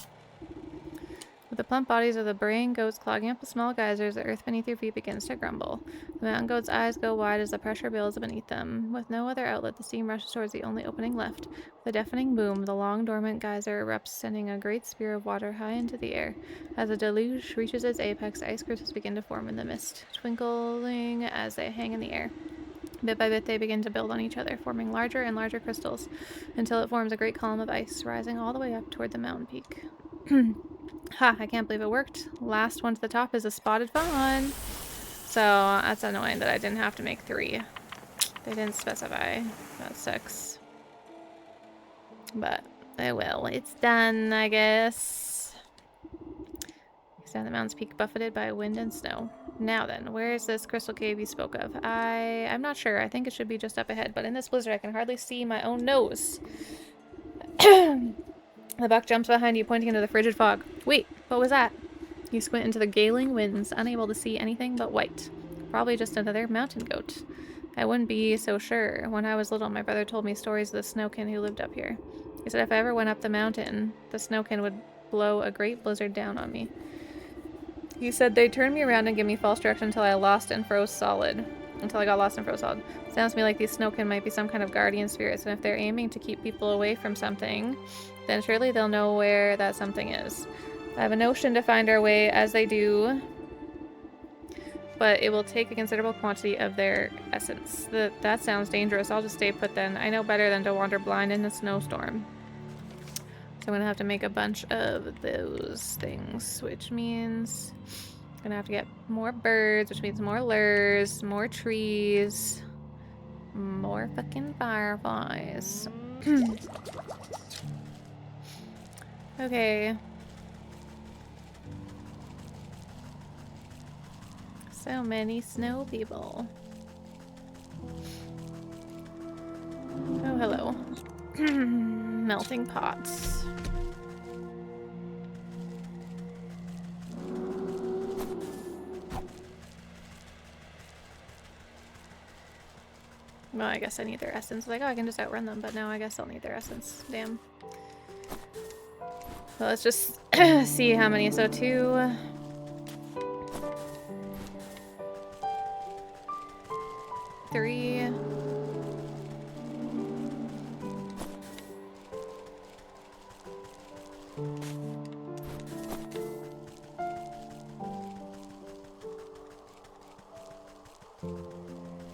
With the plump bodies of the braying goats clogging up the small geysers, the earth beneath your feet begins to grumble. The mountain goat's eyes go wide as the pressure builds beneath them. With no other outlet, the steam rushes towards the only opening left. With a deafening boom, the long dormant geyser erupts, sending a great spear of water high into the air. As the deluge reaches its apex, ice crystals begin to form in the mist, twinkling as they hang in the air. Bit by bit, they begin to build on each other, forming larger and larger crystals, until it forms a great column of ice, rising all the way up toward the mountain peak. Ha, I can't believe it worked. Last one to the top is a spotted fawn. So that's annoying that I didn't have to make 3. They didn't specify. That sucks. But, oh well. It's done, I guess. Stand the mountain's peak buffeted by wind and snow. Now then, where is this crystal cave you spoke of? I'm not sure. I think it should be just up ahead, but in this blizzard I can hardly see my own nose. The buck jumps behind you, pointing into the frigid fog. Wait, what was that? You squint into the gailing winds, unable to see anything but white. Probably just another mountain goat. I wouldn't be so sure. When I was little, my brother told me stories of the snowkin who lived up here. He said if I ever went up the mountain, the snowkin would blow a great blizzard down on me. He said they'd turn me around and give me false direction until I got lost and froze solid. Sounds to me like these snowkin might be some kind of guardian spirits, and if they're aiming to keep people away from something, then surely they'll know where that something is. I have a notion to find our way as they do, but it will take a considerable quantity of their essence. That sounds dangerous. I'll just stay put then. I know better than to wander blind in a snowstorm. So I'm gonna have to make a bunch of those things, which means I'm gonna have to get more birds, which means more lures, more trees, more fucking fireflies. Okay. So many snow people. Oh, hello. Melting pots. Well, I guess I need their essence. Like, oh, I can just outrun them, but now I guess I'll need their essence. Damn. Well, let's just see how many. So 2... 3...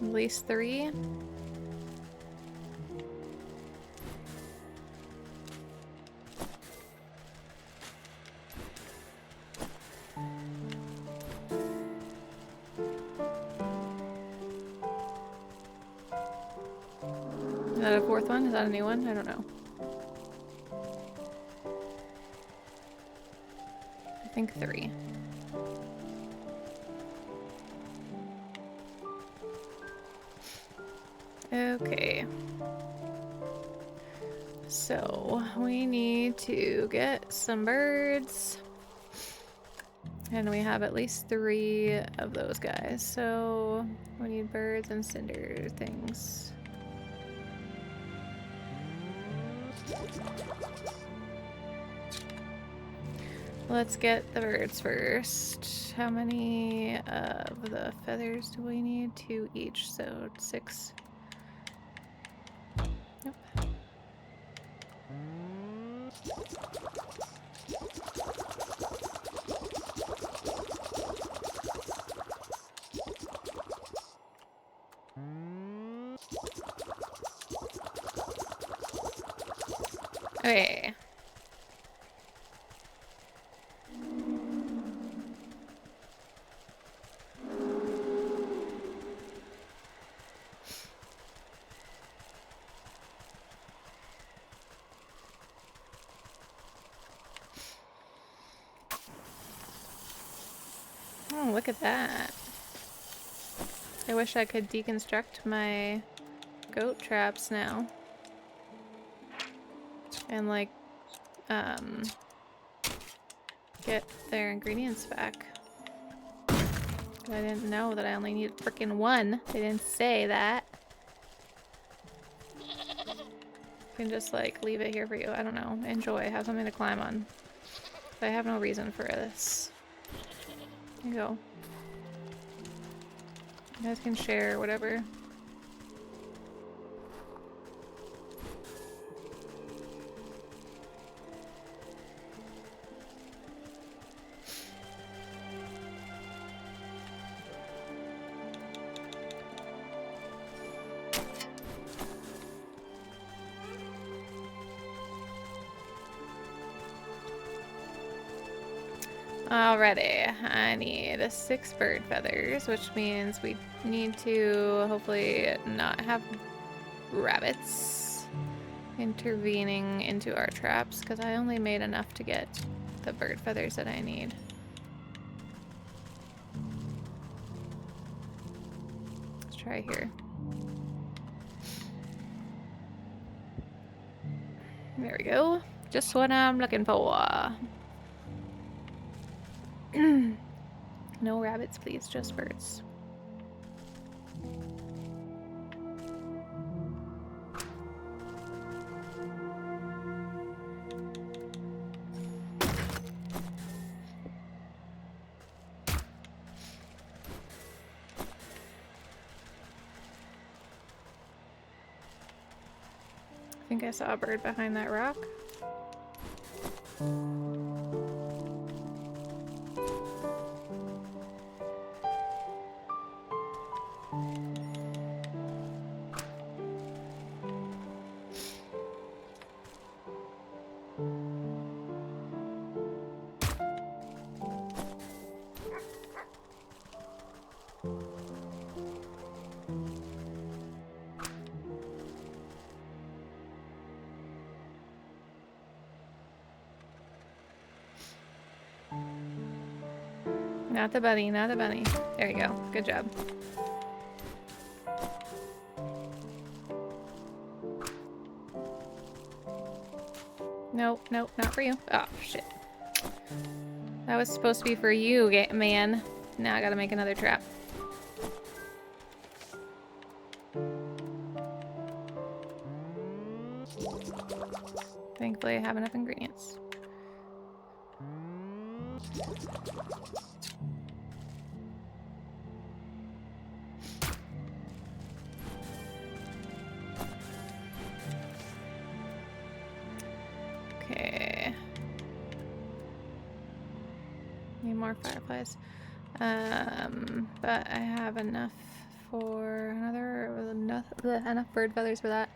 At least 3. Is that a 4th one? Is that a new one? I don't know. I think 3. Okay. So we need to get some birds. And we have at least 3 of those guys. So we need birds and cinder things. Let's get the birds first. How many of the feathers do we need? 2 each, so 6. Yep. Okay. Oh, look at that. I wish I could deconstruct my goat traps now. And like, get their ingredients back. I didn't know that I only needed frickin' 1. They didn't say that. You can just like leave it here for you. I don't know. Enjoy. Have something to climb on. I have no reason for this. There you go. You guys can share whatever. Alrighty, I need 6 bird feathers, which means we need to hopefully not have rabbits intervening into our traps, because I only made enough to get the bird feathers that I need. Let's try here. There we go. Just what I'm looking for. No rabbits, please. Just birds. I think I saw a bird behind that rock. Not the bunny, not the bunny. There you go. Good job. Nope, nope, not for you. Oh, shit. That was supposed to be for you, man. Now I gotta make another trap. Thankfully I have enough ingredients. Okay. Need more fireflies. But I have enough for enough bird feathers for that.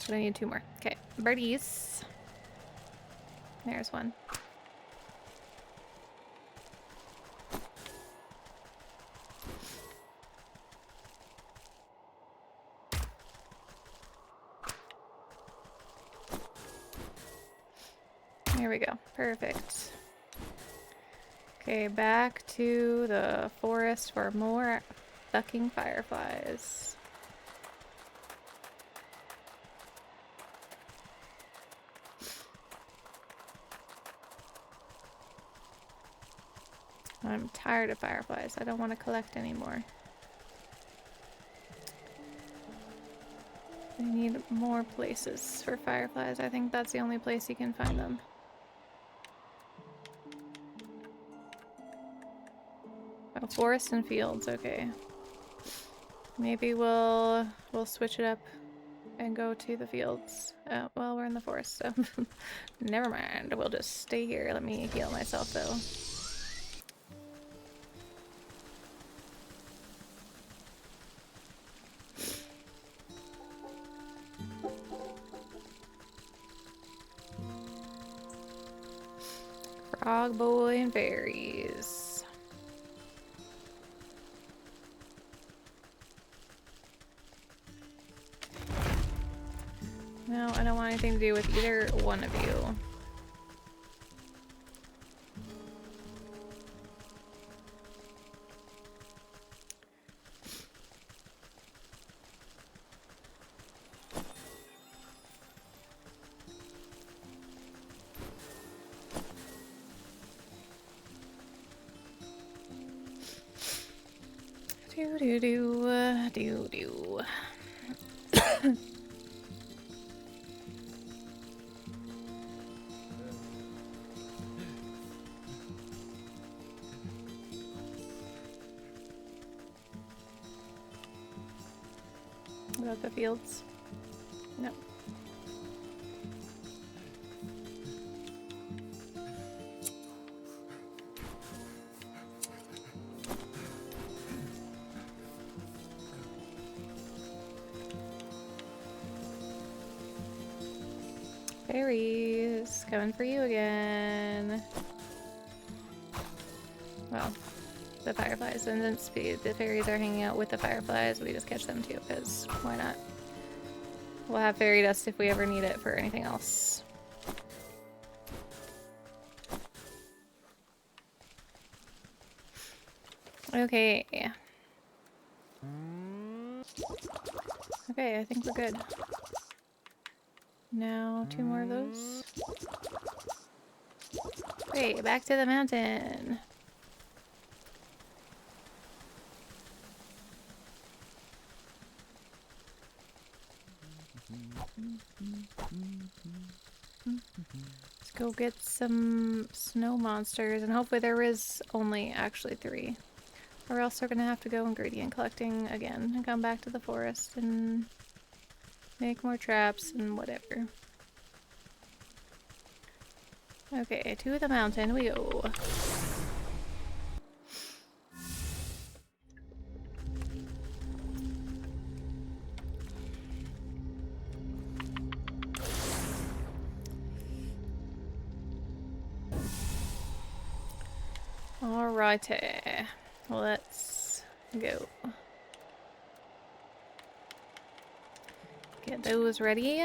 But I need 2 more. Okay, birdies. There's one. There we go. Perfect. Okay, back to the forest for more fucking fireflies. I'm tired of fireflies. I don't want to collect anymore. I need more places for fireflies. I think that's the only place you can find them. Oh, forest and fields, okay. Maybe we'll switch it up and go to the fields. Oh, well, we're in the forest, so never mind. We'll just stay here. Let me heal myself, though. Frog boy and fairies. No, I don't want anything to do with either one of you. Do. About the fields? No. Fairies, coming for you again. Well, the fireflies, and since the fairies are hanging out with the fireflies, we just catch them too, because why not? We'll have fairy dust if we ever need it for anything else. Okay. Okay, I think we're good. Now 2 more of those. Great, back to the mountain. Let's go get some snow monsters, and hopefully there is only actually 3. Or else we're gonna have to go ingredient collecting again and come back to the forest and make more traps and whatever. Okay, to the mountain we go. Alrighty, let's go. Get those ready.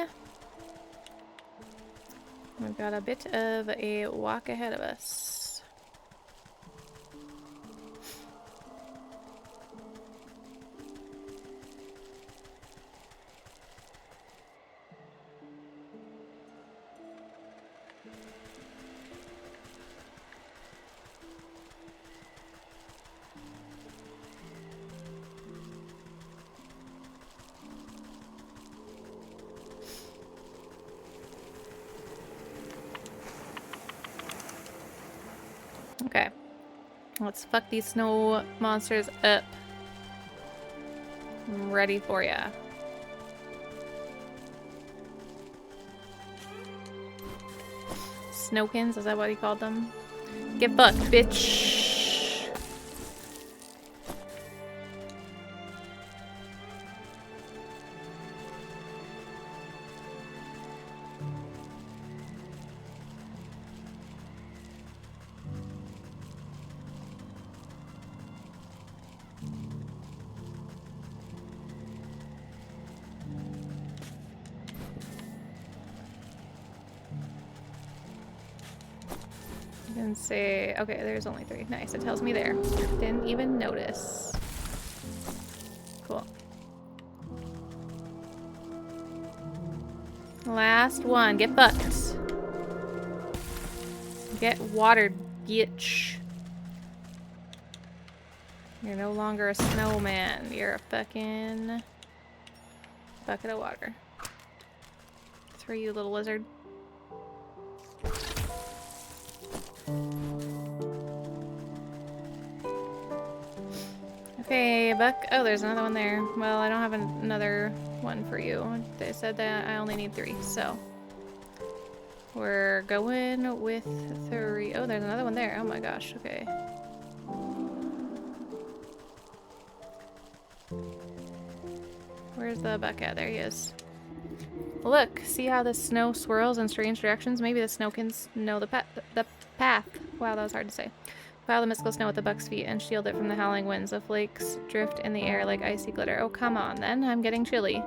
We've got a bit of a walk ahead of us. Okay, let's fuck these snow monsters up. I'm ready for ya. Snowkins, is that what he called them? Get fucked, bitch! And say, okay, there's only 3. Nice, it tells me there. Didn't even notice. Cool. Last one, get fucked. Get watered, bitch. You're no longer a snowman. You're a fucking bucket of water. It's for you, little lizard. Okay, Buck. Oh, there's another one there. Well, I don't have another one for you. They said that I only need 3, so we're going with 3. Oh, there's another one there. Oh my gosh. Okay. Where's the Buck at? There he is. Look, see how the snow swirls in strange directions? Maybe the snowkins know the path. Wow, that was hard to say. Pile the mystical snow at the Buck's feet and shield it from the howling winds. The flakes drift in the air like icy glitter. Oh, come on, then. I'm getting chilly.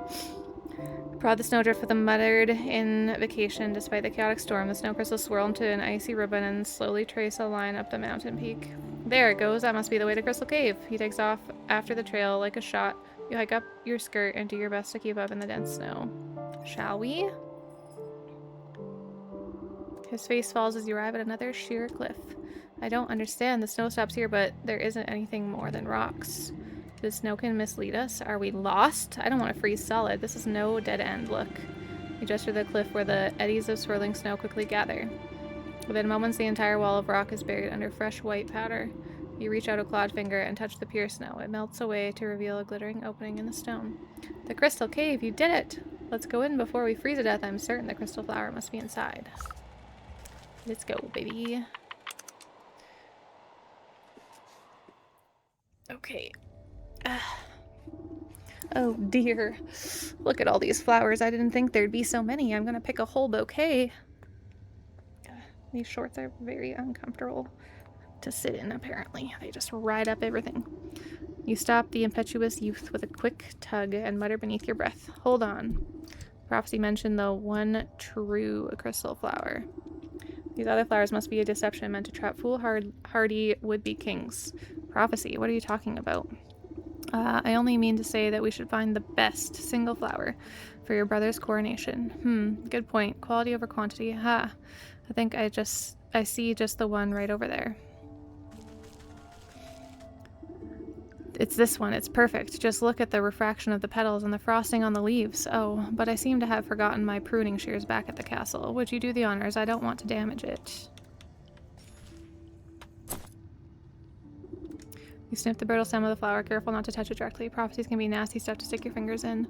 Prod the snowdrift with a muttered invocation. Despite the chaotic storm, the snow crystals swirl into an icy ribbon and slowly trace a line up the mountain peak. There it goes. That must be the way to Crystal Cave. He takes off after the trail like a shot. You hike up your skirt and do your best to keep up in the dense snow. Shall we? His face falls as you arrive at another sheer cliff. I don't understand. The snow stops here, but there isn't anything more than rocks. Did Snowkin mislead us? Are we lost? I don't want to freeze solid. This is no dead end. Look. You gesture to the cliff where the eddies of swirling snow quickly gather. Within moments, the entire wall of rock is buried under fresh white powder. You reach out a clawed finger and touch the pure snow. It melts away to reveal a glittering opening in the stone. The Crystal Cave! You did it! Let's go in before we freeze to death. I'm certain the crystal flower must be inside. Let's go, baby. Okay. Oh dear. Look at all these flowers. I didn't think there'd be so many. I'm gonna pick a whole bouquet. These shorts are very uncomfortable to sit in, apparently. They just ride up everything. You stop the impetuous youth with a quick tug and mutter beneath your breath. Hold on. Prophecy mentioned the one true crystal flower. These other flowers must be a deception meant to trap foolhardy would-be kings. Prophecy, what are you talking about? I only mean to say that we should find the best single flower for your brother's coronation. Good point. Quality over quantity. Ha. I think I see just the one right over there. It's this one. It's perfect. Just look at the refraction of the petals and the frosting on the leaves. Oh, but I seem to have forgotten my pruning shears back at the castle. Would you do the honors? I don't want to damage it. You snip the brittle stem of the flower, careful not to touch it directly. Prophecies can be nasty stuff to stick your fingers in.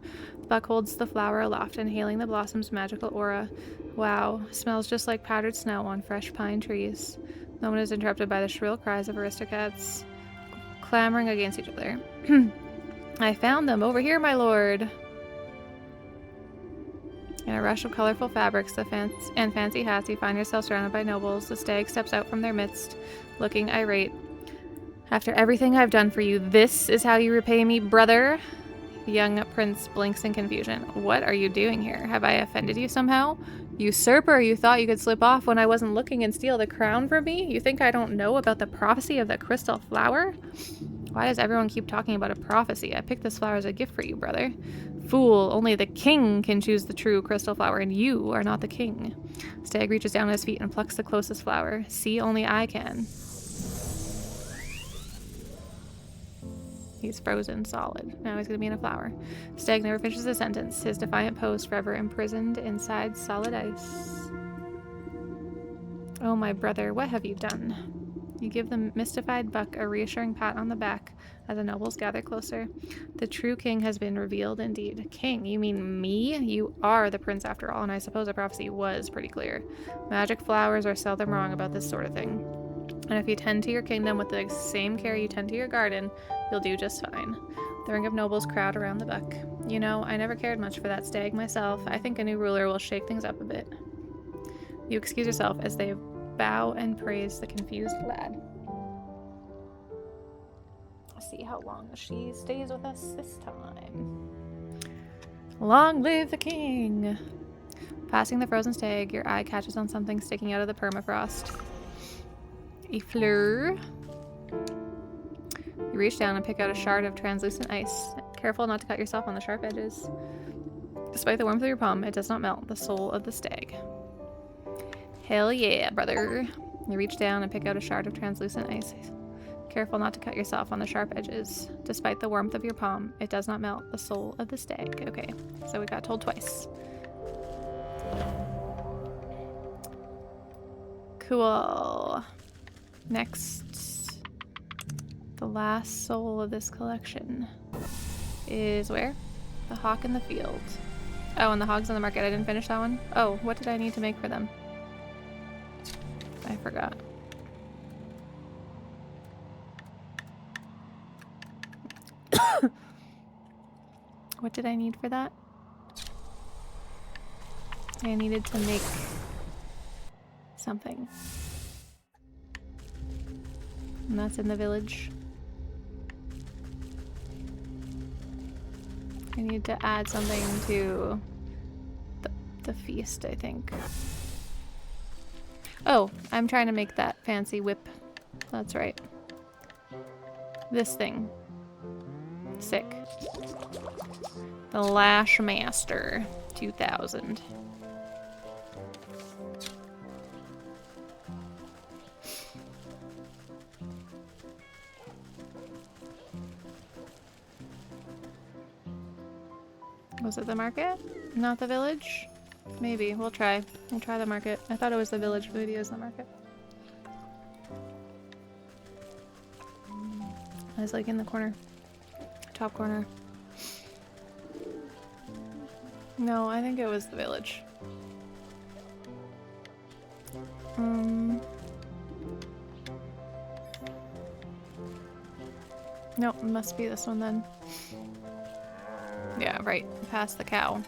Buck holds the flower aloft, inhaling the blossom's magical aura. Wow, smells just like powdered snow on fresh pine trees. No one is interrupted by the shrill cries of aristocrats clamoring against each other. I found them over here, my lord. In a rush of colorful fabrics and fancy hats, you find yourself surrounded by nobles. The stag steps out from their midst, looking irate. After everything I've done for you, this is how you repay me, brother? The young prince blinks in confusion. What are you doing here? Have I offended you somehow? Usurper, you thought you could slip off when I wasn't looking and steal the crown from me? You think I don't know about the prophecy of the crystal flower? Why does everyone keep talking about a prophecy? I picked this flower as a gift for you, brother. Fool, only the king can choose the true crystal flower, and you are not the king. Stag reaches down at his feet and plucks the closest flower. See, only I can. He's frozen solid. Now he's gonna be in a flower. Stag never finishes a sentence, his defiant pose forever imprisoned inside solid ice. Oh, my brother, what have you done? You give the mystified Buck a reassuring pat on the back as the nobles gather closer. The true king has been revealed indeed. King? You mean me? You are the prince after all, and I suppose the prophecy was pretty clear. Magic flowers are seldom wrong about this sort of thing. And if you tend to your kingdom with the same care you tend to your garden, you'll do just fine. The ring of nobles crowd around the Buck. You know, I never cared much for that stag myself. I think a new ruler will shake things up a bit. You excuse yourself as they bow and praise the confused lad. Let's see how long she stays with us this time. Long live the king! Passing the frozen stag, your eye catches on something sticking out of the permafrost. A fleur. You reach down and pick out a shard of translucent ice. Careful not to cut yourself on the sharp edges. Despite the warmth of your palm, it does not melt the soul of the stag. Hell yeah, brother. You reach down and pick out a shard of translucent ice. Careful not to cut yourself on the sharp edges. Despite the warmth of your palm, it does not melt the soul of the stag. Okay, so we got told twice. Cool. Next, the last soul of this collection is where? The hawk in the field. Oh, and the hogs on the market. I didn't finish that one. Oh, what did I need to make for them? I forgot. What did I need for that? I needed to make something. And that's in the village. I need to add something to the feast, I think. Oh, I'm trying to make that fancy whip. That's right. This thing. Sick. The Lash Master 2000. Was it the market? Not the village? Maybe. We'll try. We'll try the market. I thought it was the village, but maybe it was the market. I was like in the corner. Top corner. No, I think it was the village. Nope, it must be this one then. Yeah, right. Past the cow.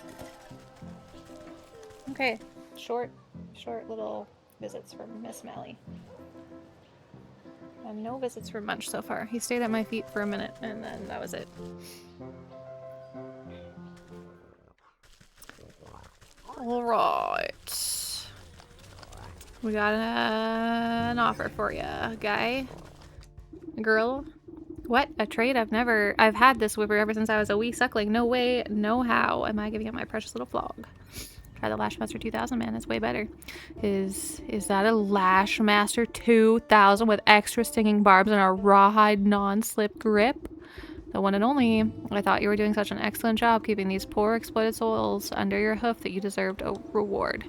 Okay. Short little visits from Miss Mally. And no visits from Munch so far. He stayed at my feet for a minute and then that was it. Alright. We got an offer for you, guy. Girl. What? A trait? I've had this whipper ever since I was a wee suckling. No way, no how am I giving up my precious little flog. Try the Lashmaster 2000, man. It's way better. Is that a Lashmaster 2000 with extra stinging barbs and a rawhide non-slip grip? The one and only. I thought you were doing such an excellent job keeping these poor exploited souls under your hoof that you deserved a reward.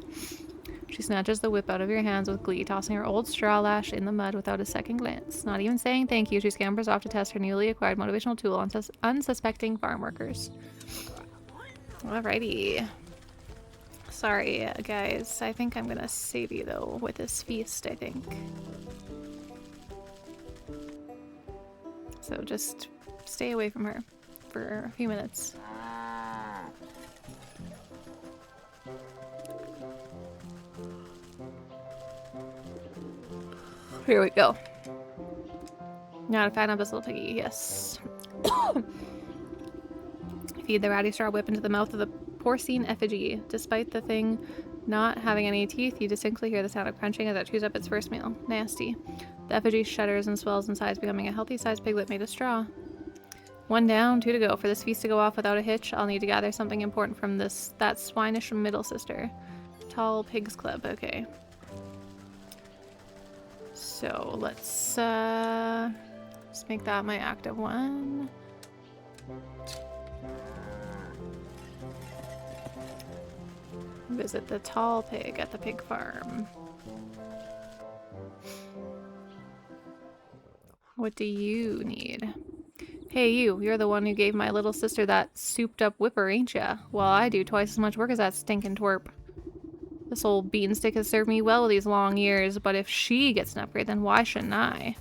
She snatches the whip out of your hands with glee, tossing her old straw lash in the mud without a second glance. Not even saying thank you, she scampers off to test her newly acquired motivational tool on unsuspecting farm workers. Alrighty. Sorry, guys. I think I'm gonna save you, though, with this feast, I think. So just stay away from her for a few minutes. Here we go. Now to fatten up this little piggy, yes. Feed the ratty straw whip into the mouth of the porcine effigy. Despite the thing not having any teeth, you distinctly hear the sound of crunching as it chews up its first meal. Nasty. The effigy shudders and swells in size, becoming a healthy-sized piglet made of straw. 1 down, 2 to go. For this feast to go off without a hitch, I'll need to gather something important from that swinish middle sister. Tall Pigs Club, okay. So let's make that my active one. Visit the tall pig at the pig farm. What do you need? Hey you're the one who gave my little sister that souped up whipper, ain't ya? Well, I do twice as much work as that stinking twerp. This old beanstick has served me well these long years, but if she gets an upgrade, then why shouldn't I?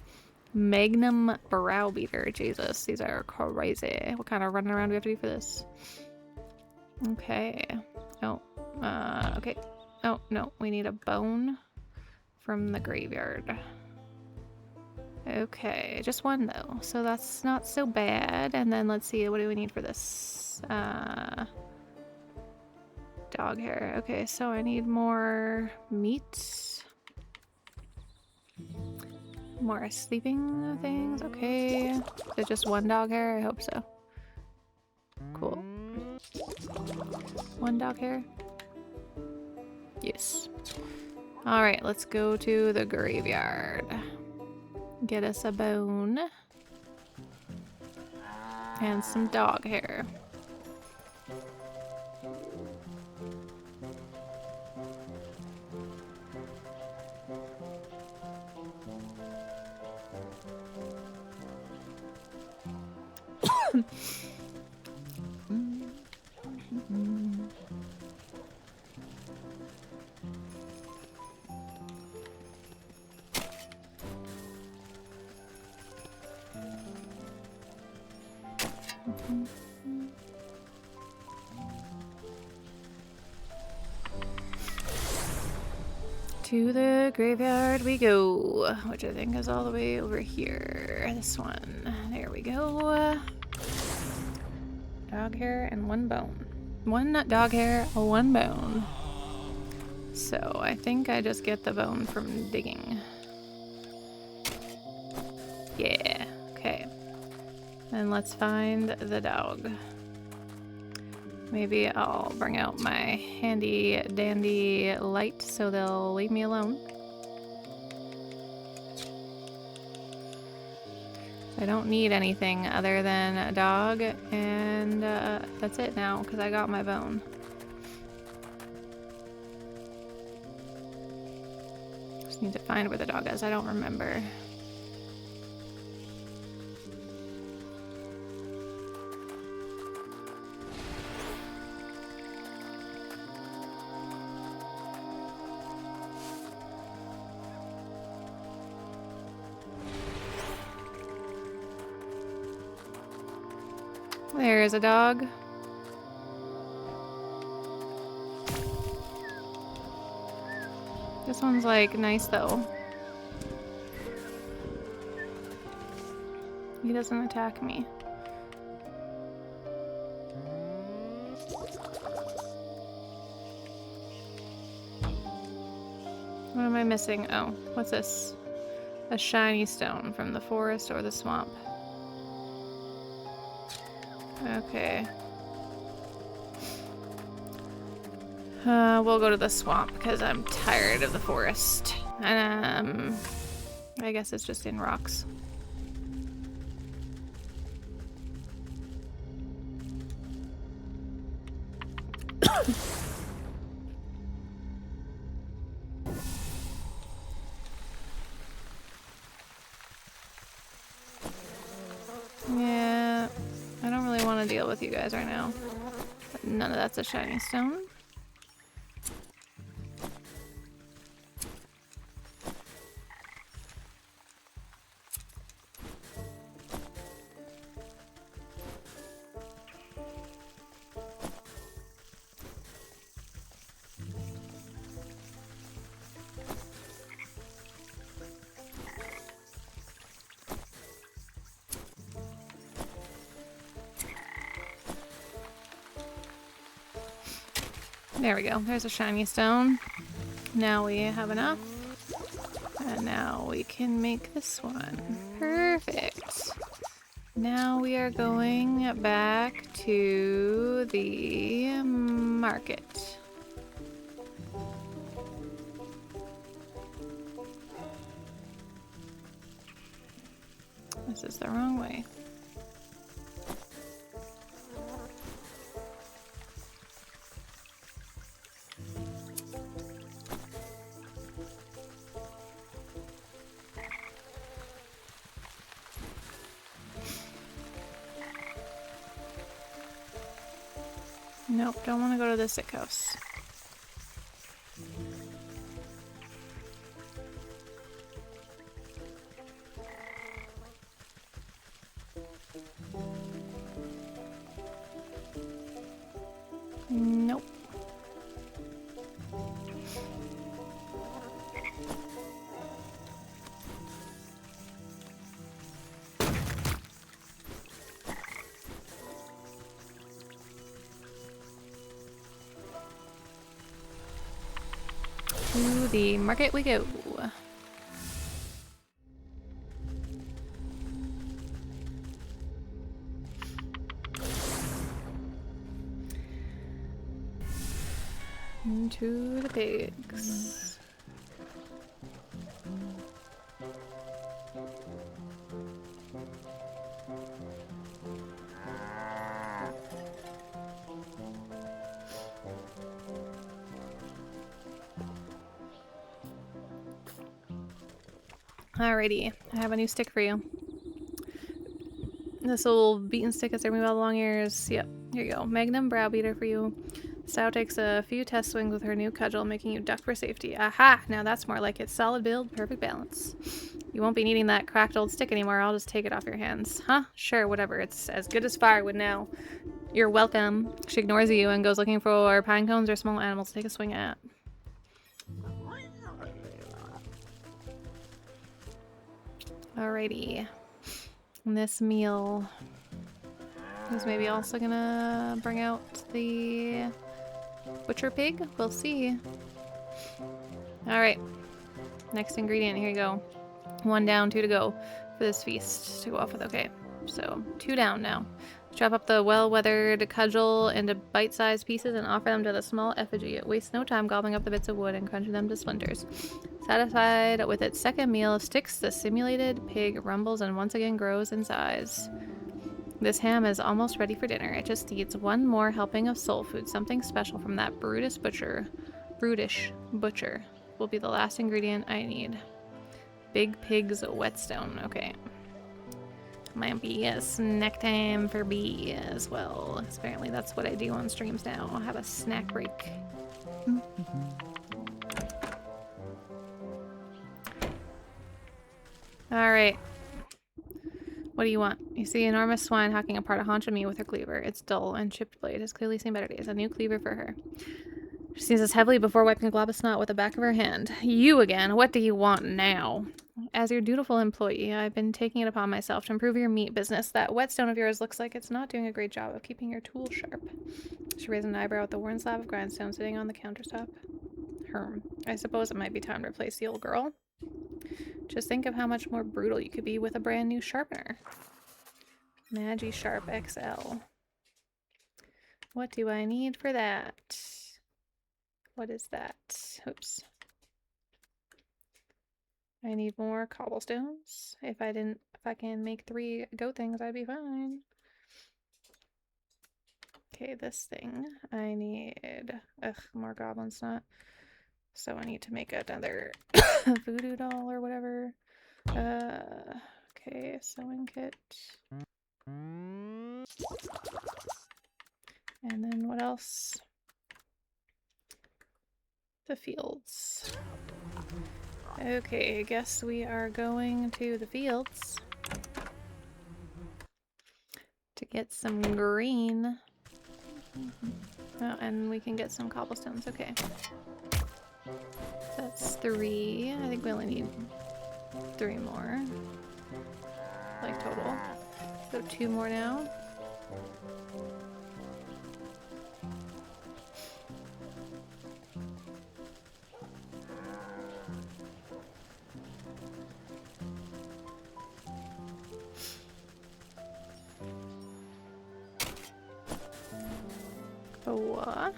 Magnum Browbeater. Jesus, these are crazy. What kind of running around do we have to do for this? Okay. Oh, okay. Oh, no, we need a bone from the graveyard. Okay, just 1 though, so that's not so bad. And then let's see, what do we need for this? Dog hair. Okay, so I need more meat. More sleeping things. Okay. Is it just 1 dog hair? I hope so. Cool. 1 dog hair? Yes. Alright, let's go to the graveyard. Get us a bone. And some dog hair. To the graveyard we go, which I think is all the way over here. This one. There we go. Dog hair and 1 bone. 1 dog hair, 1 bone. So I think I just get the bone from digging. Yeah, okay. Then let's find the dog. Maybe I'll bring out my handy dandy light so they'll leave me alone. I don't need anything other than a dog, and that's it now because I got my bone. Just need to find where the dog is. I don't remember. There's a dog. This one's like nice though. He doesn't attack me. What am I missing? Oh, what's this? A shiny stone from the forest or the swamp. Okay. We'll go to the swamp because I'm tired of the forest. I guess it's just in rocks. Yeah, I don't really want to deal with you guys right now. But none of that's a shiny stone. There we go. There's a shiny stone. Now we have enough. And now we can make this one. Perfect. Now we are going back to the market. This is the wrong way. Nope, don't want to go to the sick house. Nope. To the market we go. Into the pigs. Alrighty, I have a new stick for you. This little beaten stick has serving me all the long ears. Yep, here you go. Magnum browbeater for you. Sow takes a few test swings with her new cudgel, making you duck for safety. Aha! Now that's more like it. Solid build, perfect balance. You won't be needing that cracked old stick anymore. I'll just take it off your hands. Huh? Sure, whatever. It's as good as firewood now. You're welcome. She ignores you and goes looking for pine cones or small animals to take a swing at. Alrighty. And this meal is maybe also gonna bring out the butcher pig. We'll see. Alright. Next ingredient. Here you go. 1 down, 2 to go for this feast to go off with. Okay. So 2 down now. Chop up the well-weathered cudgel into bite-sized pieces and offer them to the small effigy. It wastes no time gobbling up the bits of wood and crunching them to splinters. Satisfied with its second meal of sticks, the simulated pig rumbles and once again grows in size. This ham is almost ready for dinner. It just needs 1 more helping of soul food, something special from that brutish butcher will be the last ingredient I need. Big pig's whetstone. Okay. Might be a snack time for me as well. Apparently that's what I do on streams now. I'll have a snack break. Alright. What do you want? You see an enormous swine hacking apart a haunch of meat with her cleaver. Its dull and chipped blade has clearly seen better days. A new cleaver for her. She sneezes heavily before wiping a glob of snot with the back of her hand. You again. What do you want now? As your dutiful employee, I've been taking it upon myself to improve your meat business. That whetstone of yours looks like it's not doing a great job of keeping your tool sharp. She raised an eyebrow at the worn slab of grindstone sitting on the countertop. I suppose it might be time to replace the old girl. Just think of how much more brutal you could be with a brand new sharpener. Magi Sharp XL. What do I need for that? What is that? Oops. I need more cobblestones. If I can make 3 goat things, I'd be fine. Okay, this thing, I need, more goblin snot. So I need to make another voodoo doll or whatever. Okay, sewing kit. And then what else? The fields. Okay, I guess we are going to the fields to get some green. Oh, and we can get some cobblestones. Okay. That's 3. I think we only need 3 more. Like total. So 2 more now. Oh.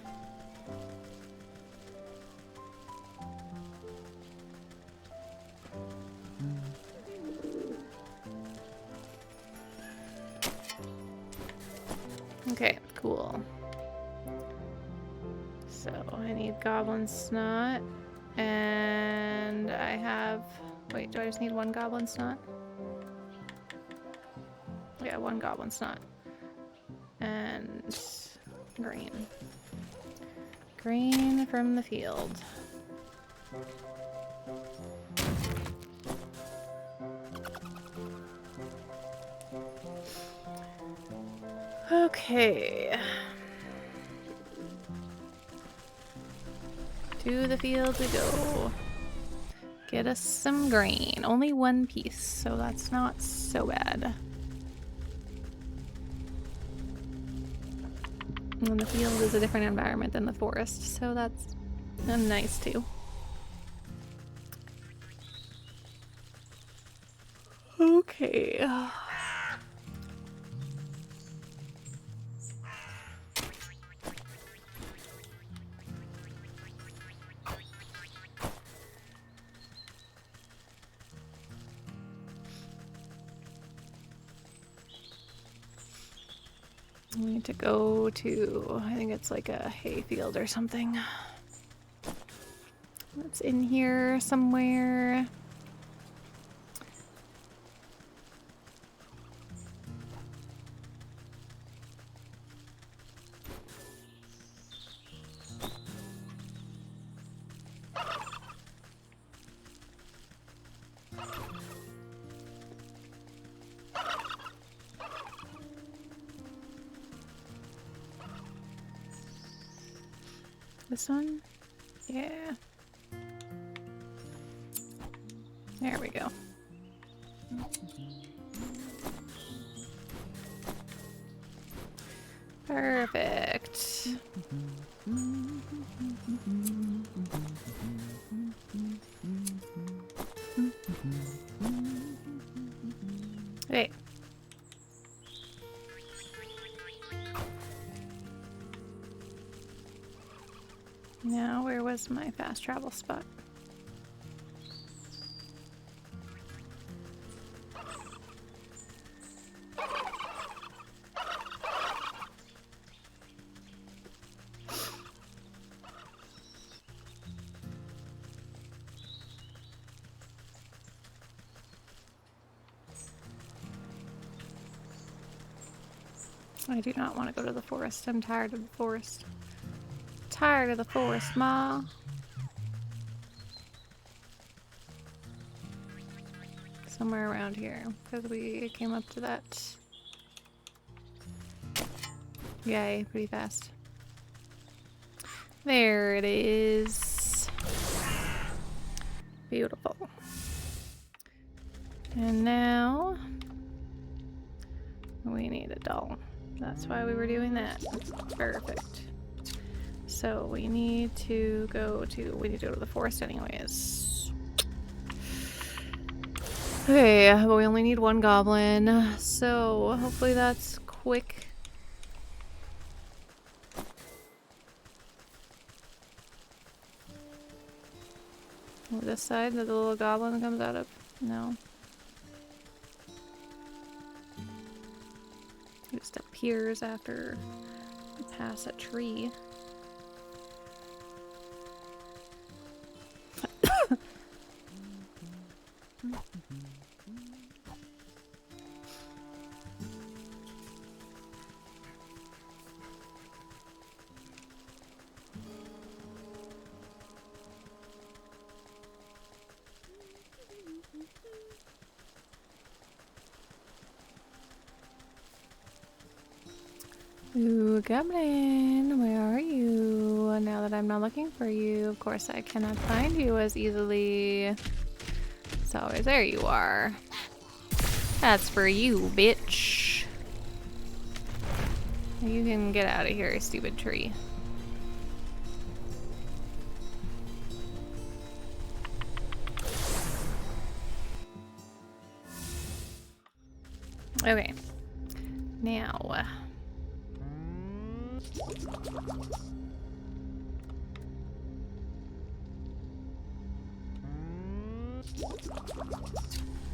Okay, cool. So I need goblin snot, and I have, wait, do I just need 1 goblin snot? Yeah, 1 goblin snot. And green. Green from the field. Okay. To the field we go. Get us some grain. Only 1 piece, so that's not so bad. And the field is a different environment than the forest, so that's nice too. Okay. We need to go to, I think it's like a hay field or something. It's in here somewhere. This one? Yeah. There we go. Perfect. Wait. Now, where was my fast travel spot? I do not want to go to the forest. I'm tired of the forest. Tired of the forest, Ma. Somewhere around here, because we came up to that. Yay, pretty fast. There it is. Beautiful. And now we need a doll. That's why we were doing that. Perfect. So we need to go to the forest anyways. Okay, but we only need 1 goblin, so hopefully that's quick. This side that the little goblin comes out of? No. It just appears after you pass a tree. Ooh, goblin, where are you? Now that I'm not looking for you, of course I cannot find you as easily. So there you are. That's for you, bitch. You can get out of here, stupid tree. Okay. Now.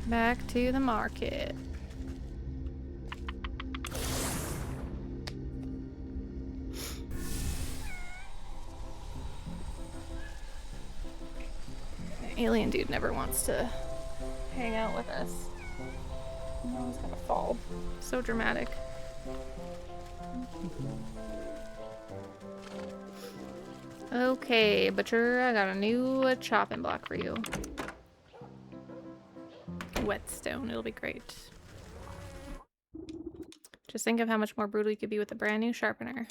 Back to the market. The alien dude never wants to hang out with us. No one's gonna fall. So dramatic. Okay, butcher, I got a new chopping block for you. Whetstone, it'll be great. Just think of how much more brutal you could be with a brand new sharpener.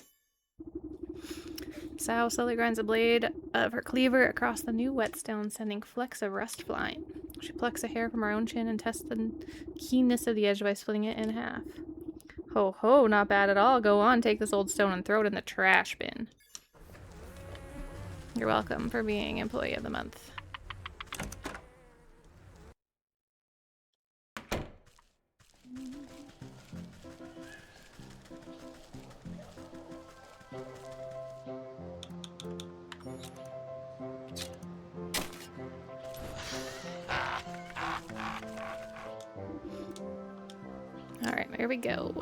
Sow slowly grinds the blade of her cleaver across the new whetstone, sending flecks of rust flying. She plucks a hair from her own chin and tests the keenness of the edge by splitting it in half. Ho ho, not bad at all. Go on, take this old stone and throw it in the trash bin. You're welcome for being Employee of the Month. Alright, here we go.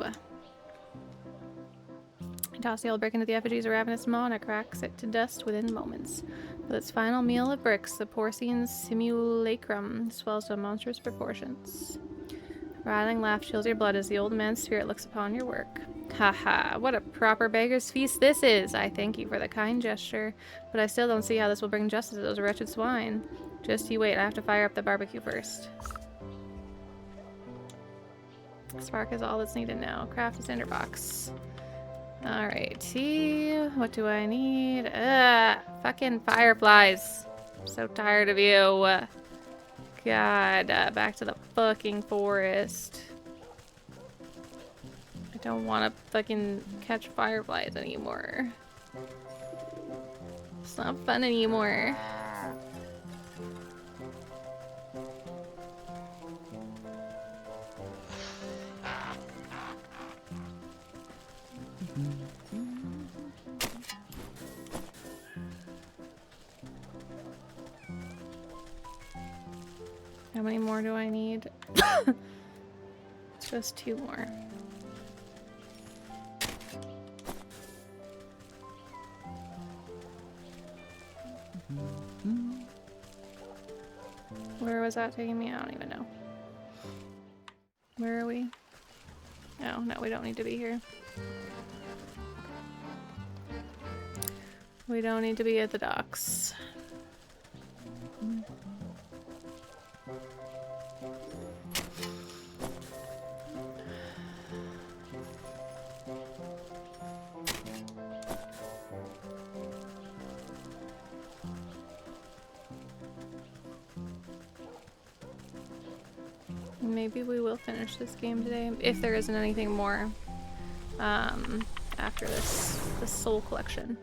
I toss the old brick into the effigies of ravenous maw and it cracks it to dust within moments. With its final meal of bricks, the porcine simulacrum swells to monstrous proportions. A rattling laugh chills your blood as the old man's spirit looks upon your work. Haha, what a proper beggar's feast this is! I thank you for the kind gesture, but I still don't see how this will bring justice to those wretched swine. Just you wait, I have to fire up the barbecue first. Spark is all that's needed now. Craft a cinderbox. Alrighty, what do I need? Fucking fireflies. I'm so tired of you. God, back to the fucking forest. I don't want to fucking catch fireflies anymore. It's not fun anymore. How many more do I need? Just 2 more. Where was that taking me? I don't even know. Where are we? Oh, no, we don't need to be here. We don't need to be at the docks. Maybe we will finish this game today, if there isn't anything more after this soul collection.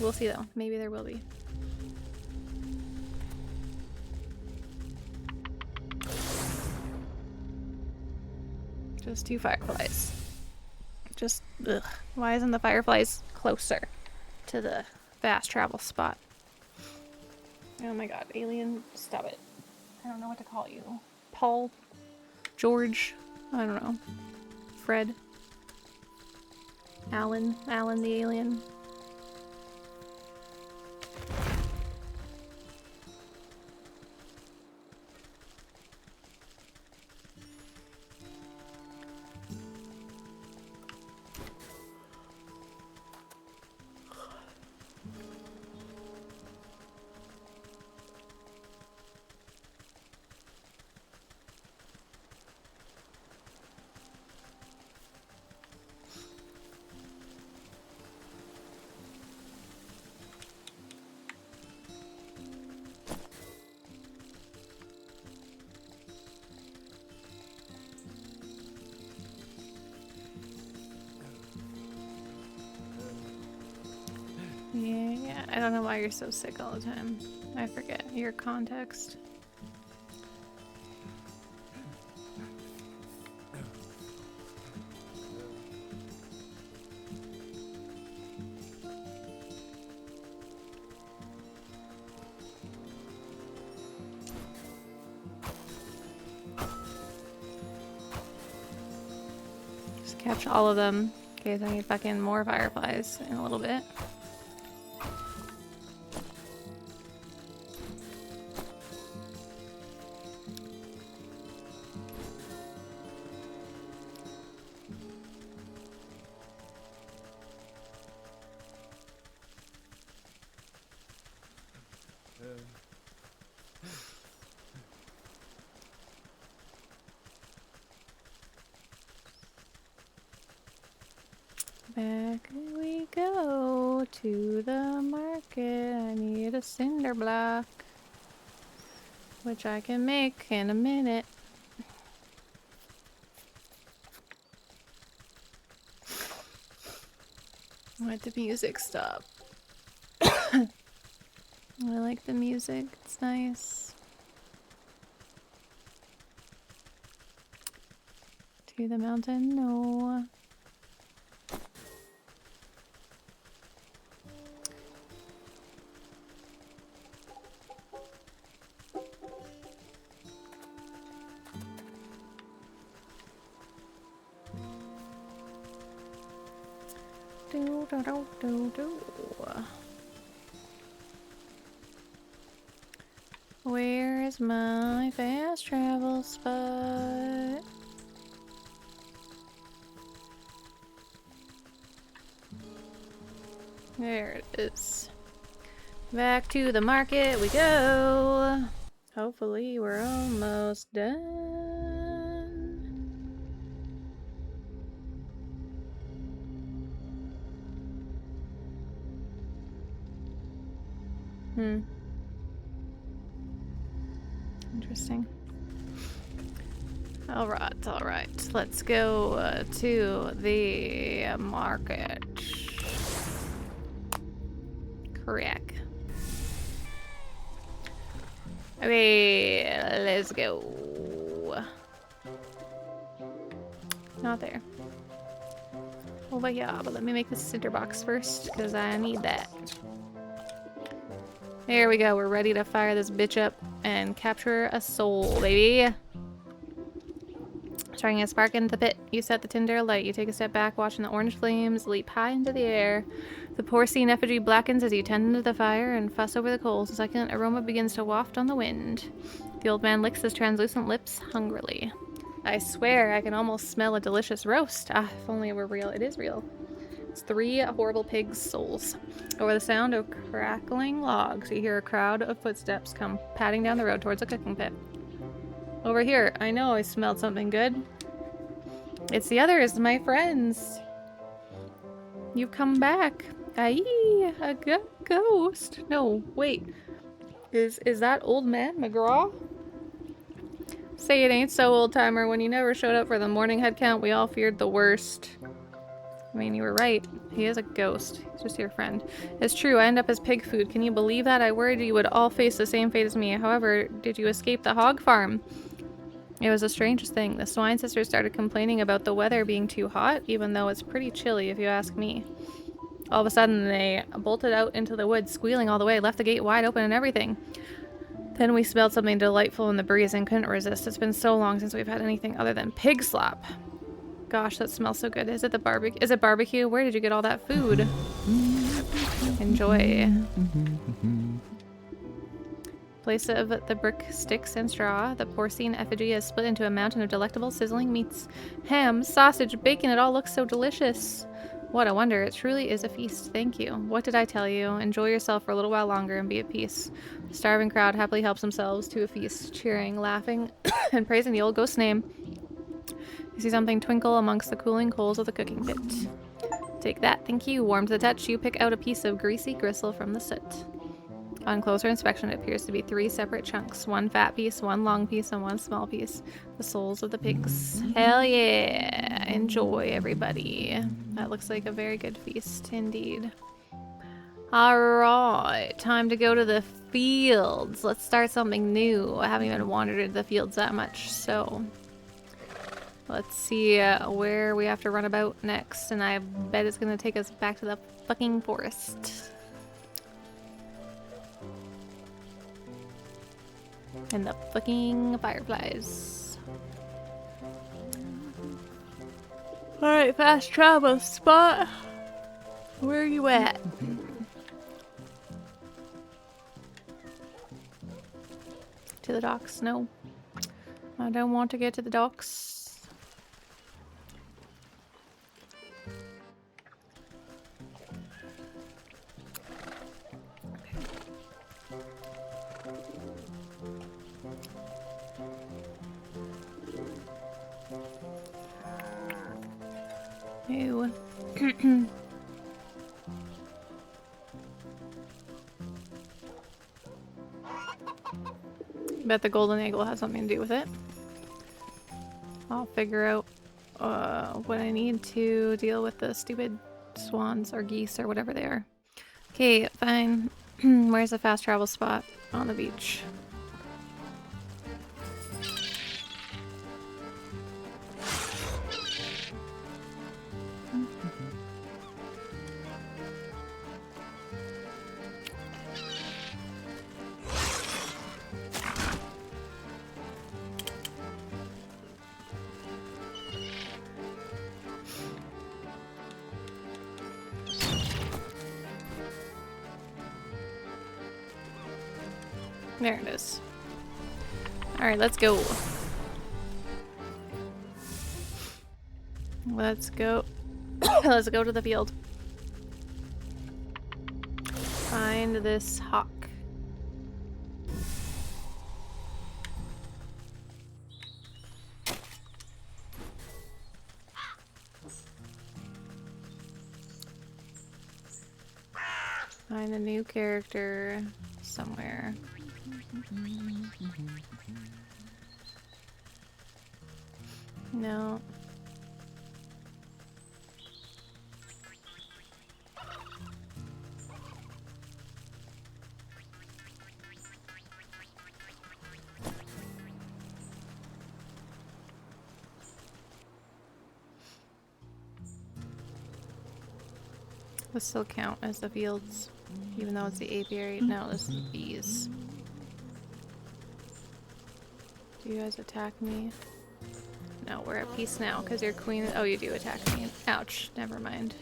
We'll see though. Maybe there will be. Just 2 fireflies. Just, ugh. Why isn't the fireflies closer to the fast travel spot? Oh my god, alien, stop it. I don't know what to call you. Paul? George? I don't know. Fred? Alan? Alan the alien? Yeah, I don't know why you're so sick all the time. I forget your context. Just catch all of them in case I need fucking more fireflies in a little bit. Back we go to the market. I need a cinder block, which I can make in a minute. Let the music stop. I like the music, it's nice. To the mountain, no. Do do do do do. Where is my fast travel spot? There it is. Back to the market we go. Hopefully we're almost done. Interesting. Alright. Let's go to the market. Correct. Okay, let's go. Not there. Over here, but let me make this cinder box first, because I need that. There we go, we're ready to fire this bitch up and capture a soul, baby. Striking a spark into the pit, you set the tinder alight. You take a step back, watching the orange flames leap high into the air. The porcine effigy blackens as you tend to the fire and fuss over the coals. A second aroma begins to waft on the wind. The old man licks his translucent lips hungrily. I swear I can almost smell a delicious roast. Ah, if only it were real. It is real. It's 3 horrible pigs' souls. Over the sound of crackling logs, you hear a crowd of footsteps come padding down the road towards a cooking pit. Over here, I know I smelled something good. It's the others, my friends. You've come back. Aye, a ghost. No, wait. Is that old man McGraw? Say it ain't so, old-timer. When you never showed up for the morning head count, we all feared the worst. I mean, you were right. He is a ghost. He's just your friend. It's true, I end up as pig food. Can you believe that? I worried you would all face the same fate as me. However, did you escape the hog farm? It was the strangest thing. The swine sisters started complaining about the weather being too hot, even though it's pretty chilly if you ask me. All of a sudden, they bolted out into the woods, squealing all the way, left the gate wide open and everything. Then we smelled something delightful in the breeze and couldn't resist. It's been so long since we've had anything other than pig slop. Gosh, that smells so good. Is it the barbecue? Is it barbecue? Where did you get all that food? Enjoy. Place of the brick sticks and straw. The porcine effigy is split into a mountain of delectable sizzling meats. Ham, sausage, bacon, it all looks so delicious. What a wonder. It truly is a feast. Thank you. What did I tell you? Enjoy yourself for a little while longer and be at peace. The starving crowd happily helps themselves to a feast, cheering, laughing, and praising the old ghost's name. You see something twinkle amongst the cooling coals of the cooking pit. Take that. Thank you. Warm to the touch, you pick out a piece of greasy gristle from the soot. On closer inspection, it appears to be 3 separate chunks. 1 fat piece, 1 long piece, and 1 small piece. The souls of the pigs. Hell yeah! Enjoy, everybody. That looks like a very good feast, indeed. Alright, time to go to the fields. Let's start something new. I haven't even wandered into the fields that much, so... Let's see where we have to run about next, and I bet it's gonna take us back to the fucking forest. And the fucking fireflies. Alright, fast travel spot. Where are you at? To the docks? No. I don't want to get to the docks. Ew. Bet the golden egg will have something to do with it. I'll figure out what I need to deal with the stupid swans or geese or whatever they are. Okay, fine. Where's the fast travel spot? On the beach. There it is. Alright, let's go. Let's go. Let's go to the field. Find this hawk. Find a new character somewhere. No. This still count as the fields, even though it's the apiary. No, this is bees. Do you guys attack me? No, we're at peace now, because your queen... Oh, you do attack me. Ouch, never mind.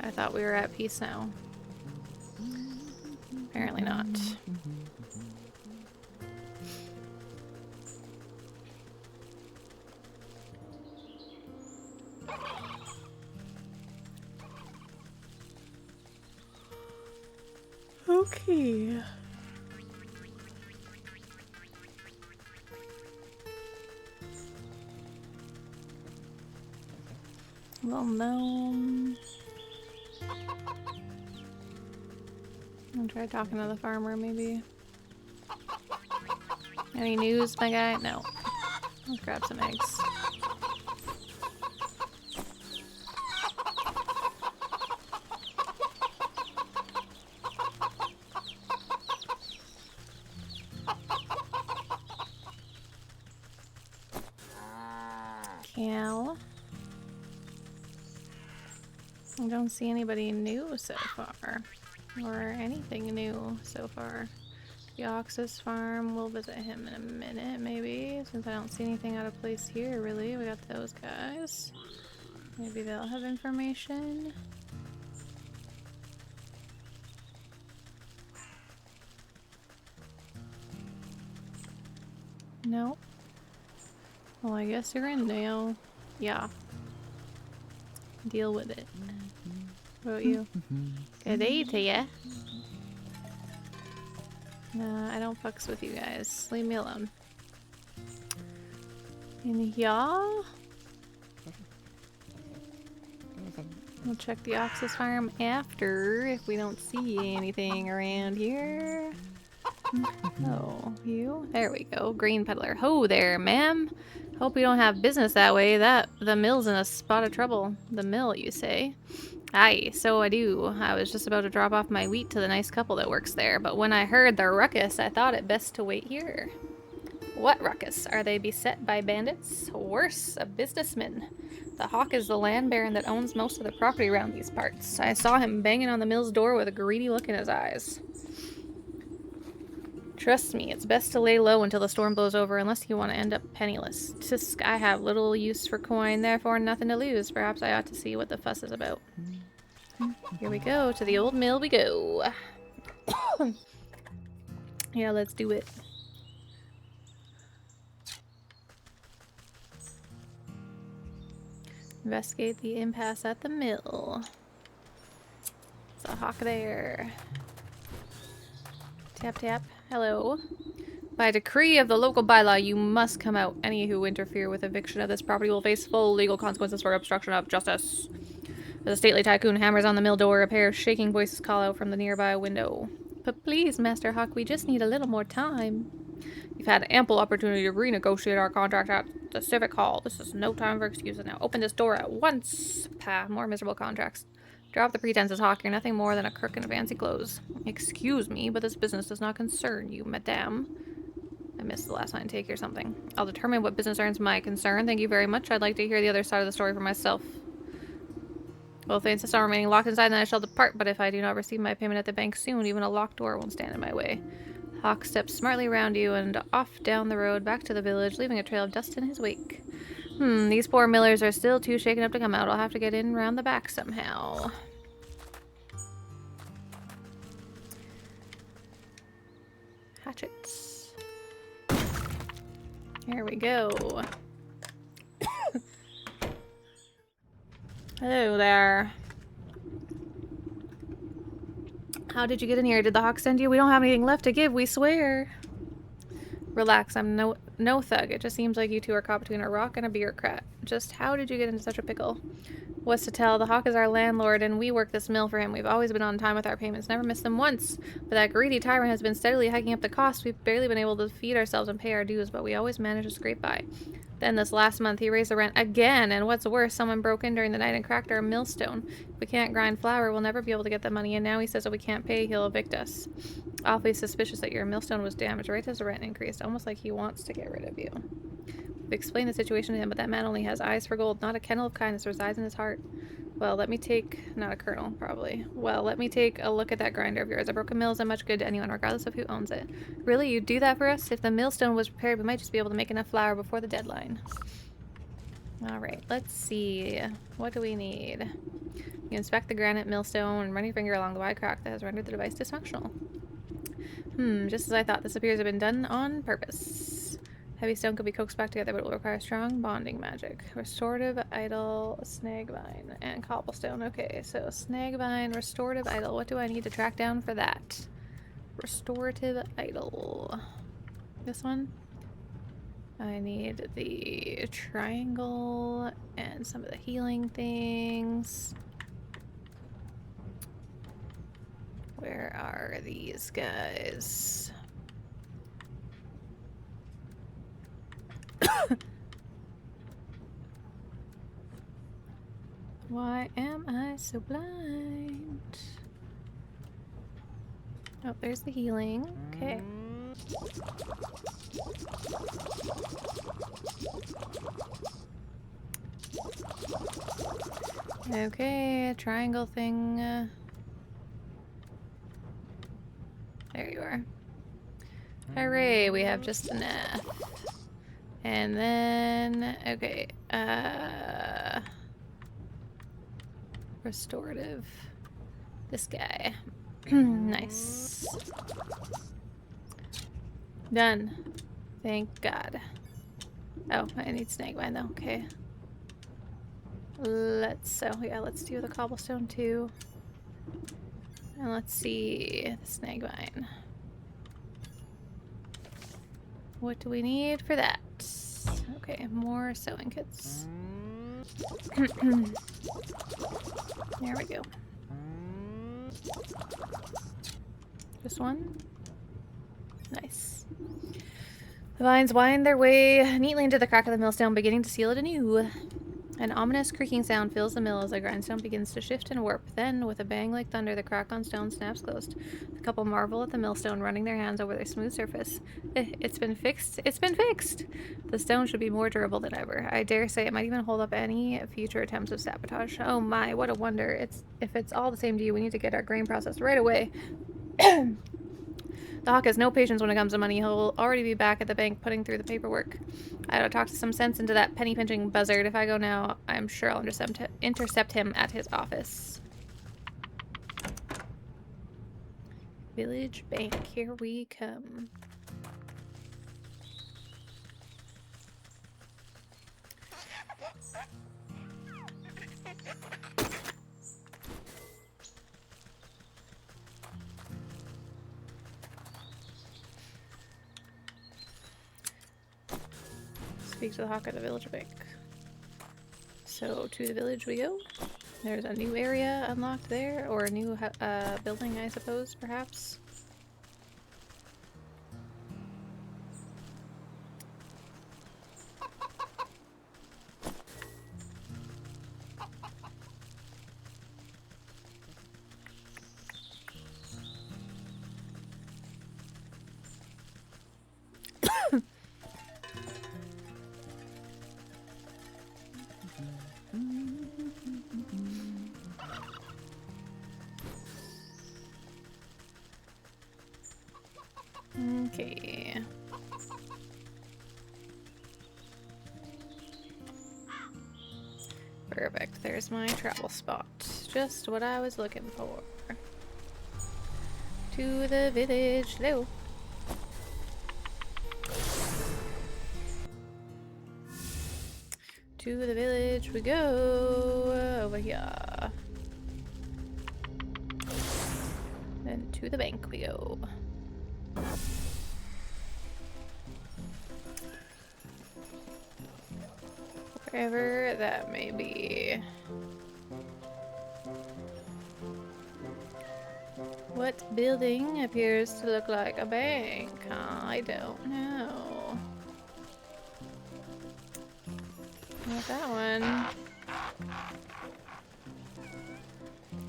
I thought we were at peace now. Apparently not. Okay. Little gnome. I'll try talking to the farmer, maybe. Any news, my guy? No. Let's grab some eggs. Cow. I don't see anybody new so far. Or anything new so far. The Oxus farm, we'll visit him in a minute, maybe. Since I don't see anything out of place here, really. We got those guys. Maybe they'll have information. No. Well, I guess you're in now. Yeah. Deal with it. What about you? Good day to ya. Nah, I don't fucks with you guys. Leave me alone. And yeah. We'll check the Oxus farm after if we don't see anything around here. Oh, you? There we go. Green peddler. Ho there, ma'am. Hope you don't have business that way. The mill's in a spot of trouble. The mill, you say? Aye, so I do. I was just about to drop off my wheat to the nice couple that works there, but when I heard the ruckus, I thought it best to wait here. What ruckus? Are they beset by bandits? Worse, a businessman. The Hawk is the land baron that owns most of the property around these parts. I saw him banging on the mill's door with a greedy look in his eyes. Trust me, it's best to lay low until the storm blows over, unless you want to end up penniless. Tisk, I have little use for coin, therefore nothing to lose. Perhaps I ought to see what the fuss is about. Here we go, to the old mill we go. Yeah, let's do it. Investigate the impasse at the mill. There's a Hawk there. Tap tap. Hello. By decree of the local bylaw, you must come out. Any who interfere with eviction of this property will face full legal consequences for obstruction of justice. As a stately tycoon hammers on the mill door, a pair of shaking voices call out from the nearby window. But please, Master Hawk, we just need a little more time. You've had ample opportunity to renegotiate our contract at the Civic Hall. This is no time for excuses now. Open this door at once. Pah, more miserable contracts. Drop the pretenses, Hawk. You're nothing more than a crook in fancy clothes. Excuse me, but this business does not concern you, madame. I missed the last line. Take here something. I'll determine what business earns my concern. Thank you very much. I'd like to hear the other side of the story for myself. Well, if they insist on remaining locked inside, then I shall depart. But if I do not receive my payment at the bank soon, even a locked door won't stand in my way. Hawk steps smartly around you and off down the road back to the village, leaving a trail of dust in his wake. These poor millers are still too shaken up to come out. I'll have to get in round the back somehow. Hatchets. Here we go. Hello there. How did you get in here? Did the Hawk send you? We don't have anything left to give, we swear. Relax, I'm no thug. It just seems like you two are caught between a rock and a bureaucrat. Just how did you get into such a pickle? What's to tell? The Hawk is our landlord, and we work this mill for him. We've always been on time with our payments, never missed them once. But that greedy tyrant has been steadily hiking up the cost. We've barely been able to feed ourselves and pay our dues, but we always manage to scrape by. Then this last month, he raised the rent again, and what's worse, someone broke in during the night and cracked our millstone. If we can't grind flour, we'll never be able to get the money, and now he says that we can't pay, he'll evict us. Awfully suspicious that your millstone was damaged right as the rent increased, almost like he wants to get rid of you. We've explained the situation to him, but that man only has eyes for gold, not a kennel of kindness resides in his heart. Well, let me take... not a kernel, probably. Well, let me take a look at that grinder of yours. A broken mill isn't much good to anyone, regardless of who owns it. Really? You'd do that for us? If the millstone was repaired, we might just be able to make enough flour before the deadline. Alright, let's see. What do we need? You inspect the granite millstone and run your finger along the wide crack that has rendered the device dysfunctional. Just as I thought. This appears to have been done on purpose. Heavy stone could be coaxed back together, but it will require strong bonding magic. Restorative idol, snag vine, and cobblestone. Okay, so snag vine, restorative idol. What do I need to track down for that? Restorative idol. This one? I need the triangle and some of the healing things. Where are these guys? Why am I so blind? Oh, there's the healing. Okay. Okay, a triangle thing. There you are. Hooray, we have just enough. And then, okay, restorative. This guy. Nice. Done. Thank God. Oh, I need snake vine though. Okay. Let's do the cobblestone too. And let's see the snake vine. What do we need for that? Okay, more sewing kits. There we go. Just one? Nice. The vines wind their way neatly into the crack of the millstone, beginning to seal it anew. An ominous creaking sound fills the mill as the grindstone begins to shift and warp. Then, with a bang like thunder, the crack on stone snaps closed. The couple marvel at the millstone, running their hands over their smooth surface. It's been fixed. It's been fixed! The stone should be more durable than ever. I dare say it might even hold up any future attempts of sabotage. Oh my, what a wonder. If it's all the same to you, we need to get our grain processed right away. The hawk has no patience when it comes to money. He'll already be back at the bank putting through the paperwork. I gotta talk some sense into that penny-pinching buzzard. If I go now, I'm sure I'll intercept him at his office. Village bank, here we come. Speak to the hawk at the village bank. So, to the village we go. There's a new area unlocked there, or a new building, I suppose, perhaps. Okay. Perfect. There's my travel spot. Just what I was looking for. To the village. Hello. To the village we go. Over here. Then to the bank we go. Wherever that may be. What building appears to look like a bank? I don't know. Not that one.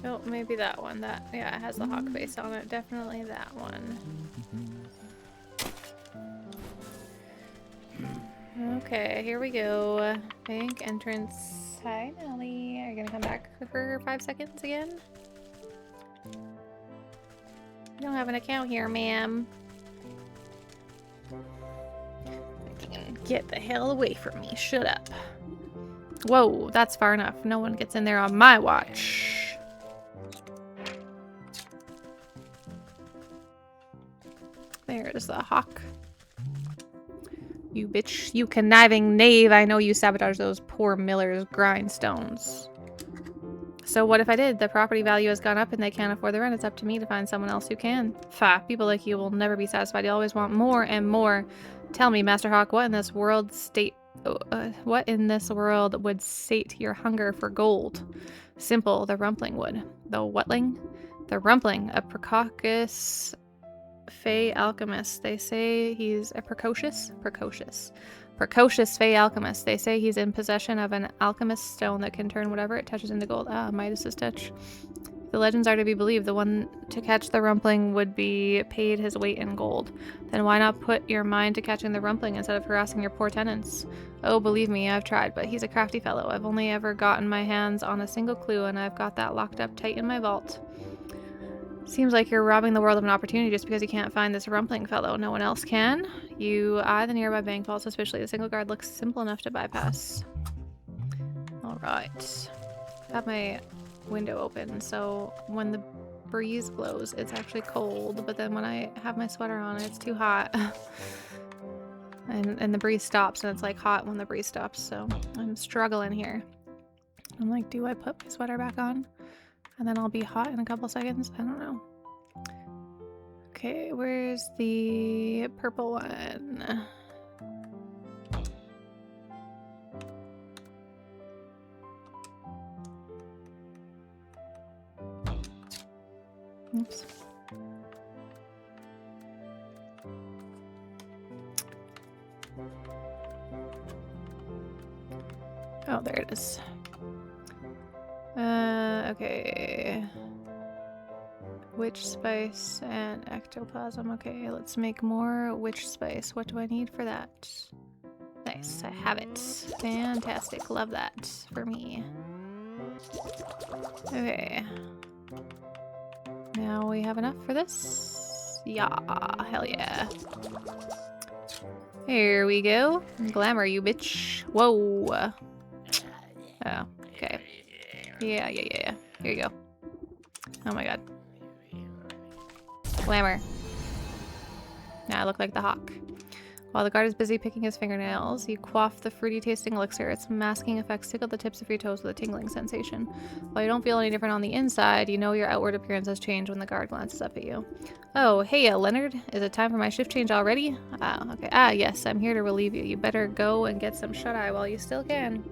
Oh, maybe that one. That, yeah, it has the hawk face on it. Definitely that one. Okay, here we go. Bank entrance. Hi, Nelly. Are you gonna come back for 5 seconds again? You don't have an account here, ma'am. Get the hell away from me. Shut up. Whoa, that's far enough. No one gets in there on my watch. There's the hawk. You bitch. You conniving knave. I know you sabotaged those poor miller's grindstones. So what if I did? The property value has gone up and they can't afford the rent. It's up to me to find someone else who can. Fa, people like you will never be satisfied. You always want more and more. Tell me, Master Hawk, what in this world would sate your hunger for gold? Simple, the rumpling would. The whatling? The rumpling, a precocious fey alchemist. They say he's a precocious fey alchemist. They say he's in possession of an alchemist stone that can turn whatever it touches into gold. Ah, Midas's touch. The legends are to be believed, the one to catch the rumpling would be paid his weight in gold. Then why not put your mind to catching the rumpling instead of harassing your poor tenants? Oh, believe me, I've tried, but he's a crafty fellow. I've only ever gotten my hands on a single clue, and I've got that locked up tight in my vault. Seems like you're robbing the world of an opportunity just because you can't find this rumpling fellow. No one else can? You eye the nearby bank vault suspiciously. The single guard looks simple enough to bypass. Alright. Got my window open, so when the breeze blows, it's actually cold, but then when I have my sweater on, it's too hot. and the breeze stops, and it's like hot when the breeze stops, so I'm struggling here. I'm like, do I put my sweater back on? And then I'll be hot in a couple seconds? I don't know. Okay, where's the purple one? Oops. Oh, there it is. Okay. Witch spice and ectoplasm. Okay, let's make more witch spice. What do I need for that? Nice, I have it. Fantastic, love that for me. Okay. Now we have enough for this? Yeah, hell yeah. Here we go. Glamour, you bitch. Whoa. Oh, okay. Yeah. Here you go. Oh my god. Glamour. Now I look like the hawk. While the guard is busy picking his fingernails, you quaff the fruity tasting elixir. Its masking effects tickle the tips of your toes with a tingling sensation. While you don't feel any different on the inside, you know your outward appearance has changed when the guard glances up at you. Oh, hey, Leonard. Is it time for my shift change already? Ah, okay. Ah, yes, I'm here to relieve you. You better go and get some shut-eye while you still can.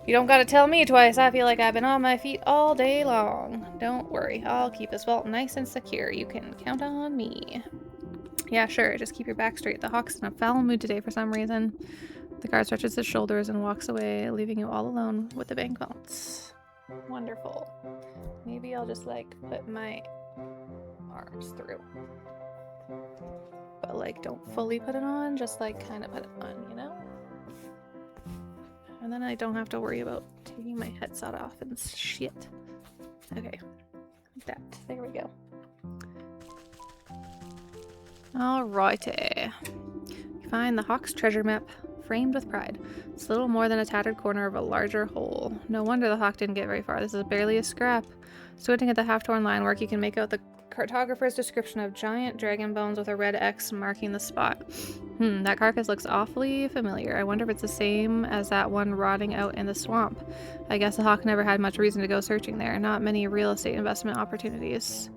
You don't gotta tell me twice. I feel like I've been on my feet all day long. Don't worry. I'll keep this vault nice and secure. You can count on me. Yeah, sure. Just keep your back straight. The hawk's in a foul mood today for some reason. The guard stretches his shoulders and walks away, leaving you all alone with the bank vaults. Wonderful. Maybe I'll just, like, put my arms through. But, like, don't fully put it on. Just, like, kind of put it on, you know? And then I don't have to worry about taking my headset off and shit. Okay. Like that. There we go. Alrighty. You find the hawk's treasure map, framed with pride. It's little more than a tattered corner of a larger whole. No wonder the hawk didn't get very far. This is barely a scrap. Squinting at the half-torn line work, you can make out the cartographer's description of giant dragon bones with a red X marking the spot. That carcass looks awfully familiar. I wonder if it's the same as that one rotting out in the swamp. I guess the hawk never had much reason to go searching there. Not many real estate investment opportunities.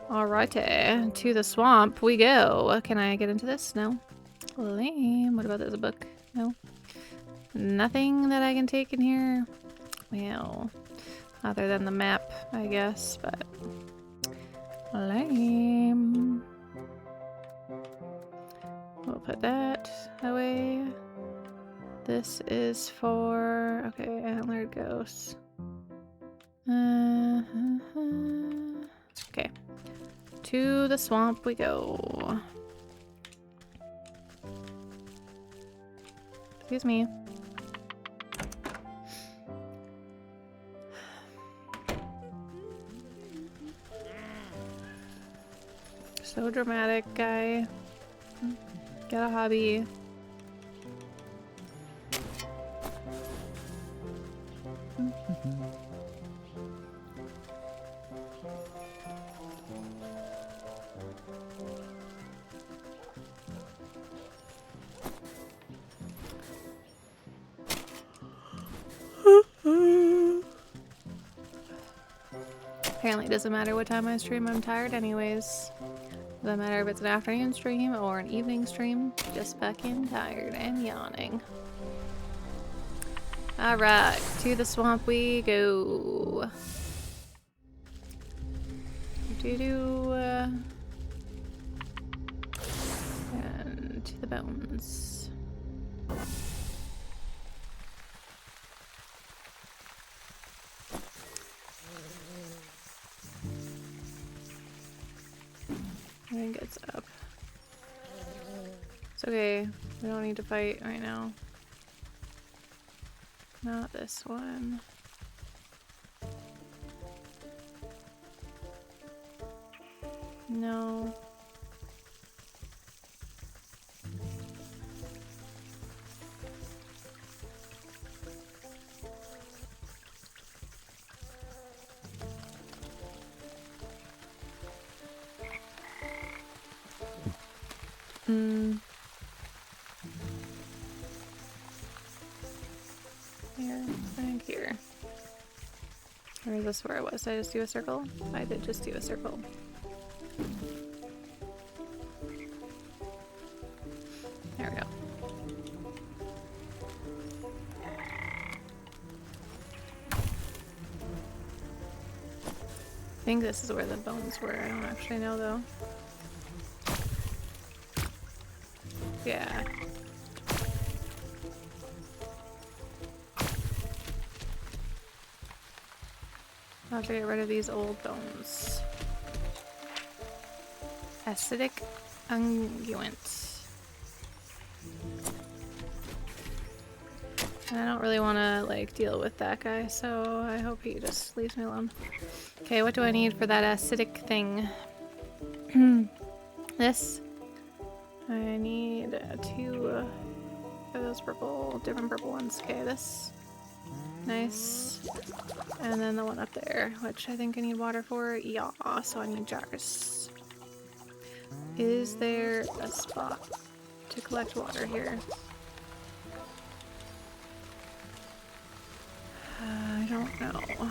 Alrighty, to the swamp we go. Can I get into this? No. Lame. What about there's a book? No. Nothing that I can take in here? Well, other than the map, I guess, but lame. We'll put that away. This is for, okay, antlered ghosts. Okay. To the swamp we go. Excuse me. So dramatic, guy. Get a hobby. Apparently it doesn't matter what time I stream, I'm tired anyways. Doesn't matter if it's an afternoon stream or an evening stream, just fucking tired and yawning. Alright, to the swamp we go. And to the bones. I think it's up. It's okay. We don't need to fight right now. Not this one. No. Here, I think here. Or is this where I was? Did I just do a circle? I did just do a circle. There we go. I think this is where the bones were. I don't actually know though. Yeah. I'll have to get rid of these old bones. Acidic unguent. I don't really want to like deal with that guy, so I hope he just leaves me alone. Okay, what do I need for that acidic thing? This. I need 2 of those purple, different purple ones. Okay, this. Nice. And then the one up there, which I think I need water for. Yeah, so I need jars. Is there a spot to collect water here? I don't know.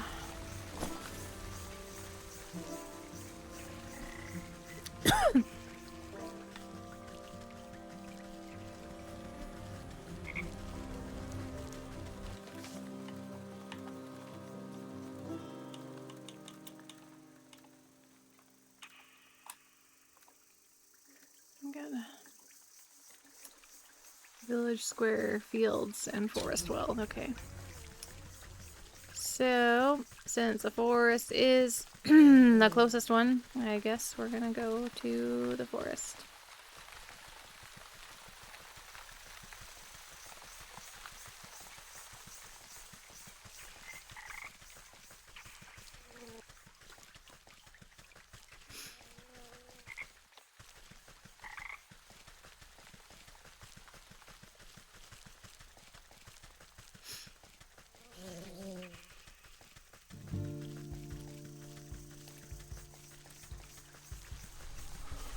Good. Village square, fields, and forest well. Okay. So, since the forest is the closest one, I guess we're gonna go to the forest.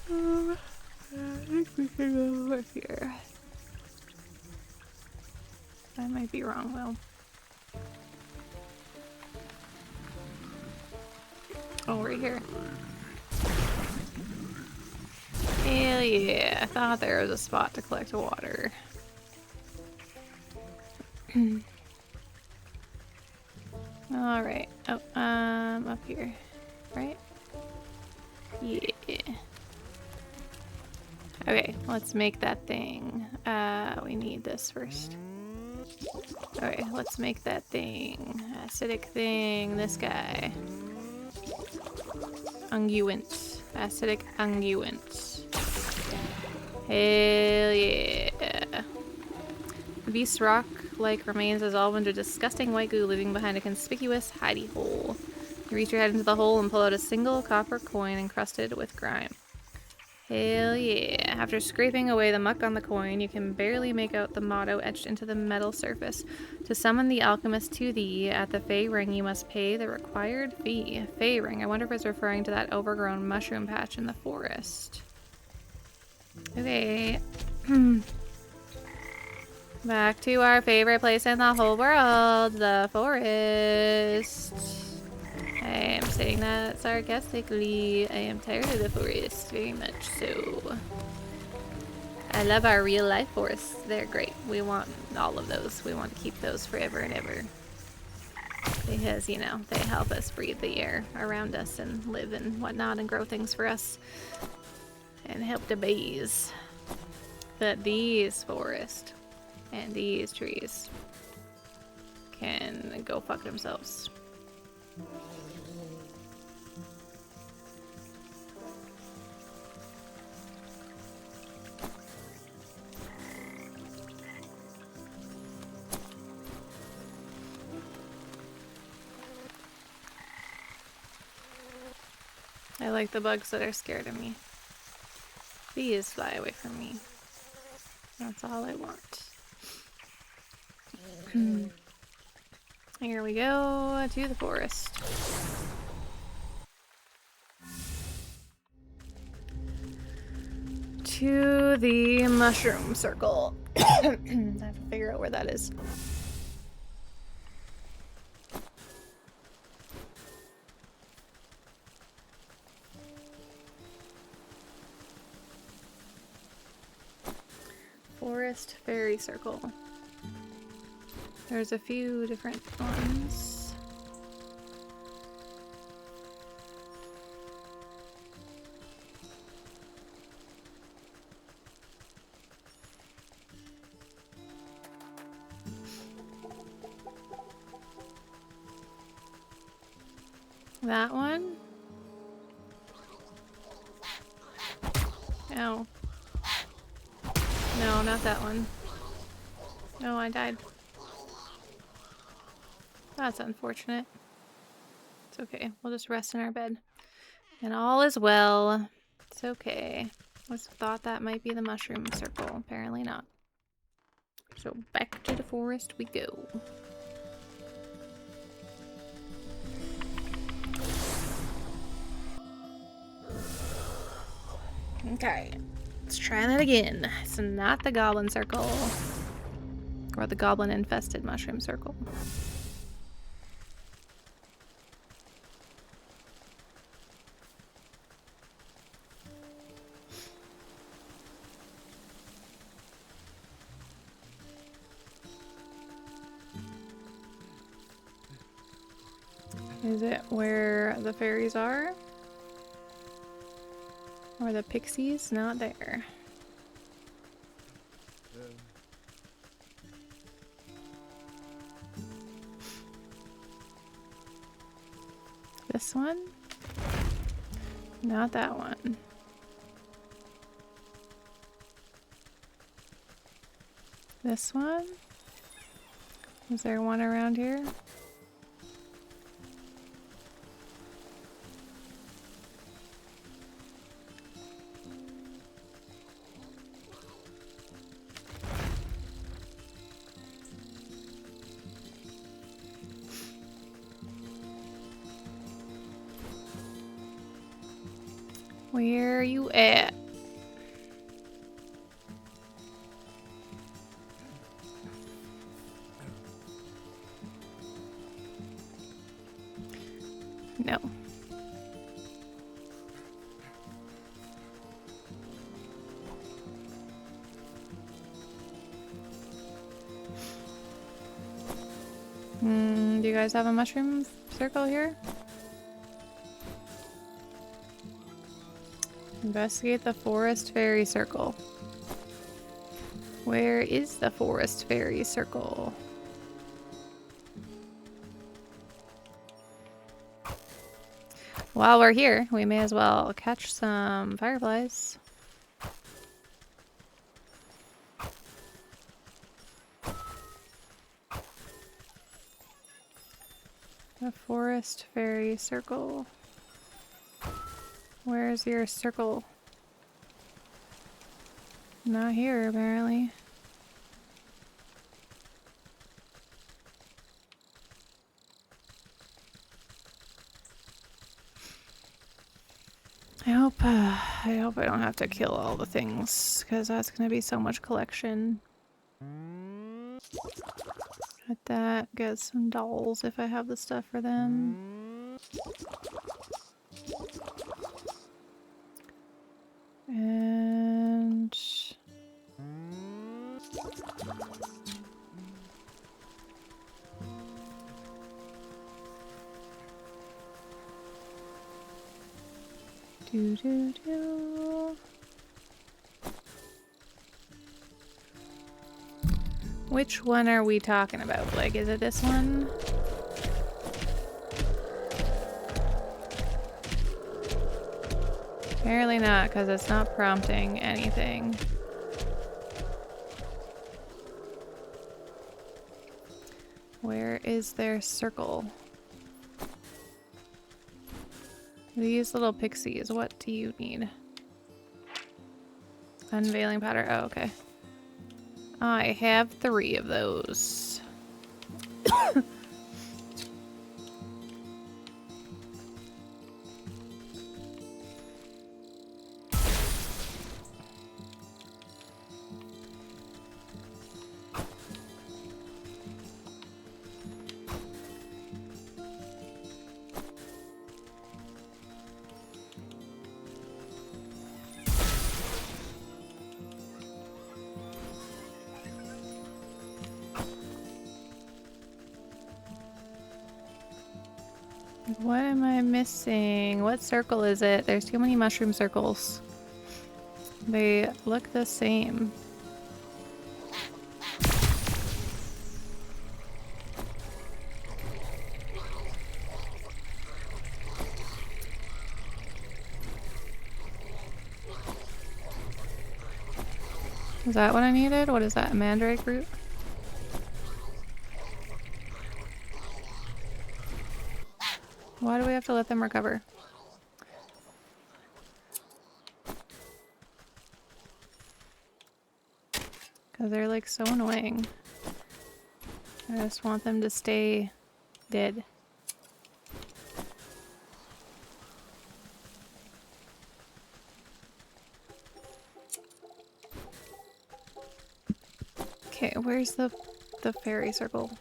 I think we can go over here. I might be wrong though. Oh, right here. Hell yeah, I thought there was a spot to collect water. Alright. Oh, up here. Right? Yeah. Okay, let's make that thing. We need this first. Okay, let's make that thing. Acidic thing, this guy. Unguent. Acidic unguent. Hell yeah. The beast's rock-like remains dissolve into disgusting white goo, leaving behind a conspicuous hidey hole. You reach your head into the hole and pull out a single copper coin encrusted with grime. Hell yeah. After scraping away the muck on the coin, you can barely make out the motto etched into the metal surface. To summon the alchemist to thee at the Fey Ring, you must pay the required fee. Fey Ring. I wonder if it's referring to that overgrown mushroom patch in the forest. Okay. Back to our favorite place in the whole world, the forest. I am saying that sarcastically. I am tired of the forest, very much so. I love our real life forests. They're great. We want all of those. We want to keep those forever and ever. Because, you know, they help us breathe the air around us and live and whatnot and grow things for us. And help the bees. But these forests and these trees can go fuck themselves. I like the bugs that are scared of me. Please fly away from me. That's all I want. Here we go to the forest. To the mushroom circle. I have to figure out where that is. Forest fairy circle. There's a few different ones. That one? Oh. No, not that one. No, I died. That's unfortunate. It's okay. We'll just rest in our bed. And all is well. It's okay. Just thought that might be the mushroom circle. Apparently not. So back to the forest we go. Okay. Let's try that again. It's not the goblin circle. Or the goblin infested mushroom circle. Is it where the fairies are? Or the pixies? Not there. This one? Not that one. This one? Is there one around here? Where are you at? No. Do you guys have a mushroom circle here? Investigate the forest fairy circle. Where is the forest fairy circle? While we're here, we may as well catch some fireflies. The forest fairy circle. Where's your circle? Not here, apparently. I hope I don't have to kill all the things, because that's gonna be so much collection. Get that, get some dolls if I have the stuff for them. And do. Which one are we talking about? Like, is it this one? Apparently not, because it's not prompting anything. Where is their circle? These little pixies, what do you need? Unveiling powder. Oh, okay. I have 3 of those. What am I missing? What circle is it? There's too many mushroom circles. They look the same. Is that what I needed? What is that? Mandrake root? Why do we have to let them recover? Because they're like so annoying. I just want them to stay dead. Okay, where's the fairy circle?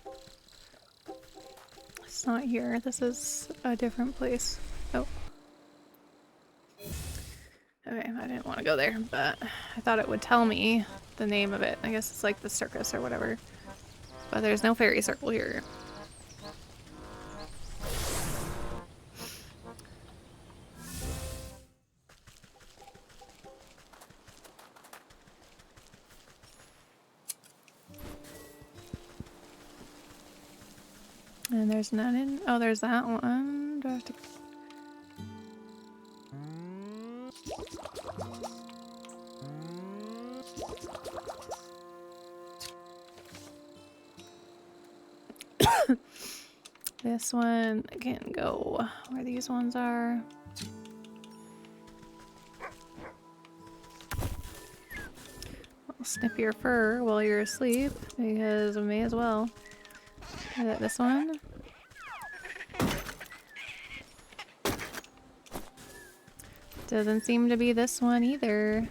It's not here. This is a different place. Oh. Okay, I didn't want to go there, but I thought it would tell me the name of it. I guess it's like the circus or whatever. But there's no fairy circle here. And there's none in... Oh, there's that one. Do I have to... This one can go where these ones are. I'll snip your fur while you're asleep because we may as well. Is it this one? Doesn't seem to be this one either.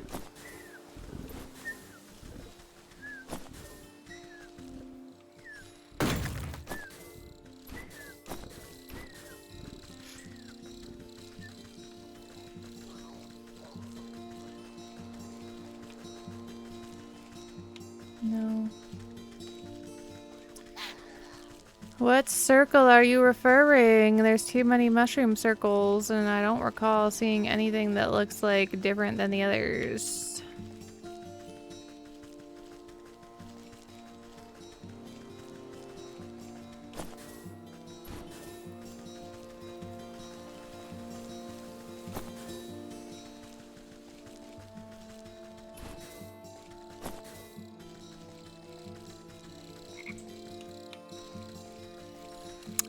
No. What circle are you referring? There's too many mushroom circles, and I don't recall seeing anything that looks like different than the others.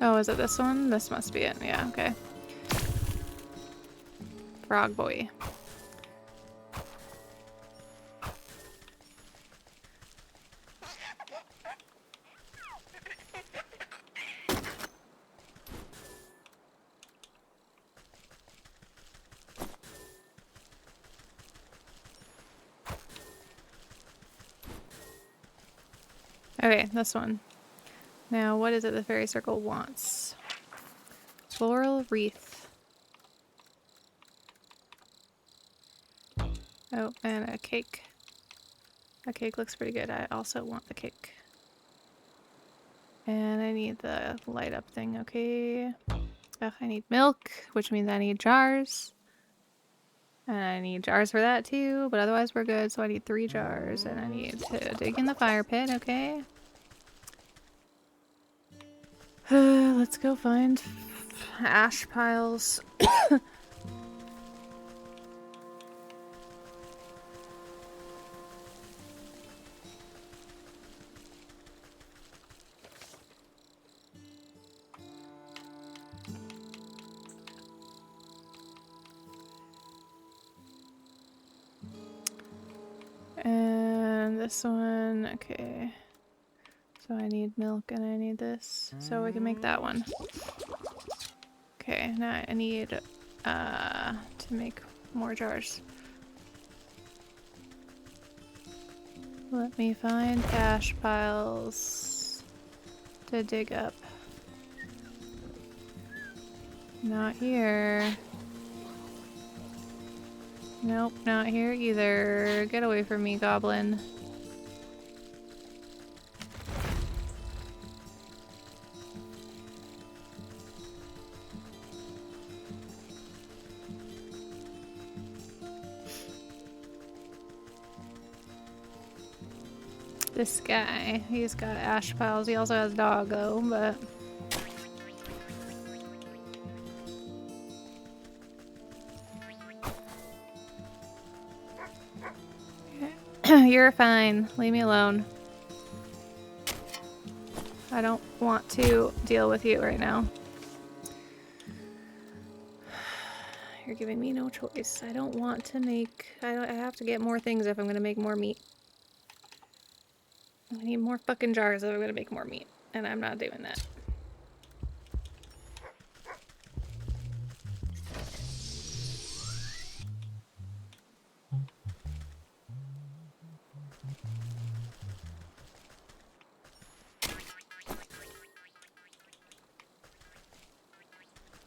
Oh, is it this one? This must be it. Yeah, okay. Frog boy. Okay, this one. Now, what is it the fairy circle wants? Floral wreath. Oh, and a cake. The cake looks pretty good. I also want the cake. And I need the light up thing, okay. Oh, I need milk, which means I need jars. And I need jars for that too, but otherwise we're good. So I need 3 jars, and I need to dig in the fire pit, okay. Let's go find ash piles. this one. Okay. So I need milk and I need this. So we can make that one. Okay, now I need to make more jars. Let me find ash piles to dig up. Not here. Nope, not here either. Get away from me, goblin. This guy, he's got ash piles. He also has doggo, but... You're fine. Leave me alone. I don't want to deal with you right now. You're giving me no choice. I don't want to make... I have to get more things if I'm going to make more meat. I need more fucking jars if I'm going to make more meat. And I'm not doing that.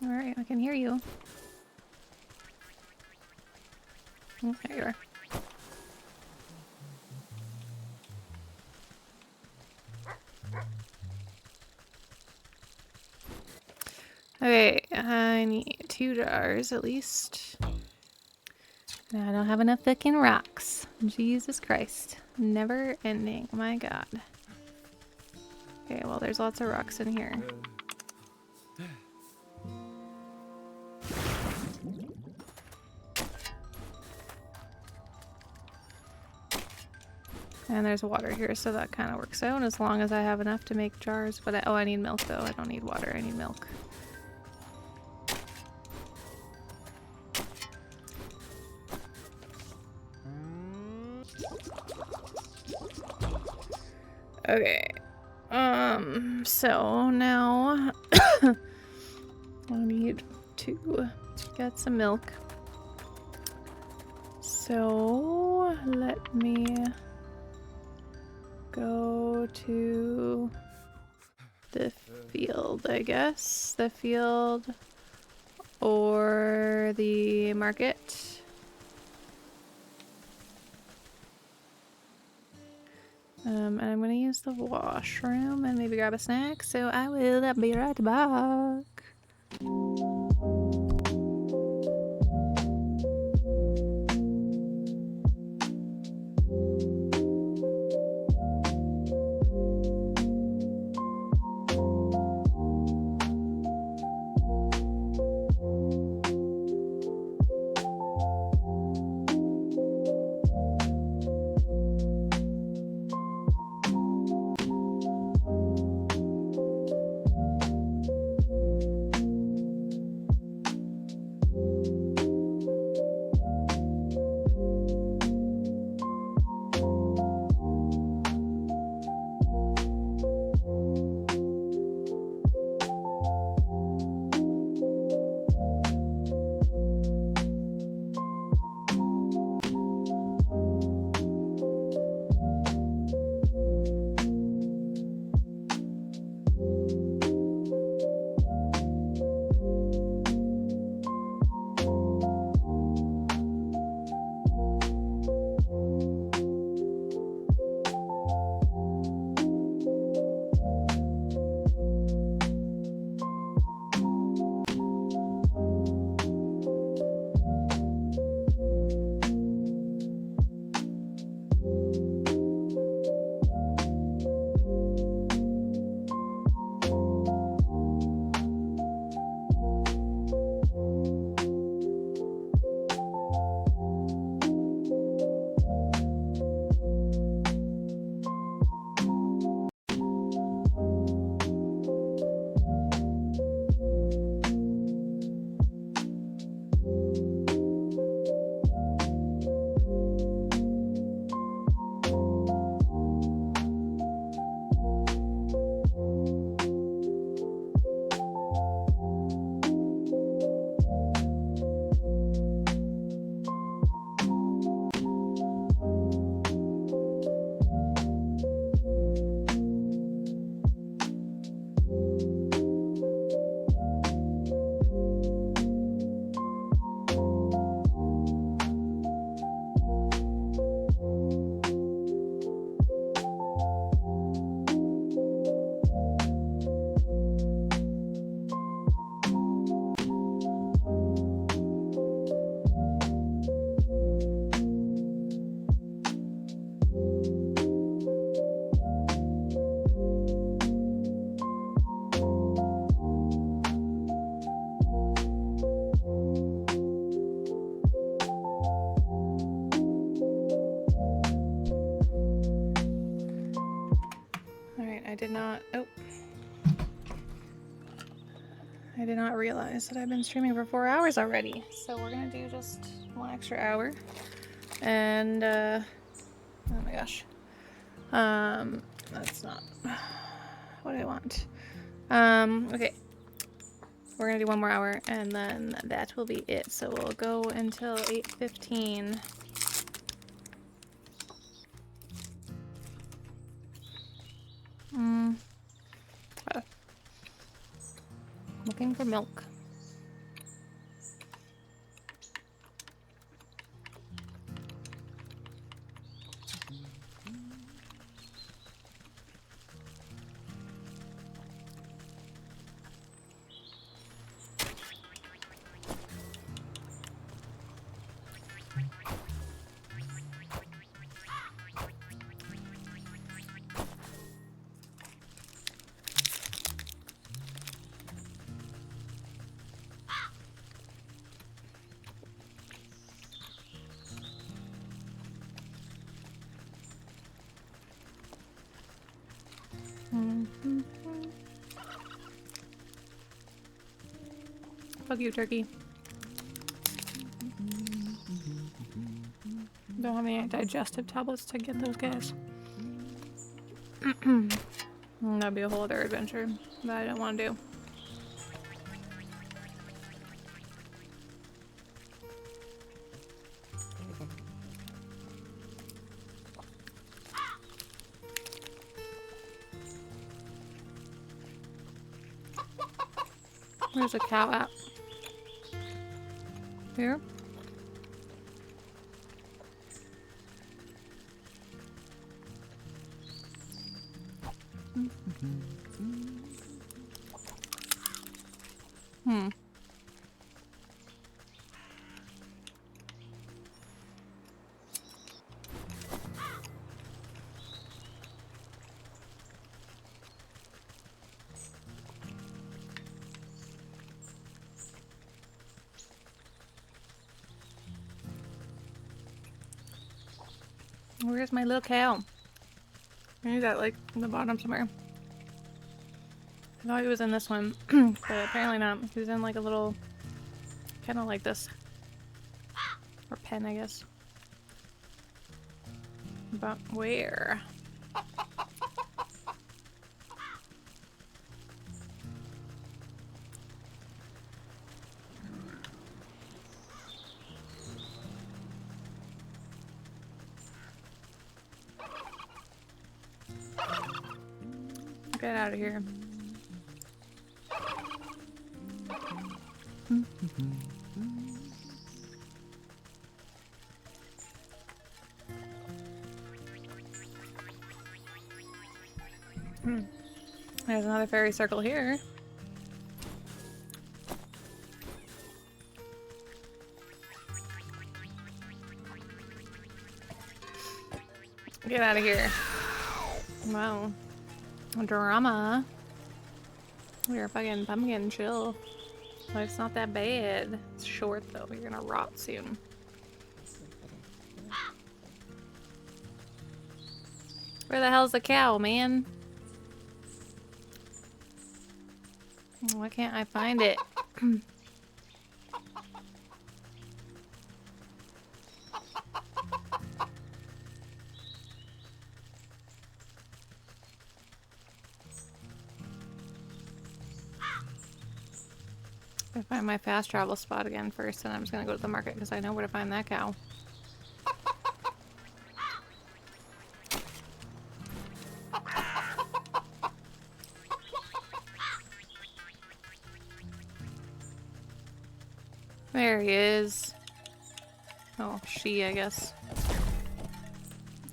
Alright, I can hear you. Oh, there you are. Okay, I need 2 jars at least. And I don't have enough fucking rocks. Jesus Christ. Never ending. My god. Okay, well there's lots of rocks in here. And there's water here, so that kind of works out as long as I have enough to make jars. But oh, I need milk though. I don't need water. I need milk. Okay. So now I need to get some milk. So let me go to the field, I guess. The field or the market. And I'm gonna use the washroom and maybe grab a snack, so I will be right back. I did not realize that I've been streaming for 4 hours already. So we're gonna do just 1 extra hour. And, oh my gosh. That's not what I want. Okay. We're gonna do 1 more hour, and then that will be it. So we'll go until 8:15. Looking for milk. Fuck you, turkey. Don't have any digestive tablets to get those guys. That'd be a whole other adventure that I don't want to do. Where's a cow at? Here? Where's my little cow? Maybe that like in the bottom somewhere. I thought he was in this one, but apparently not. He was in like a little, kind of like this, or pen, I guess. But where? Get out of here. There's another fairy circle here. Get out of here. Wow. Drama. You're a fucking pumpkin, chill. Life's not that bad. It's short though, you're gonna rot soon. Where the hell's the cow, man? Why can't I find it? I find my fast travel spot again first, and I'm just gonna go to the market because I know where to find that cow. There he is. Oh, she, I guess.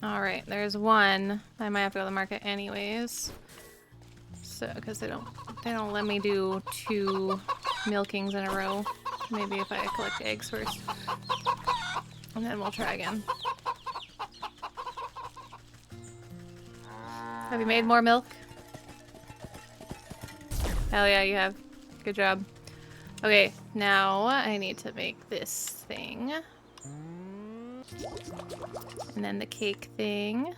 Alright, there's one. I might have to go to the market anyways. So, because they don't let me do 2 milkings in a row. Maybe if I collect eggs first. And then we'll try again. Have you made more milk? Hell yeah, you have. Good job. Okay, now I need to make this thing. And then the cake thing.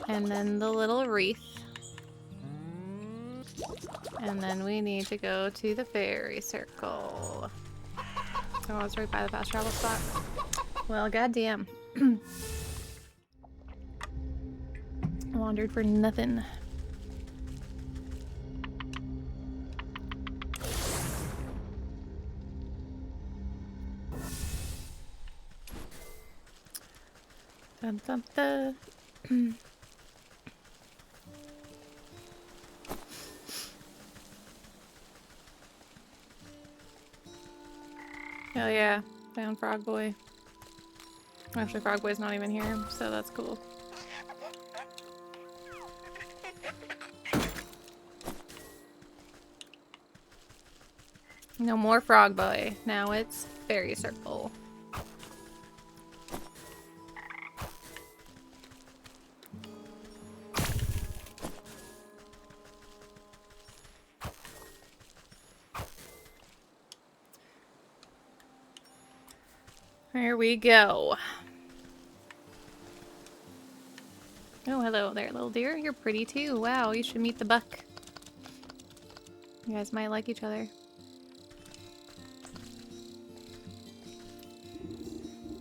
And then the little wreath. And then we need to go to the fairy circle. Oh, it's right by the fast travel spot. Well, goddamn. Wandered for nothing. Dun, dun, dun. Hell yeah, found Frog Boy. Actually, Frog Boy's not even here, so that's cool. No more Frog Boy. Now it's Fairy Circle. Here we go. Oh, hello there, little deer. You're pretty too. Wow, you should meet the buck. You guys might like each other.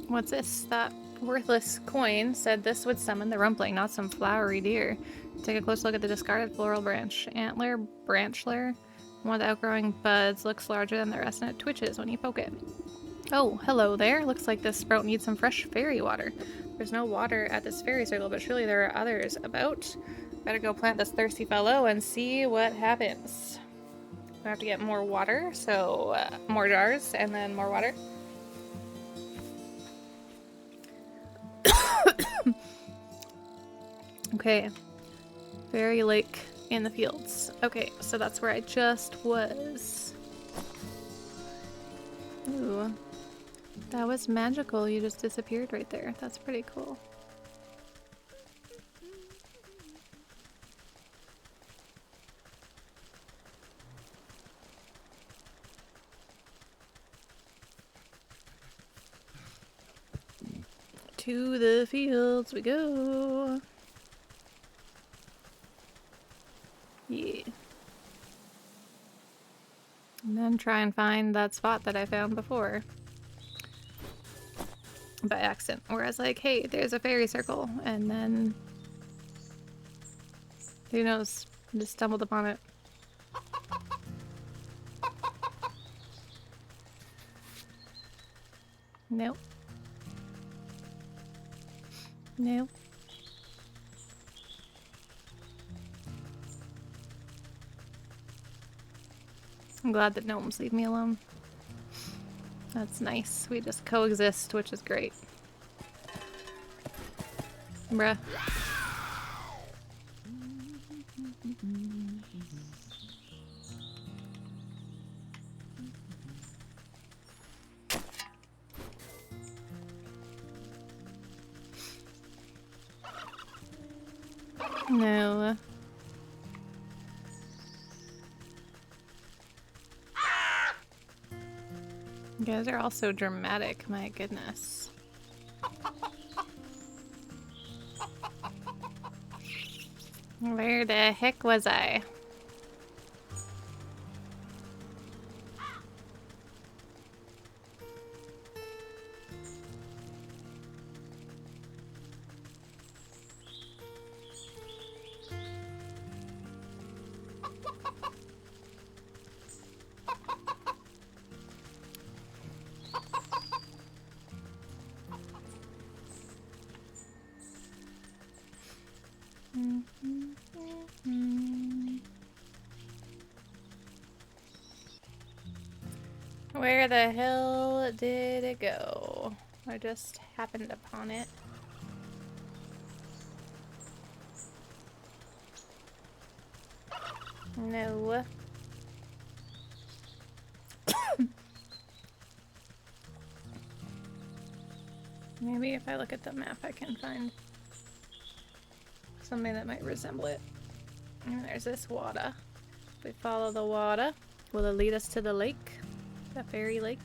What's this? That worthless coin said this would summon the rumpling, not some flowery deer. Take a close look at the discarded floral branch. Antler, branchler. One of the outgrowing buds looks larger than the rest and it twitches when you poke it. Oh, hello there. Looks like this sprout needs some fresh fairy water. There's no water at this fairy circle, but surely there are others about. Better go plant this thirsty fellow and see what happens. I have to get more water, so more jars and then more water. Okay. Fairy lake in the fields. Okay, so that's where I just was. Ooh. That was magical. You just disappeared right there. That's pretty cool. To the fields we go. Yeah. And then try and find that spot that I found before. By accident. Where I was like, hey, there's a fairy circle. And then... who knows? Just stumbled upon it. Nope. Nope. I'm glad that gnomes leave me alone. That's nice. We just coexist, which is great. Bruh. No. You guys are all so dramatic, my goodness. Where the heck was I? Where the hell did it go? I just happened upon it. No. Maybe if I look at the map I can find something that might resemble it. And there's this water. If we follow the water, will it lead us to the lake? The fairy lake?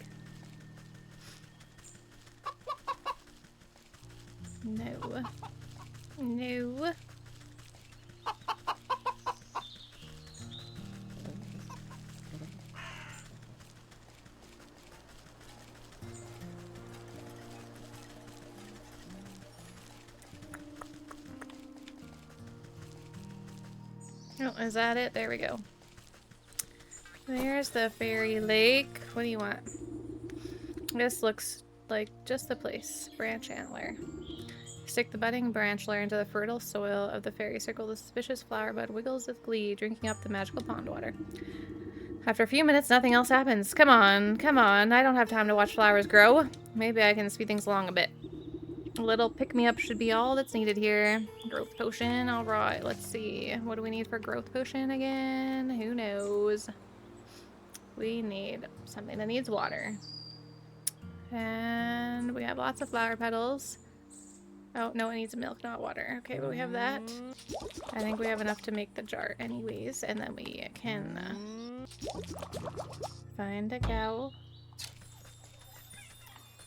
No. No. Oh, is that it? There we go. There's the fairy lake. What do you want? This looks like just the place. Branch antler. Stick the budding branchler into the fertile soil of the fairy circle. The suspicious flower bud wiggles with glee, drinking up the magical pond water. After a few minutes, nothing else happens. Come on, come on. I don't have time to watch flowers grow. Maybe I can speed things along a bit. A little pick-me-up should be all that's needed here. Growth potion. Alright, let's see. What do we need for growth potion again? Who knows? We need something that needs water. And we have lots of flower petals. Oh, no, it needs milk, not water. Okay, but we have that. I think we have enough to make the jar anyways. And then we can find a cow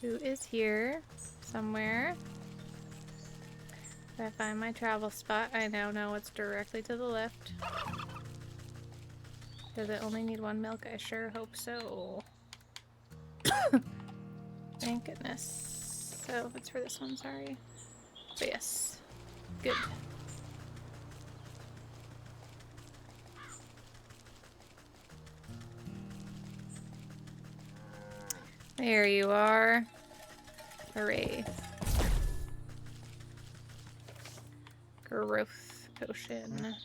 who is here somewhere. If I find my travel spot, I now know it's directly to the left. Does it only need one milk? I sure hope so. Thank goodness. So, it's for this one, sorry. But yes. Good. There you are. Hooray. Growth potion.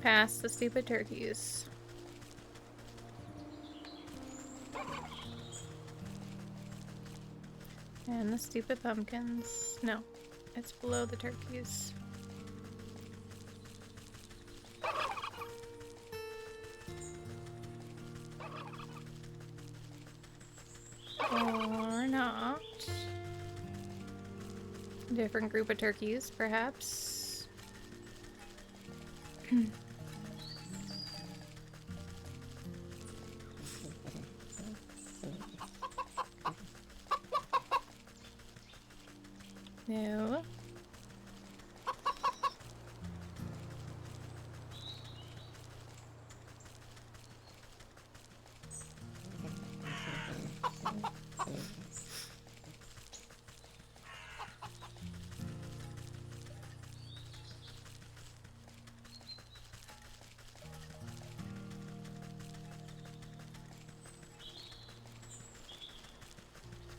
Past the stupid turkeys. And the stupid pumpkins. No, it's below the turkeys. Or not. Different group of turkeys, perhaps. No.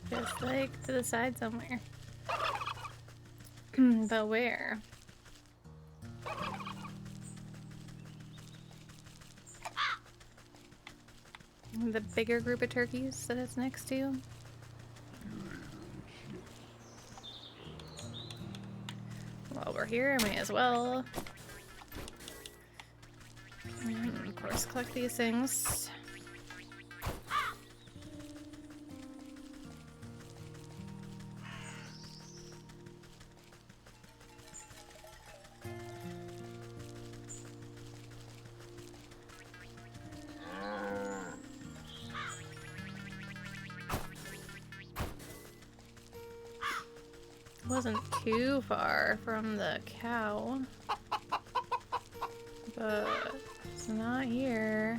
Just like to the side somewhere. But where? The bigger group of turkeys that it's next to? While we're here, I may as well. And of course, collect these things. Wasn't too far from the cow, but it's not here.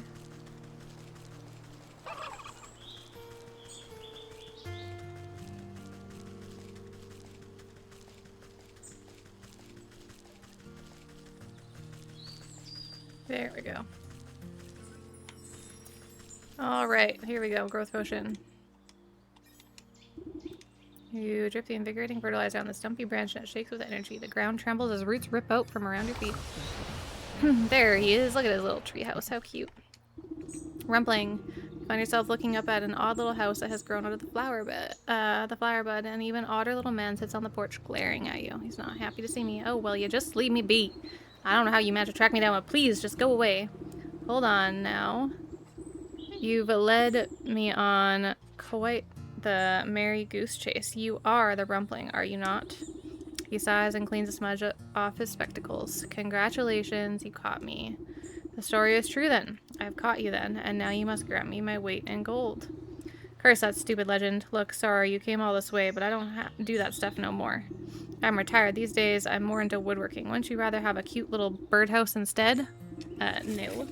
There we go. All right, here we go. Growth potion. You drip the invigorating fertilizer on the stumpy branch and it shakes with energy. The ground trembles as roots rip out from around your feet. There he is. Look at his little tree house. How cute. Rumpling. Find yourself looking up at an odd little house that has grown out of the flower bed. An even odder little man sits on the porch glaring at you. He's not happy to see me. Oh, well, you just leave me be. I don't know how you managed to track me down, but please just go away. Hold on now. You've led me on quite the merry goose chase. You are the Rumpling, are you not? He sighs and cleans a smudge off his spectacles. Congratulations, you caught me. The story is true then. I've caught you then, and now you must grant me my weight in gold. Curse that stupid legend. Look, sorry you came all this way, but I don't do that stuff no more. I'm retired. These days, I'm more into woodworking. Wouldn't you rather have a cute little birdhouse instead? No.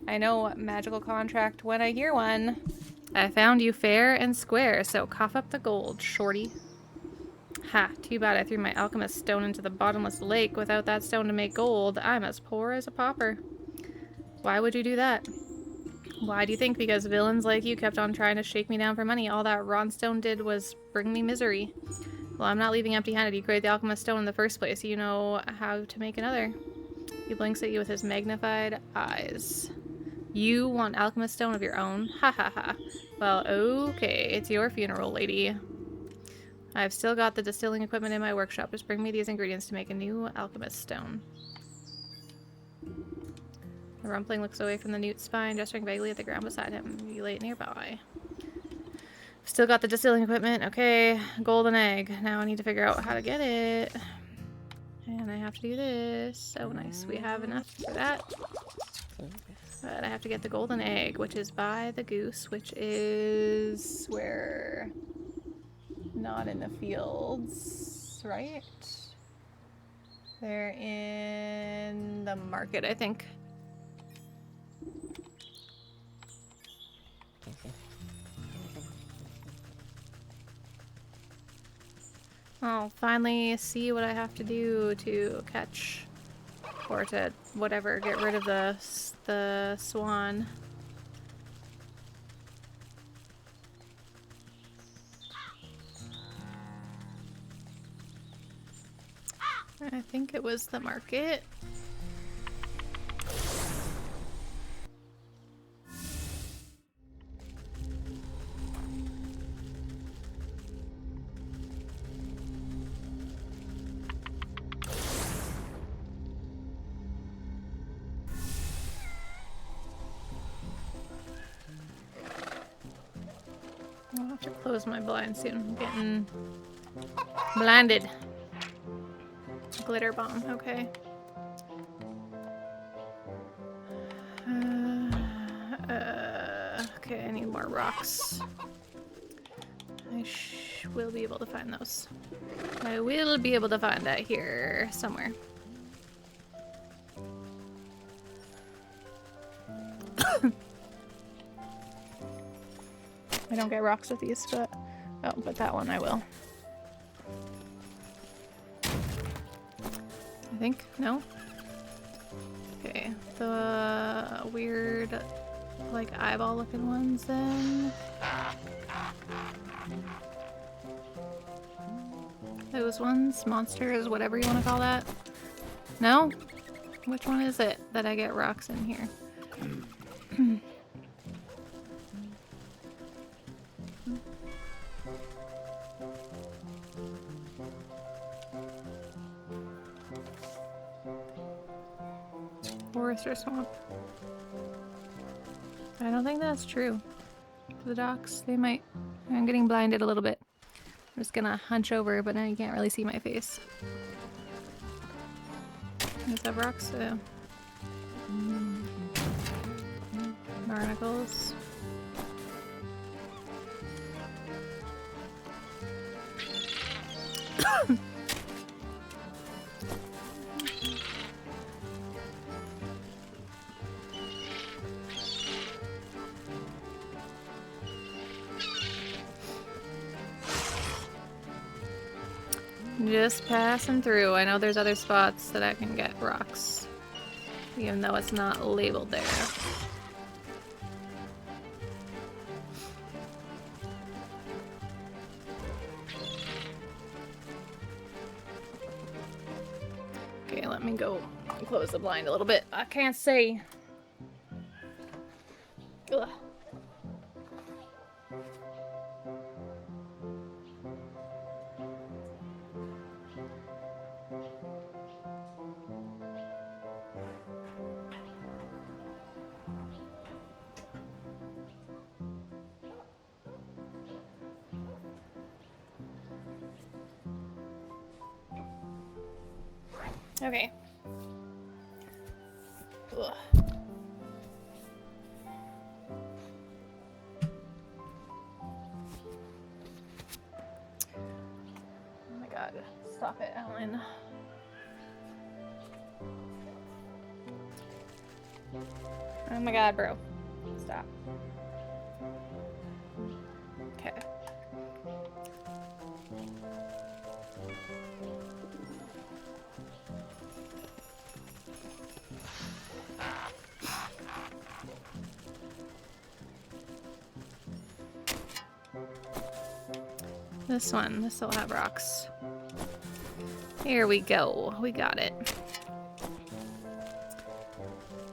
I know a magical contract when I hear one. I found you fair and square, so cough up the gold, shorty. Ha, too bad I threw my alchemist stone into the bottomless lake. Without that stone to make gold, I'm as poor as a pauper. Why would you do that? Why do you think? Because villains like you kept on trying to shake me down for money. All that rotten stone did was bring me misery. Well, I'm not leaving empty-handed. You created the alchemist stone in the first place. You know how to make another. He blinks at you with his magnified eyes. You want alchemist stone of your own? Ha ha ha. Well, okay. It's your funeral, lady. I've still got the distilling equipment in my workshop. Just bring me these ingredients to make a new alchemist stone. The rumpling looks away from the newt's spine, gesturing vaguely at the ground beside him. You lay it nearby. Still got the distilling equipment. Okay, golden egg. Now I need to figure out how to get it. And I have to do this. Oh, nice. We have enough for that. But I have to get the golden egg, which is by the goose, which is where... Not in the fields, right? They're in the market, I think. I'll finally see what I have to do to catch, or to whatever, get rid of the swan. I think it was the market. I'll have to close my blinds soon. I'm getting blinded. Glitter bomb, okay. Okay, I need more rocks. I will be able to find those. I will be able to find that here somewhere. I don't get rocks with these, but... Oh, but that one I will. I think? No? Okay, the weird, like, eyeball-looking ones then. Those ones? Monsters, whatever you want to call that. No? Which one is it that I get rocks in here? Forest or swamp. I don't think that's true. The docks, they might... I'm getting blinded a little bit. I'm just gonna hunch over, but now you can't really see my face. Does that have rocks? Barnacles. Just passing through. I know there's other spots that I can get rocks, even though it's not labeled there. Okay, let me go close the blind a little bit. I can't see. Ugh. Okay. Ugh. Oh my god. Stop it, Alan. Oh my god, bro. Stop. Okay. This one, this will have rocks. Here we go. We got it.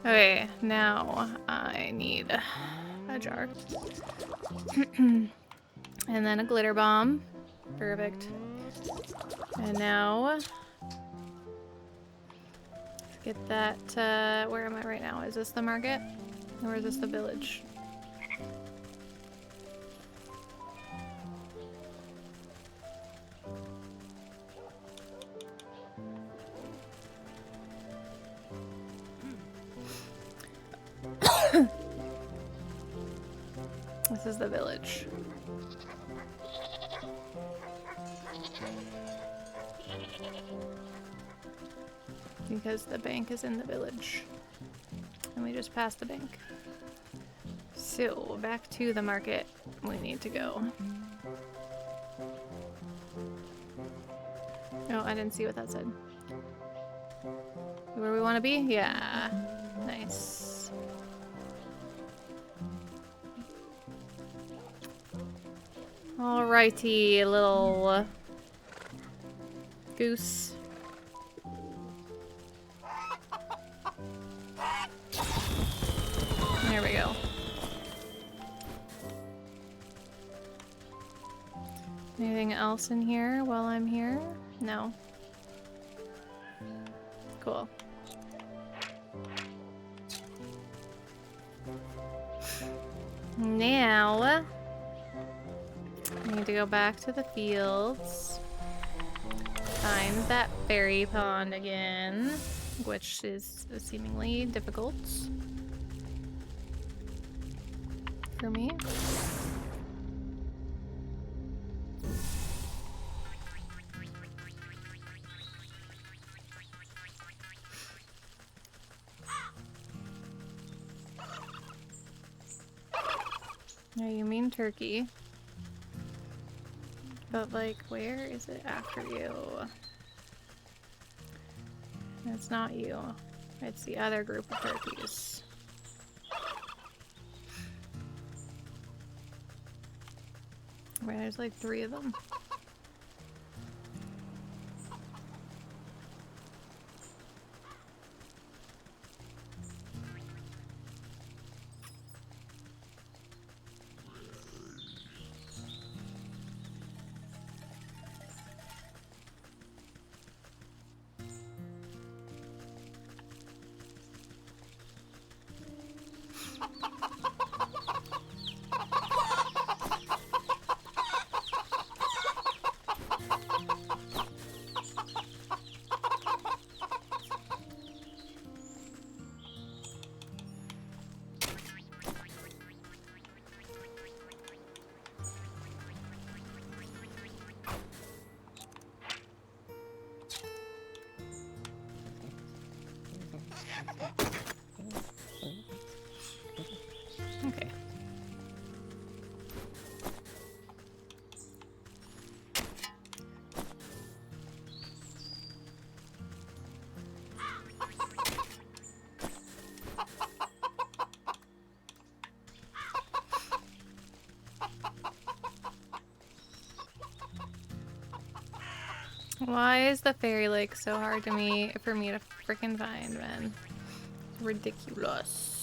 Okay, now I need a jar. And then a glitter bomb. Perfect. And now, let's get that, where am I right now? Is this the market? Or is this the village? This is the village. Because the bank is in the village. And we just passed the bank. So, back to the market we need to go. Oh, I didn't see what that said. Where we want to be? Yeah. Nice. Alrighty, little goose. There we go. Anything else in here while I'm here? No. Cool. Now, I need to go back to the fields, find that fairy pond again, which is seemingly difficult for me. No, you mean turkey. But, like, where is it after you? It's not you. It's the other group of turkeys. Where there's like 3 of them. Okay. Why is the fairy lake so hard for me to freaking find, man? Ridiculous.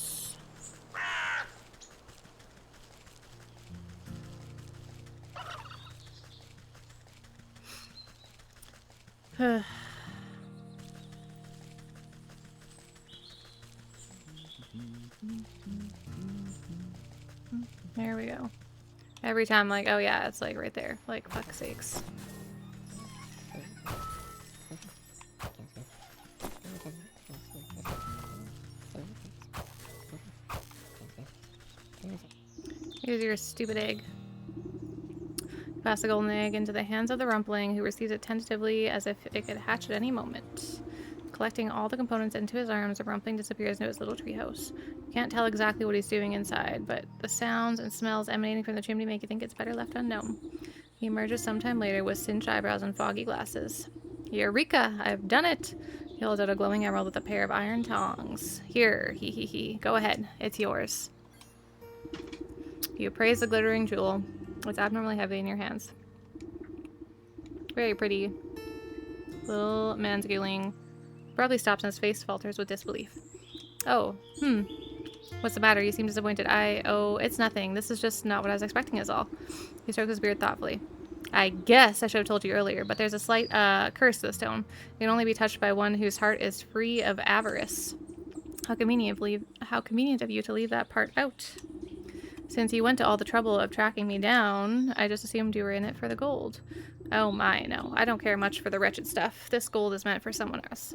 There we go. Every time, like, oh yeah, it's like right there. Like, fuck's sakes. Here's your stupid egg. Pass the golden egg into the hands of the rumpling, who receives it tentatively as if it could hatch at any moment. Collecting all the components into his arms, the rumpling disappears into his little treehouse. You can't tell exactly what he's doing inside, but the sounds and smells emanating from the chimney make you think it's better left unknown. He emerges sometime later with singed eyebrows and foggy glasses. Eureka! I've done it! He holds out a glowing emerald with a pair of iron tongs. Here, he. Go ahead. It's yours. You appraise the glittering jewel. It's abnormally heavy in your hands. Very pretty. Little man's giggling. Abruptly stops and his face falters with disbelief. Oh, What's the matter? You seem disappointed. Oh, it's nothing. This is just not what I was expecting is all. He strokes his beard thoughtfully. I guess I should have told you earlier, but there's a slight curse to the stone. It can only be touched by one whose heart is free of avarice. How convenient of you to leave that part out. Since you went to all the trouble of tracking me down, I just assumed you were in it for the gold. Oh my, no. I don't care much for the wretched stuff. This gold is meant for someone else.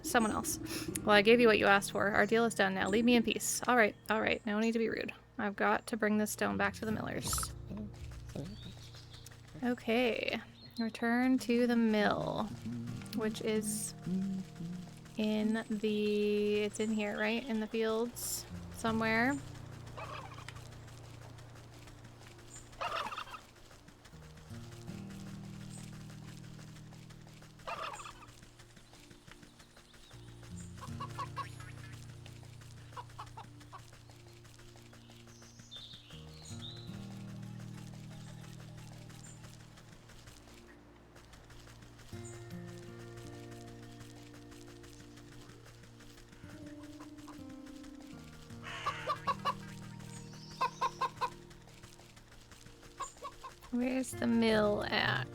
Well, I gave you what you asked for. Our deal is done now. Leave me in peace. All right. No need to be rude. I've got to bring this stone back to the millers. Okay. Return to the mill, which is in the... It's in here, right? In the fields somewhere. Where's the mill at?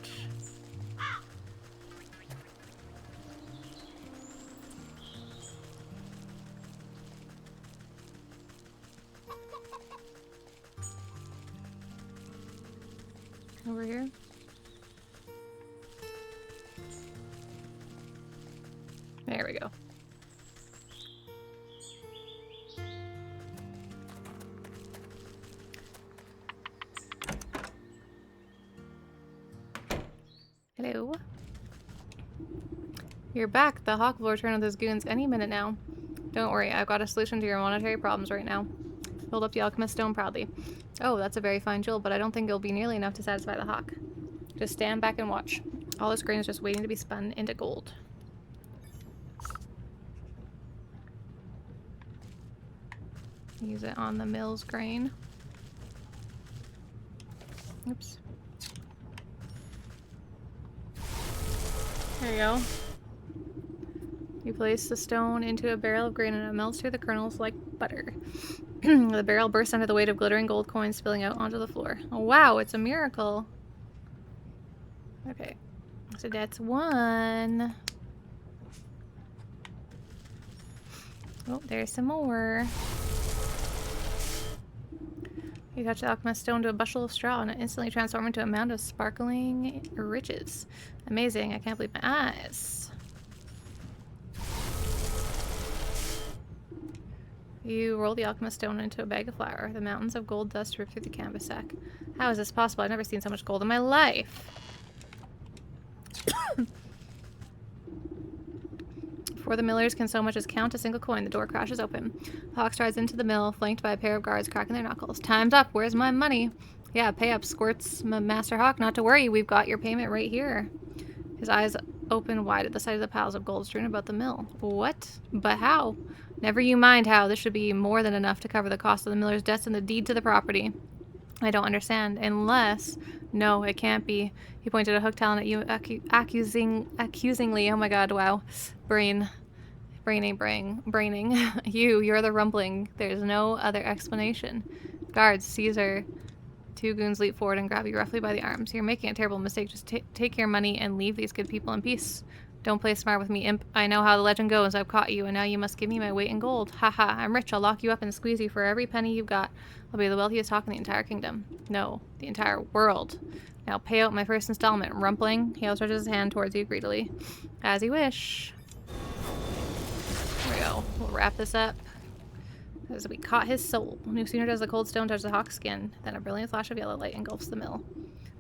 Over here? There we go. Hello. You're back. The Hawk will return with his goons any minute now. Don't worry, I've got a solution to your monetary problems right now. Hold up the alchemist stone proudly. Oh, that's a very fine jewel, but I don't think it'll be nearly enough to satisfy the Hawk. Just stand back and watch. All this grain is just waiting to be spun into gold. Use it on the mill's grain. Oops. There you go. You place the stone into a barrel of grain and it melts through the kernels like butter. The barrel bursts under the weight of glittering gold coins spilling out onto the floor. Oh wow, it's a miracle. Okay. So that's one. Oh, there's some more. You touch the alchemist stone to a bushel of straw and it instantly transforms into a mound of sparkling riches. Amazing. I can't believe my eyes. You roll the alchemist stone into a bag of flour. The mountains of gold dust rip through the canvas sack. How is this possible? I've never seen so much gold in my life. Before the millers can so much as count a single coin, the door crashes open. Hawk strides into the mill, flanked by a pair of guards cracking their knuckles. Time's up. Where's my money? Yeah, pay up, Squirts, Master Hawk. Not to worry. We've got your payment right here. His eyes open wide at the sight of the piles of gold strewn about the mill. What? But how? Never you mind how. This should be more than enough to cover the cost of the miller's debts and the deed to the property. I don't understand. Unless... No, it can't be. He pointed a hook talon at you, accusingly. Oh my god, wow. Braining. You're the rumbling. There's no other explanation. Guards, Caesar. Two goons leap forward and grab you roughly by the arms. You're making a terrible mistake. Just take your money and leave these good people in peace. Don't play smart with me, imp. I know how the legend goes. I've caught you, and now you must give me my weight in gold. Haha, I'm rich. I'll lock you up and squeeze you for every penny you've got. I'll be the wealthiest hawk in the entire kingdom. No, the entire world. Now pay out my first installment. Rumpling. He stretches his hand towards you greedily. As you wish. There we go. We'll wrap this up. As we caught his soul. No sooner does the cold stone touch the hawk's skin than a brilliant flash of yellow light engulfs the mill.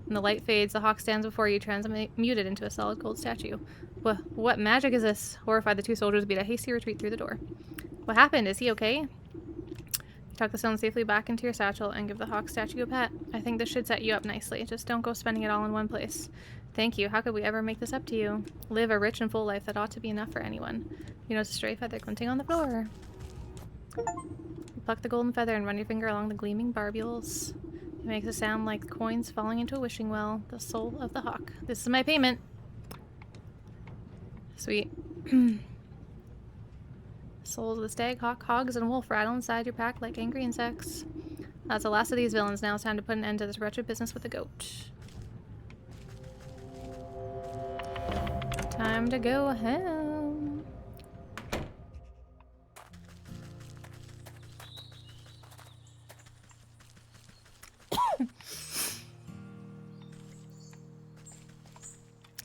When the light fades, the hawk stands before you, transmuted into a solid gold statue. What magic is this? Horrified, the two soldiers beat a hasty retreat through the door. What happened? Is he okay? You tuck the stone safely back into your satchel and give the hawk statue a pat. I think this should set you up nicely. Just don't go spending it all in one place. Thank you. How could we ever make this up to you? Live a rich and full life that ought to be enough for anyone. You notice a stray feather glinting on the floor. You pluck the golden feather and run your finger along the gleaming barbules. It makes a sound like coins falling into a wishing well. The soul of the hawk. This is my payment. Sweet. Souls of the stag, hawk, hogs, and wolf rattle inside your pack like angry insects. That's the last of these villains. Now it's time to put an end to this wretched business with the goat. Time to go home.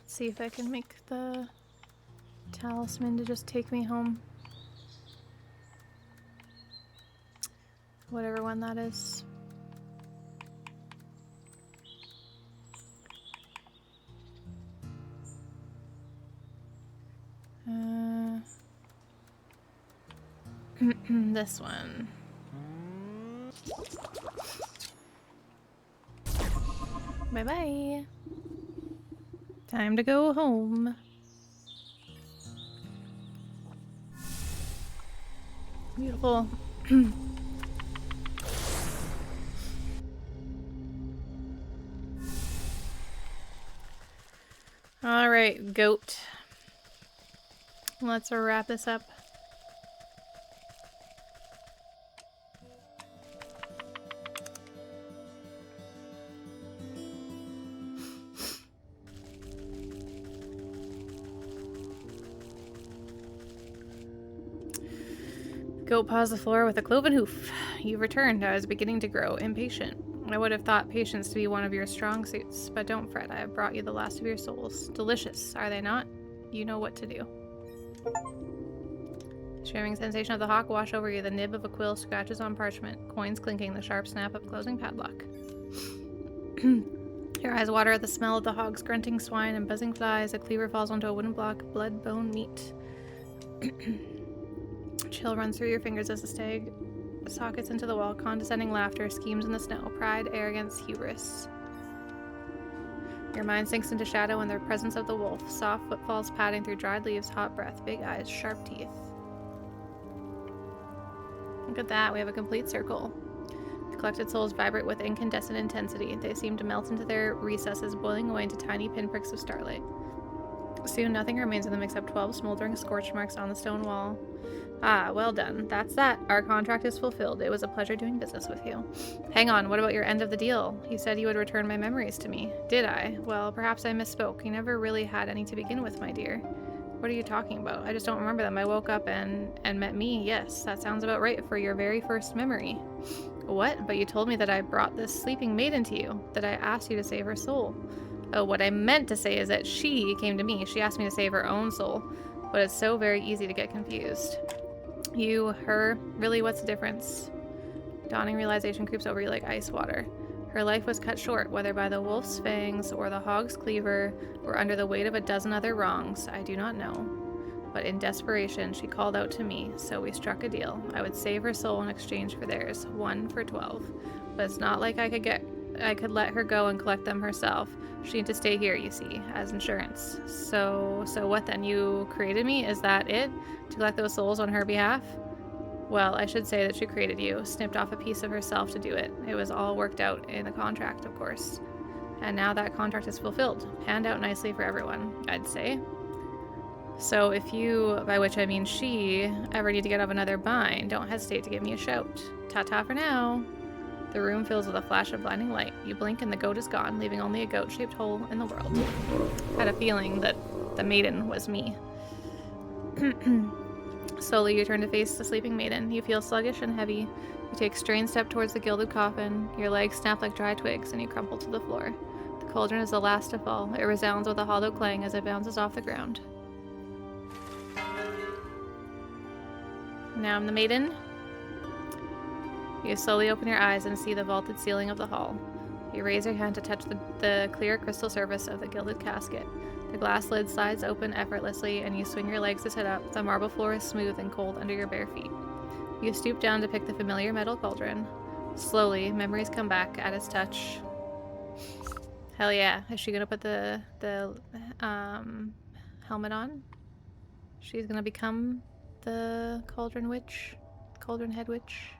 See if I can make the talisman to just take me home. Whatever one that is. This one. Bye-bye. Time to go home. Beautiful. All right, goat. Let's wrap this up. Goat paws the floor with a cloven hoof. You returned. I was beginning to grow impatient. I would have thought patience to be one of your strong suits, but don't fret. I have brought you the last of your souls. Delicious, are they not? You know what to do. Sharing sensation of the hawk wash over you. The nib of a quill scratches on parchment. Coins clinking. The sharp snap of closing padlock. Your eyes water at the smell of the hog's grunting swine and buzzing flies. A cleaver falls onto a wooden block. Blood, bone, meat. Chill runs through your fingers as the stag sockets into the wall. Condescending laughter schemes in the snow. Pride, arrogance, hubris. Your mind sinks into shadow in the presence of the wolf. Soft footfalls padding through dried leaves. Hot breath. Big eyes. Sharp teeth. Look at that. We have a complete circle. The collected souls vibrate with incandescent intensity. They seem to melt into their recesses, boiling away into tiny pinpricks of starlight. Soon nothing remains of them except 12 smoldering scorch marks on the stone wall. Ah, well done. That's that. Our contract is fulfilled. It was a pleasure doing business with you. Hang on, what about your end of the deal? You said you would return my memories to me. Did I? Well, perhaps I misspoke. You never really had any to begin with, my dear. What are you talking about? I just don't remember them. I woke up and met me. Yes, that sounds about right for your very first memory. What? But you told me that I brought this sleeping maiden to you, that I asked you to save her soul. Oh, what I meant to say is that she came to me. She asked me to save her own soul. But it's so very easy to get confused. You, her, really, what's the difference? Dawning realization creeps over you like ice water. Her life was cut short, whether by the wolf's fangs or the hog's cleaver, or under the weight of a dozen other wrongs, I do not know. But in desperation, she called out to me, so we struck a deal. I would save her soul in exchange for theirs, 1 for 12. But it's not like I could let her go and collect them herself. She needs to stay here, you see, as insurance. So what then? You created me? Is that it? To collect those souls on her behalf? Well, I should say that she created you, snipped off a piece of herself to do it. It was all worked out in the contract, of course. And now that contract is fulfilled. Panned out nicely for everyone, I'd say. So if you, by which I mean she, ever need to get out of another bind, don't hesitate to give me a shout. Ta-ta for now. The room fills with a flash of blinding light. You blink and the goat is gone, leaving only a goat-shaped hole in the world. I had a feeling that the maiden was me. Slowly you turn to face the sleeping maiden. You feel sluggish and heavy. You take a strained step towards the gilded coffin. Your legs snap like dry twigs and you crumple to the floor. The cauldron is the last to fall. It resounds with a hollow clang as it bounces off the ground. Now I'm the maiden. You slowly open your eyes and see the vaulted ceiling of the hall. You raise your hand to touch the clear crystal surface of the gilded casket. The glass lid slides open effortlessly, and you swing your legs to sit up. The marble floor is smooth and cold under your bare feet. You stoop down to pick the familiar metal cauldron. Slowly, memories come back at its touch. Hell yeah. Is she gonna put the helmet on? She's gonna become the cauldron witch? Cauldron head witch?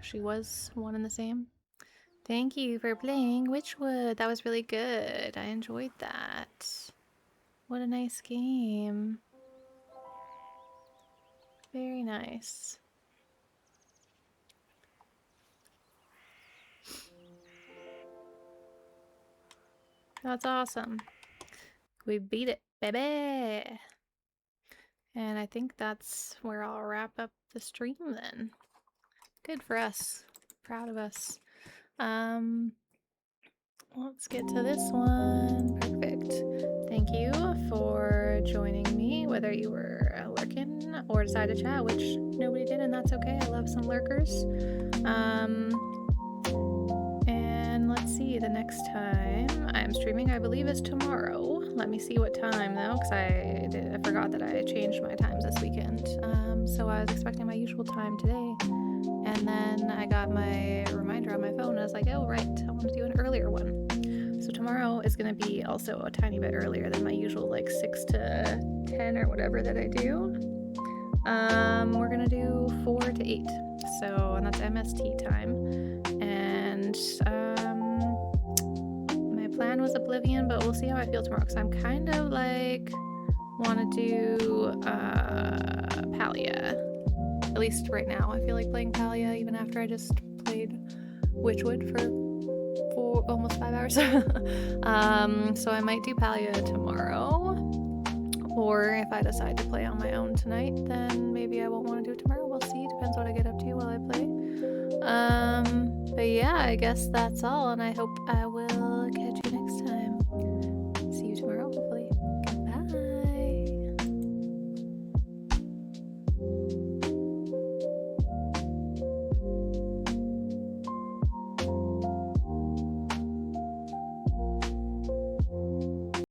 She was one and the same. Thank you for playing Wytchwood. That was really good. I enjoyed that. What a nice game. Very nice. That's awesome. We beat it, baby! And I think that's where I'll wrap up the stream then. Good for us. Proud of us. Let's get to this one. Perfect. Thank you for joining me, whether you were lurking or decided to chat, which nobody did, and that's okay. I love some lurkers. And let's see, the next time I'm streaming, I believe, is tomorrow. Let me see what time, though, because I forgot that I changed my times this weekend. So I was expecting my usual time today. And then I got my reminder on my phone, and I was like, oh, right, I want to do an earlier one. So tomorrow is going to be also a tiny bit earlier than my usual, like 6 to 10 or whatever that I do. We're going to do 4 to 8. So, and that's MST time. And my plan was Oblivion, but we'll see how I feel tomorrow, because I'm kind of like want to do Palia. At least right now, I feel like playing Palia, even after I just played Wytchwood for almost 5 hours. So I might do Palia tomorrow. Or if I decide to play on my own tonight, then maybe I won't want to do it tomorrow. We'll see. Depends what I get up to while I play. But yeah, I guess that's all, and I hope I will catch you